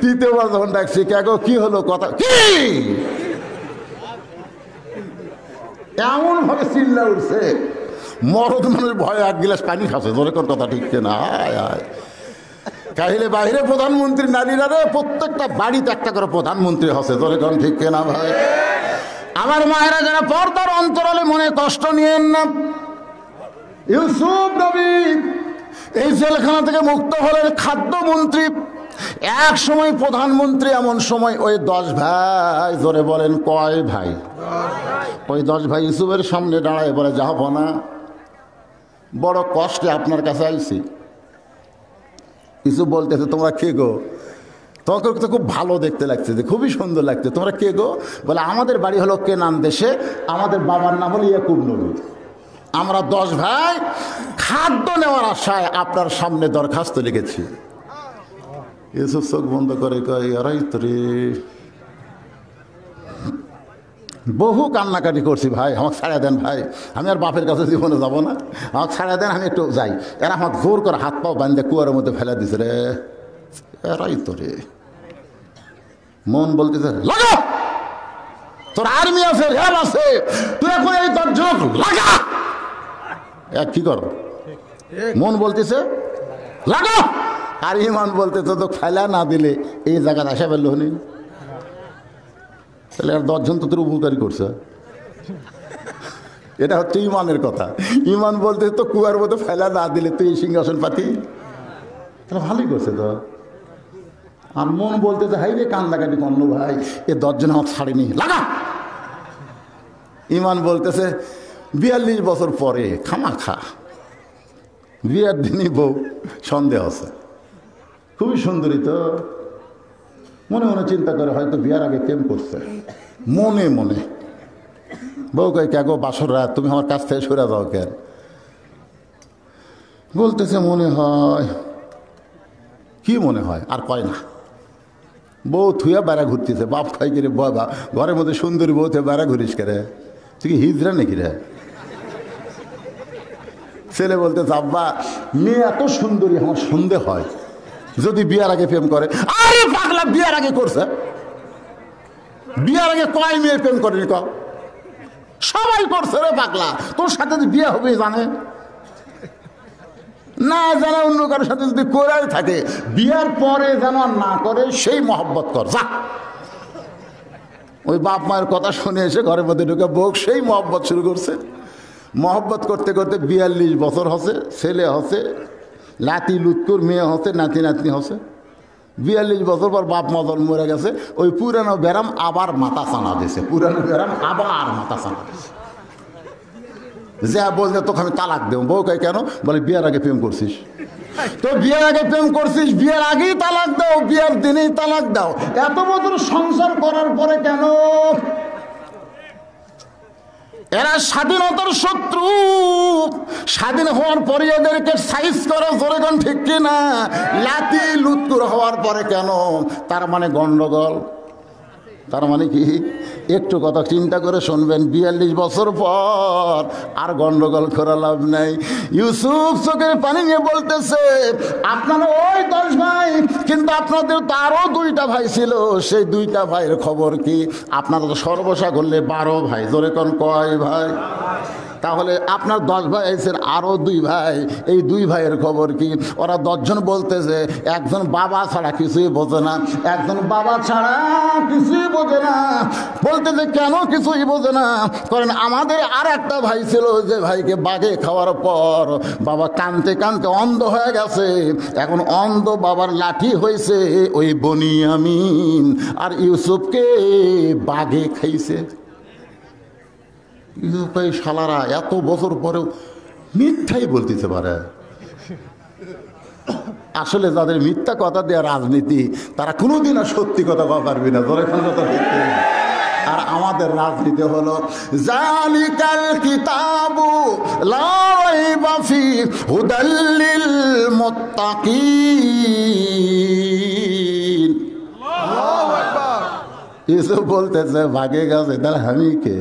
3য়বার যখন ডাকছি, কে গো কি হলো, কথা কি, এমন ভাবে চিল্লা উঠছে মরদ মানুষ ভয়ে 1 গ্লাস পানি খাচ্ছে। ধরে কোন কথা ঠিক না? কাহিলে বাহিরে প্রধানমন্ত্রী নারীরা রে, প্রত্যেকটা বাড়িতে একটা করে প্রধানমন্ত্রী হচ্ছে। ধরে কোন ঠিক না ভাই? আমার মায়েরা যারা পর্দার অন্তরালে মনে কষ্ট নিয়েন না। ইউসুফ নবী এই জেলখানা থেকে মুক্ত হলেন খাদ্যমন্ত্রী, এক সময় প্রধানমন্ত্রী, এমন সময় ওই 10 ভাই, জোরে বলেন কয় ভাই? ওই 10 ভাই ইউসুফের সামনে দাঁড়ায় বলে, যাবো না, বড় কষ্টে আপনার কাছে আইছি। ইউসুফ বলতেছে, তোমরা কে গো? তোমাকে তো খুব ভালো দেখতে লাগছে, যে খুবই সুন্দর লাগছে, তোমরা কে গো? বলে, আমাদের বাড়ি হলো কেনান দেশে, আমাদের বাবার নাম হলো ইয়াকুব নবী, আমরা 10 ভাই খাদ্য নেওয়ার আশায় আপনার সামনে দরখাস্ত লিখেছি। ইউসুফ চোখ বন্ধ করে কয়, আরাই তো রে, বহু কান্নাকাটি করছি ভাই, আমাকে ছাড়া দেন ভাই, আমি আর বাপের কাছে জীবনে যাবো না, আমাকে ছাড়া দেন, আমি একটু যাই। এরা আমার জোর করে হাত পাও বান্ধে কুয়ারের মধ্যে ফেলে দিছে রে। এরাই তো রে, মন বলতেছে, লাগা, তোর আর্মি আছে, র্যাব আছে, তুই এখন এই 10 জন লাগা। কি কর? মন বলতেছে লাগা, আর ইমান বলতেছে তো ফেলা না দিলে এই জায়গায় আসা পেল নি। তাহলে আর 10 জন তো তোর উপকারী করছে। এটা হচ্ছে ইমানের কথা। ইমান বলতে তো কুয়ার মতো ফেলা না দিলে তুই এই সিংহাসন পাতি, তাহলে ভালোই করছে তো। আর মন বলতেছে, হাই রে কান্দাকাটি কন্ন ভাই, এ 10 জন আমাকে ছাড়েনি, লাগা। ইমান বলতেছে 42 বছর পরে খামা খা, বিয়ের দিনই বউ সন্দেহ আছে, খুবই সুন্দরী তো। মনে মনে চিন্তা করে হয়তো বিয়ার আগে প্রেম করছে, মনে মনে। বউ কয়, কে গো বাসর রাত, তুমি আমার কাছ থেকে সরে যাও কেন? বলতেছে, মনে হয়। কি মনে হয়? আর কয় না। বউ থুয়া বেড়া ঘুরতেছে, বাপ খাই করে বাবা ঘরের মধ্যে সুন্দরী বউ থেকে বেড়া ঘুরিস কে রে, তুই কি হিজড়া নাকি রে? ছেলে বলতেছে, আব্বা মেয়ে এত সুন্দরী, আমার সন্দেহ হয় যদি বিয়ার আগে প্রেম করে। আরে পাগলা, বিয়ার আগে করছে? বিয়ার আগে কয় মেয়ে প্রেম করেনি? সবাই করছে রে পাগলা। তোর সাথে যদি বিয়ে হবে জানে না, জানা অন্য কারোর সাথে যদি করাই থাকে, বিয়ার পরে যেন না করে, সেই মহব্বত কর যা। ওই বাপ মায়ের কথা শুনে এসে ঘরের মধ্যে ঢুকে বউ সেই মহব্বত শুরু করছে। মহব্বত করতে করতে 42 বছর হচ্ছে, ছেলে হচ্ছে, লাতি লুৎকুর মেয়ে হচ্ছে, নাতি নাতনি হচ্ছে। 42 বছর পর বাপ মদন মরে গেছে। ওই পুরানো ব্যারাম আবার মাথা চানা দিয়েছে, পুরানো ব্যারাম আবার মাথা চানা দিয়েছে। যা বলছে তোকে আমি তালাক দেব। বউ কয়, কেন? বলে, বিয়ের আগে প্রেম করছিস তো, বিয়ের আগে প্রেম করছিস, বিয়ের আগেই তালাক দাও, বিয়ের দিনেই তালাক দাও। এত বছর সংসার করার পরে কেন? এরা স্বাধীনতার শত্রু। স্বাধীন হওয়ার পরে এদেরকে সাইজ করে জোরেগণ ঠিক কিনা, লাতি লুৎকুর হওয়ার পরে কেন? তার মানে গন্ডগোল। তার মানে কি? একটু কথা চিন্তা করে শুনবেন, 42 বছর পর আর গন্ডগোল করা লাভ নাই। ইউসুফ চোখের পানি নিয়ে বলতেছে, আপনারা ওই 10 ভাই, কিন্তু আপনাদের তো আরো 2টা ভাই ছিল, সেই 2টা ভাইয়ের খবর কি? আপনারা তো সর্বসা করলে 12 ভাই, জোরে কোন কয় ভাই? তাহলে আপনার 10 ভাই আছেন, আরো 2 ভাই, এই 2 ভাইয়ের খবর কি? ওরা 10 জন বলতেছে একজন বাবা ছাড়া কিছুই বোঝে না, একজন বাবা ছাড়া কিছুই বোঝে না। বলতেছে কেন কিছুই বোঝে না? কারণ আমাদের আর একটা ভাই ছিল, যে ভাইকে বাঘে খাওয়ার পর বাবা কানতে কানতে অন্ধ হয়ে গেছে, এখন অন্ধ বাবার লাঠি হয়েছে ওই বনিয়ামিন, আর ইউসুফকে বাঘে খাইছে। শালারা এত বছর পরেও মিথ্যাই বলতেছে পারে। আসলে যাদের মিথ্যা কথা দেওয়া রাজনীতি, তারা কোনোদিন আর সত্যি কথা বলা পারবে না। আর আমাদের রাজনীতি হলো জালিকাল কিতাবু লা রাইবা ফি হুদাল লিল মুত্তাকিন। আল্লাহু আকবার। ইউসুফ বলতেছে ভাগে গেছে, তাহলে আমি কে?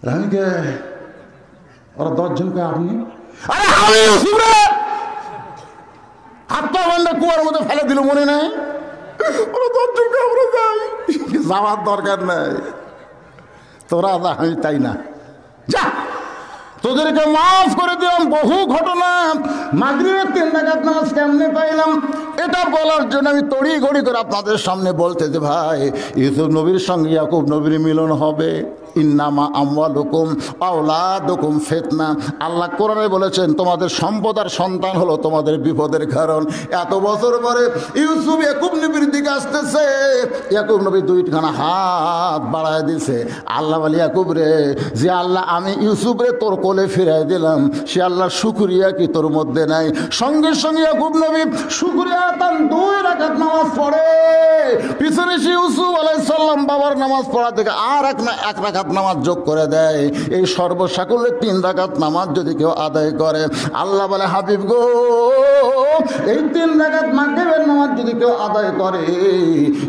রামিকে ওরা 10 জনকে আপনি, আরে আমি ইউসুফ রে, হাত পা বান্ধা কুয়ার মধ্যে ফেলে দিল, মনে নাই? ওরা 10 জনকে আমরা যাই, যাওয়ার দরকার নাই, তোরা যা, আমি তাই না, যা তোদেরকে মাফ করে দিলাম। বহু ঘটনা, মাগরিবের 3 রাকাত নামাজ কেমনে পাইলাম, এটা বলার জন্য আমি তড়ি ঘড়ি করে আপনাদের সামনে বলতে যে ভাই, ইউসুফ নবীর সঙ্গে ইয়াকুব নবীর মিলন হবে। ইন্নামা আমওয়ালুকুম আওলাদুকুম ফিতনা। আল্লাহ কোরআনে বলেছেন তোমাদের সম্পদ আর সন্তান হলো তোমাদের বিপদের কারণ। এত বছর পরে ইউসুফ ইয়াকুব নবীর দিকে আসতেছে, ইয়াকুব নবী 2খানা হাত বাড়ায় দিছে। আল্লাহ বলে, ইয়াকুব রে, যে আল্লাহ আমি ইউসুফ রে তোর কোলে ফিরাই দিলাম, সে আল্লাহর শুকরিয়া কি তোর মধ্যে নাই? সঙ্গে সঙ্গে ইয়াকুব নবী শুকরিয়া তার 2 রাকাত নামাজ পড়ে। পিছনে সে ইউসুফ আলাইহিস সালাম বাবার নামাজ পড়া থেকে আর এক রাকাত নামাজ যোগ করে দেয়। এই সর্বসাকুল্যের 3 রাকাত নামাজ যদি কেউ আদায় করে, আল্লাহ বলে, হাবিব গো, এই 3 রাকাত মাগরিবের নামাজ যদি কেউ আদায় করে,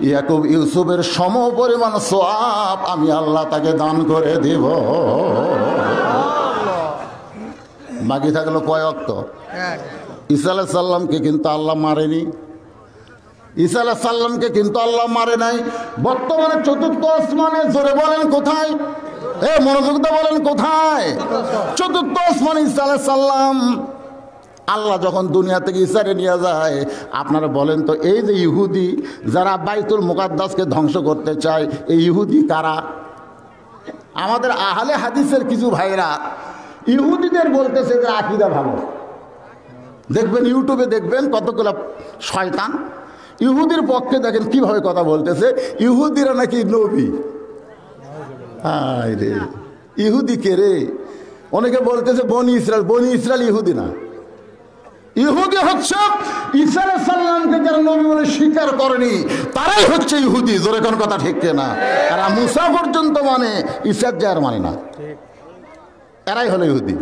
ইয়াকুব ইউসুফের সম পরিমাণ সওয়াব আমি আল্লাহ তাকে দান করে দিব। বাকি থাকলো কয় ওয়াক্ত? ঈসা আলাইহিস সালামকে কিন্তু আল্লাহ মারেনি, ঈসা আলাইহিস সালামকে কিন্তু আল্লাহ মারে নাই। বর্তমানে 4র্থ আসমানে, জোরে বলেন কোথায়? মনোযোগ দিয়ে বলেন কোথায়? 4র্থ আসমানে ঈসা আলাইহিস সালাম। আল্লাহ যখন দুনিয়া থেকে ঈসারে নিয়ে যায়, আপনারা বলেন তো, এই যে ইহুদি যারা বাইতুল মুকাদ্দাসকে ধ্বংস করতে চায়, এই ইহুদি কারা? আমাদের আহলে হাদিসের কিছু ভাইরা ইহুদিদের বলতেছে যে আকীদা ভালো। দেখবেন ইউটিউবে, দেখবেন কতগুলো শয়তান ইহুদির পক্ষে, দেখেন কিভাবে কথা বলতেছে। ইহুদিরা নাকি নবী। হায় রে, ইহুদি কে রে? অনেকে বলতেছে বনি ইসরায়েল। বনি ইসরায়েল ইহুদি না, ইহুদি হচ্ছে ঈসা আলাইহিস সালামকে যারা নবী বলে স্বীকার করেনি, তারাই হচ্ছে ইহুদি। জোরে কোন কথা ঠিক না? এরা মুসা পর্যন্ত মানে, ঈসা যার মানে না, এরাই হলো ইহুদি।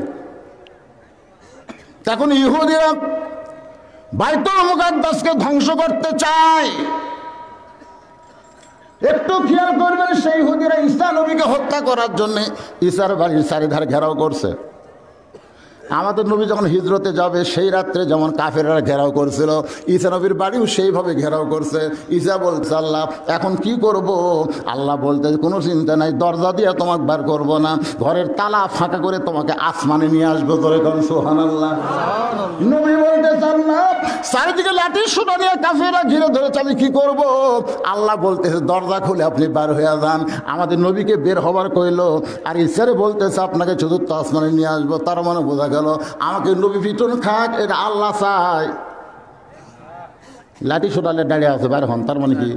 এখন ইহুদিরা বাইতুল মুকাদ্দাসকে ধ্বংস করতে চায়। একটু খেয়াল করবেন, সেই ইহুদিরা ঈসা নবীকে হত্যা করার জন্য ঈসার বাড়ির চারিধার ঘেরাও করছে। আমাদের নবী যখন হিজরতে যাবে, সেই রাত্রে যেমন কাফেররা ঘেরাও করছিল, ঈসা নবীর বাড়িও সেইভাবে ঘেরাও করছে। ঈসা বলছে, আল্লাহ এখন কি করব? আল্লাহ বলতে, কোনো চিন্তা নাই, দরজা দিয়ে তোমাকে বার করব না, ঘরের তালা ফাঁকা করে তোমাকে আসমানে নিয়ে আসবো। তোরে কোন সুবহানাল্লাহ। নবী বলতেছে, আল্লাহ চারিদিকে লাঠি সোটা নিয়ে কাফেররা ঘিরে ধরেছে, আমি কি করব? আল্লাহ বলতেছে, দরজা খুলে আপনি বার হয়ে যান। আমাদের নবীকে বের হবার কইল, আর ঈসারে বলতেছে আপনাকে 4র্থ আসমানে নিয়ে আসবো। তার মানে বোঝা গেল আমাকে নবী পিটন খাক, এটা আল্লাহ চায়। লাঠি সোটালে দাঁড়িয়ে আছে, বার হন, তার মানে কি?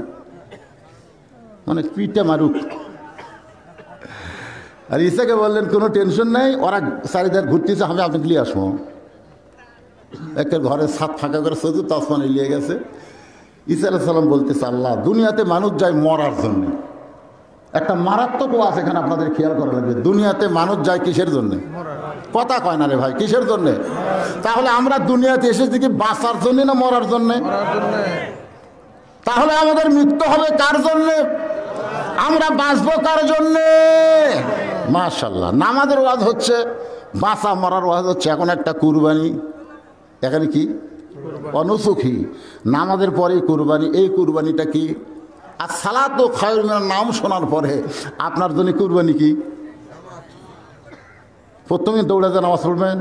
মানে পিঠে মারুক। আর ঈসাকে বললেন কোনো টেনশন নাই, ওরা চারিদার ঘুরতেছে, আমি আপনাকে নিয়ে আসবো। একটা ঘরের ছাদ ফাঁকা করে 4র্থ আসমানে নিয়ে গেছে। ঈসা আলাইহিস সালাম বলতেছে, আল্লাহ দুনিয়াতে মানুষ যায় মরার জন্য। একটা মারাত্মক ওয়াজ এখানে আপনাদের খেয়াল করা লাগবে। দুনিয়াতে মানুষ যায় কিসের জন্য? কথা কয় না রে ভাই, কিসের জন্য? তাহলে আমরা দুনিয়াতে এসেছি কি বাঁচার জন্য না মরার জন্য? তাহলে আমাদের মৃত্যু হবে কার জন্য? আমরা বাঁচবো কার জন্য? মাশাআল্লাহ, নামাজের ওয়াজ হচ্ছে, বাঁচা মরার ওয়াজ হচ্ছে। এখন একটা কুরবানি, এখানে কি অনুসুখী, নামাজের পরে কুরবানি। এই কুরবানিটা কি? আর সালাত ও খায়রুম মিনান নাম শোনার পরে আপনার জন্য কুরবানি কি? প্রথমে দৌড়ে যা নামাজ পড়বেন,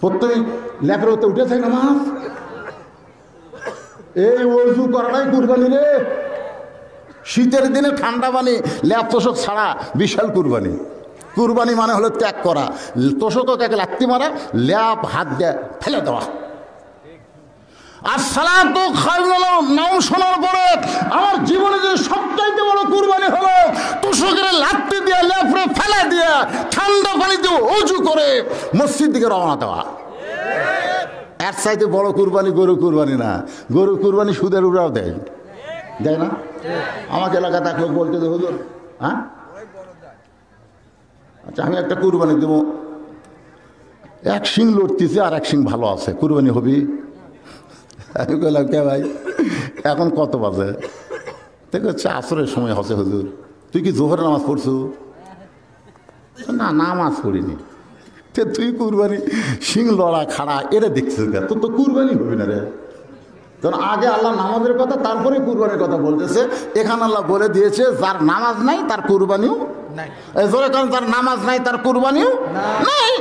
প্রথমে ল্যাপের হতে উঠে যায় নামাজ। এই ওযু করাটাই কুরবানি রে। শীতের দিনে ঠান্ডা পানি ল্যাপ তোষক ছাড়া বিশাল কুরবানি। কুরবানি মানে হলো ত্যাগ করা, তোষককে লাত্তি মারা, ল্যাপ হাত দিয়ে ফেলে দেওয়া। আর সালাত ও খায়রুম নাম শোনার পরে আমার জীবনে যে সবচাইতে বড় কুরবানি হলো তোষকের লাত্তি দিয়ে ল্যাপরে ফেলে দিয়ে ঠান্ডা পানিতে ওযু করে মসজিদ দিকে রওনা দেওয়া। এর চাইতে বড় কুরবানি গরু কুরবানি না। গরু কুরবানি সুদের উড়াও দেয়, দেয় না? আমাকে এলাকাতে এক লোক বলতে যে হুজুর, হ্যাঁ আচ্ছা আমি একটা কুরবানি দেবো, এক শিং লড়তেছে আর এক শিং ভালো আছে, কুরবানি হবি? আমি বললাম কে ভাই, এখন কত বাজে? দেখো হচ্ছে আসরের সময় হচ্ছে হুজুর। তুই কি জোহরের নামাজ পড়ছু? না, নামাজ পড়িনি। তুই কুরবানি শিং লড়া খাড়া এরা দেখছিস, তোর তো কুরবানি হবি না রে। কারণ আগে আল্লাহ নামাজের কথা, তারপরে কুরবানির কথা বলতেছে। এখানে আল্লাহ বলে দিয়েছে যার নামাজ নাই তার কুরবানিও নাই। জোরে কারণ যার নামাজ নাই তার কুরবানিও নাই।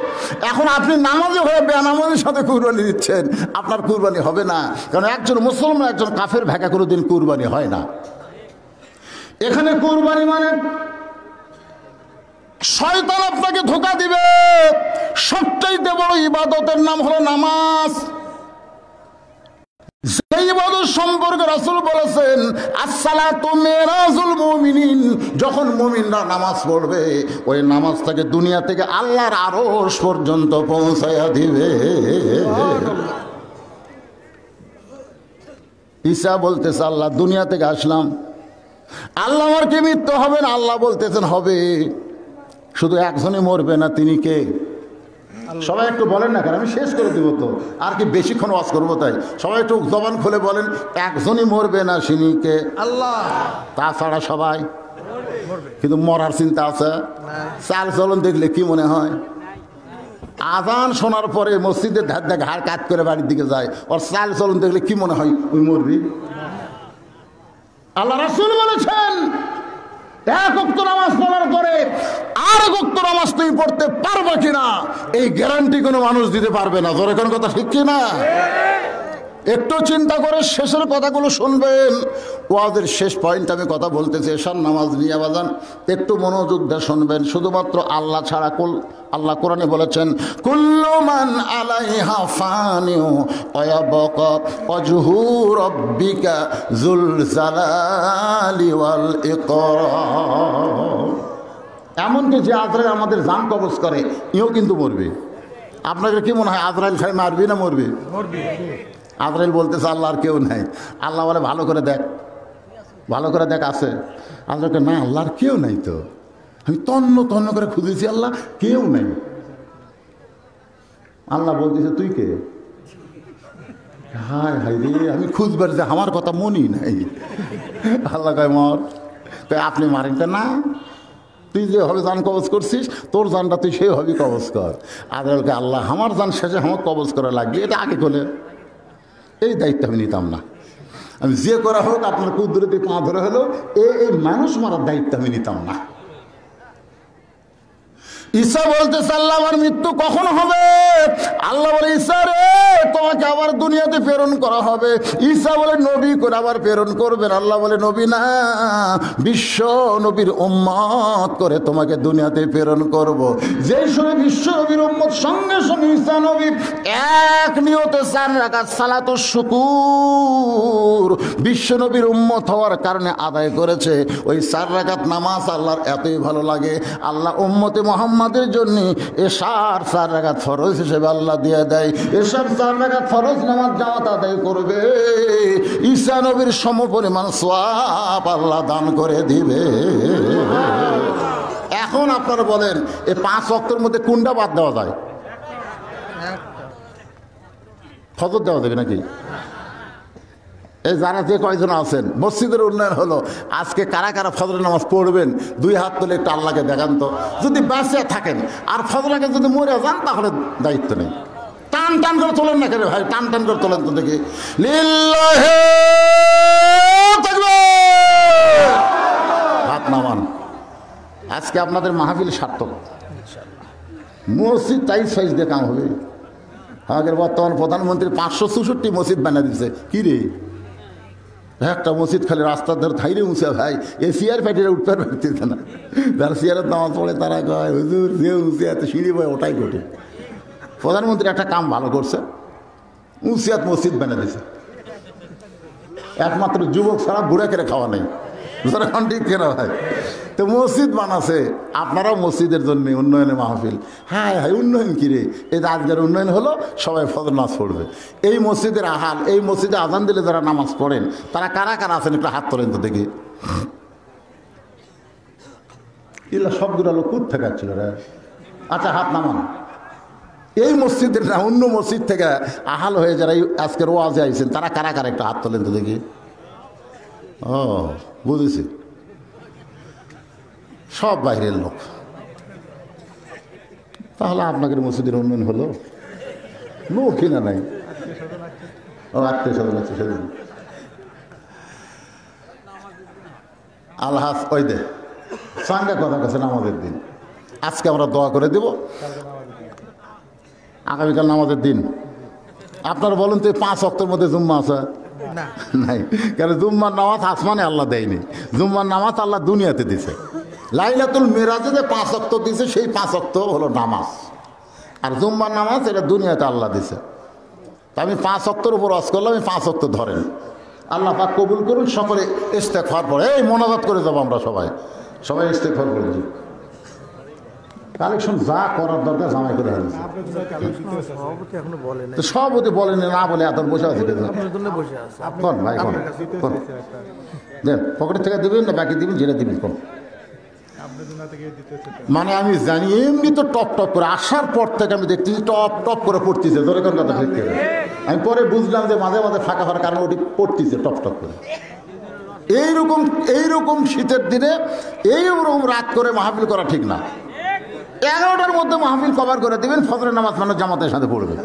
এখন আপনি নামাজে হয়ে বেনামাজের সাথে কুরবানি দিচ্ছেন, আপনার কুরবানি হবে না। কারণ একজন মুসলমান একজন কাফের ভেকা কোনোদিন কুরবানি হয় না। এখানে কুরবানি মানে শয়তান আপনাকে ধোঁকা দিবে। সবচাইতে বড় ইবাদতের নাম হলো নামাজ। সেই ইবাদত সম্পর্কে রাসূল বলেছেন আসসালাতু মিরাজুল মুমিনিন। যখন মুমিনরা নামাজ পড়বে ওই নামাজটাকে দুনিয়া থেকে আল্লাহর আরশ পর্যন্ত পৌঁছায়া দিবে। ঈসা বলতেছে আল্লাহ দুনিয়া থেকে আসলাম, আল্লাহ আমার কি মৃত্যু হবে না? আল্লাহ বলতেছেন হবে। শুধু একজনই মরবে না, তিনি কে? সবাই একটু বলেন না, কারণ আমি শেষ করে দিব তো, আর কি বেশিক্ষণ ওয়াজ করবো। তাই সবাই একটু জবান খুলে বলেন, একজনই মরবে না, তিনি কে? আল্লাহ। তাছাড়া সবাই কিন্তু মরার চিন্তা আছে। চাল চলন দেখলে কি মনে হয়? আজান শোনার পরে মসজিদের ধার দিয়ে ঘাড় কাত করে বাড়ির দিকে যায়, ওর চাল চলন দেখলে কি মনে হয়? ওই মরবি। আল্লাহ রাসূল বলেছেন এক ওয়াক্ত নামাজ পড়ার পরে আর এক ওয়াক্ত নামাজ তুমি পড়তে পারবে কিনা এই গ্যারান্টি কোনো মানুষ দিতে পারবে না। জোরে কোন কথা ঠিক কিনা? একটু চিন্তা করে শেষের কথাগুলো শুনবেন। ওয়াজের শেষ পয়েন্ট আমি কথা বলতেছি এশার নামাজ নিয়ে বাজান, একটু মনোযোগ দিয়ে শুনবেন। শুধুমাত্র আল্লাহ ছাড়া আল্লাহ কোরআনে বলেছেন কুল্লু মান আলাইহা ফানিউ ওয়া ইয়াবকা ওয়াজহু রাব্বিকা যুল জালালি ওয়াল ইকরাম। এমনকি যে আজরাইল আমাদের জান কবজ করে ইও কিন্তু মরবে। আপনাদের কি মনে হয় আজরাইল খাই মারবি না মরবি? মরবি। আজরাইল বলতেছে আল্লাহ আর কেউ নাই। আল্লাহ বলে ভালো করে দেখ, ভালো করে দেখ আছে। আল্লাহকে না, আল্লাহর কেউ নাই তো। আমি তন্ন তন্ন করে খুঁজেছি, আল্লাহ কেউ নাই। আল্লাহ বলতেছে তুই কে? হায় হায় রে, আমি খুঁজবার যে আমার কথা মনই নাই। আল্লাহ কয় মর। আপনি মারেন না, তুই যে হবে জান কবজ করছিস, তোর জানটা তুই সেই হবি কবজ কর। আজরাইলকে আল্লাহ আমার জান শেষে আমার কবজ করা লাগবে, এটা আগে করলে এই দায়িত্ব আমি নিতাম না। আমি যে করা হোক আপনার কুদরতি পা ধরে হলো এই মানুষ মারার দায়িত্ব আমি নিতাম না। ঈসা বলতেছে আল্লাহ আমার মৃত্যু কখন হবে? আল্লাহ বলে ঈসা রে তোমাকে আবার দুনিয়াতে প্রেরণ করা হবে। ঈসা বলে নবী করে আবার প্রেরণ করবেন। আল্লাহ বলে নবী না, বিশ্ব নবীর উম্মত করে তোমাকে দুনিয়াতে প্রেরণ করব। যেই সময় বিশ্ব নবীর উম্মত সঙ্গে সঙ্গে ঈসা নবী এক নিয়তে 4 রাকাত সালাতুশ শুকুর বিশ্ব নবীর উম্মত হওয়ার কারণে আদায় করেছে। ওই 4 রাকাত নামাজ আল্লাহর এতই ভালো লাগে, আল্লাহ উম্মতে মুহাম্মদ আমাদের জন্য এশার 4 রাকাত ফরজ হিসেবে আল্লাহ দিয়ে দেয়। এশার 4 রাকাত ফরজ নামাজ জামাত আদায় করবে, ঈসা নবীর সমপরিমাণ সওয়াব আল্লাহ দান করে দিবে। এখন আপনারা বলেন এই 5 ওয়াক্তের মধ্যে কোনটা বাদ দেওয়া যায়? ফজর দেওয়া যাবে নাকি? এই যারা যে কয়জন আছেন, মসজিদের উন্নয়ন হলো, আজকে কারা কারা ফজরের নামাজ পড়বেন 2 হাত তুলে একটু আল্লাহকে দেখান তো। যদি বেঁচে থাকেন আর ফজরাকে যদি মরে যান তাহলে দায়িত্ব নেই। টান টান করে তোলেন না কেন ভাই? টান টান করে তোলেন তো দেখি। লিল্লাহি তাকবীর, হাত নামান। আজকে আপনাদের মাহফিল সার্থক। মসজিদ টাইস ফাইস দিয়ে কাম হবে। আগের বর্তমান প্রধানমন্ত্রী 564 মসজিদ বানিয়ে দিচ্ছে। কি রে, একটা মসজিদ খালি রাস্তার ধারে থাইরে উঁচা ভাই, এ চেয়ার ফ্যাটিরা উঠতে পারতেছে না। যারা চেয়ারের নামাজ পড়ে তারা কয় হুজুর যে উঁচে এত সিঁড়ি বয় ওটাই ঘটে। প্রধানমন্ত্রী একটা কাম ভালো করছে, উঁচিয়াত মসজিদ বানিয়ে দিচ্ছে। একমাত্র যুবক ছাড়া বুড়া করে খাওয়া নেই। এখন ঠিক কেন ভাই? তো মসজিদ বানাছে, আপনারাও মসজিদের জন্য উন্নয়নে মাহফিল। হ্যাঁ হ্যাঁ, উন্নয়ন কিরে? এই আজকের উন্নয়ন হলো সবাই ফজর নামাজ পড়বে। এই মসজিদের আহাল, এই মসজিদে আজান দিলে যারা নামাজ পড়েন তারা কারা কারা আছেন একটু হাত তোলেন তো দেখি। এগুলো সবগুলো লোক কুদ থেকে রে। আচ্ছা হাত নামান। এই মসজিদের না, অন্য মসজিদ থেকে আহাল হয়ে যারা আজকের ওয়াজে আইছেন তারা কারা কারা একটু হাত তোলেন তো দেখি। ও বুঝেছি, সব বাইরের লোক। তাহলে আপনাদের মসজিদের উন্নয়ন হলো? লোক কিনা নাই। ও আত্মীয় স্বজন আছে সেদিন আল্লাহ ওই দে সঙ্গে কথা কাছে নামাজের দিন। আজকে আমরা দোয়া করে দেব, আগামীকাল নামাজের দিন। আপনারা বলুন তো 5 ওয়াক্তের মধ্যে জুম্মা আছে? নাই। কেন? জুম্মার নামাজ আসমানে আল্লাহ দেয়নি, জুম্মার নামাজ আল্লাহ দুনিয়াতে দিছে। লাইলাতুল মিরাজে যে 5 ওয়াক্ত দিছে সেই 5 ওয়াক্ত হলো নামাজ, আর জুম্মার নামাজ এটা দুনিয়াতে আল্লাহ দিছে। তা আমি 5 ওয়াক্তের উপর ওয়াজ করলাম, আমি 5 ওয়াক্ত ধরেন। আল্লাহ পাক কবুল করুন। সকলে ইস্তেগফার পড়ে, এই মোনাজাত করে যাবো আমরা সবাই, সবাই ইস্তেগফার করে যাই। কালেকশন যা করার দরকার জামাই করে হয়েছে। সভাপতি বলেন না বলে এত বসে আছে কোন ভাই? কোন দেন পকেটের থেকে দেবেন না বাকি দিবেন? যেটা দিবেন কোন? মানে আমি জানি এমনি তো টপ টপ করে আসার পর থেকে আমি দেখতেছি টপ টপ করে পড়তেছে। ধরে কোন কথা ঠিক করে আমি পরে বুঝলাম যে মাঝে মাঝে ফাঁকা ফাঁকা কারণ ওটি পড়তেছে টপ টপ করে। এইরকম শীতের দিনে এইরকম রাত করে মাহফিল করা ঠিক না। 11টার মধ্যে মাহফিল কভার করে দিবেন, ফজরের নামাজ মানুষ জামাতের সাথে পড়বে।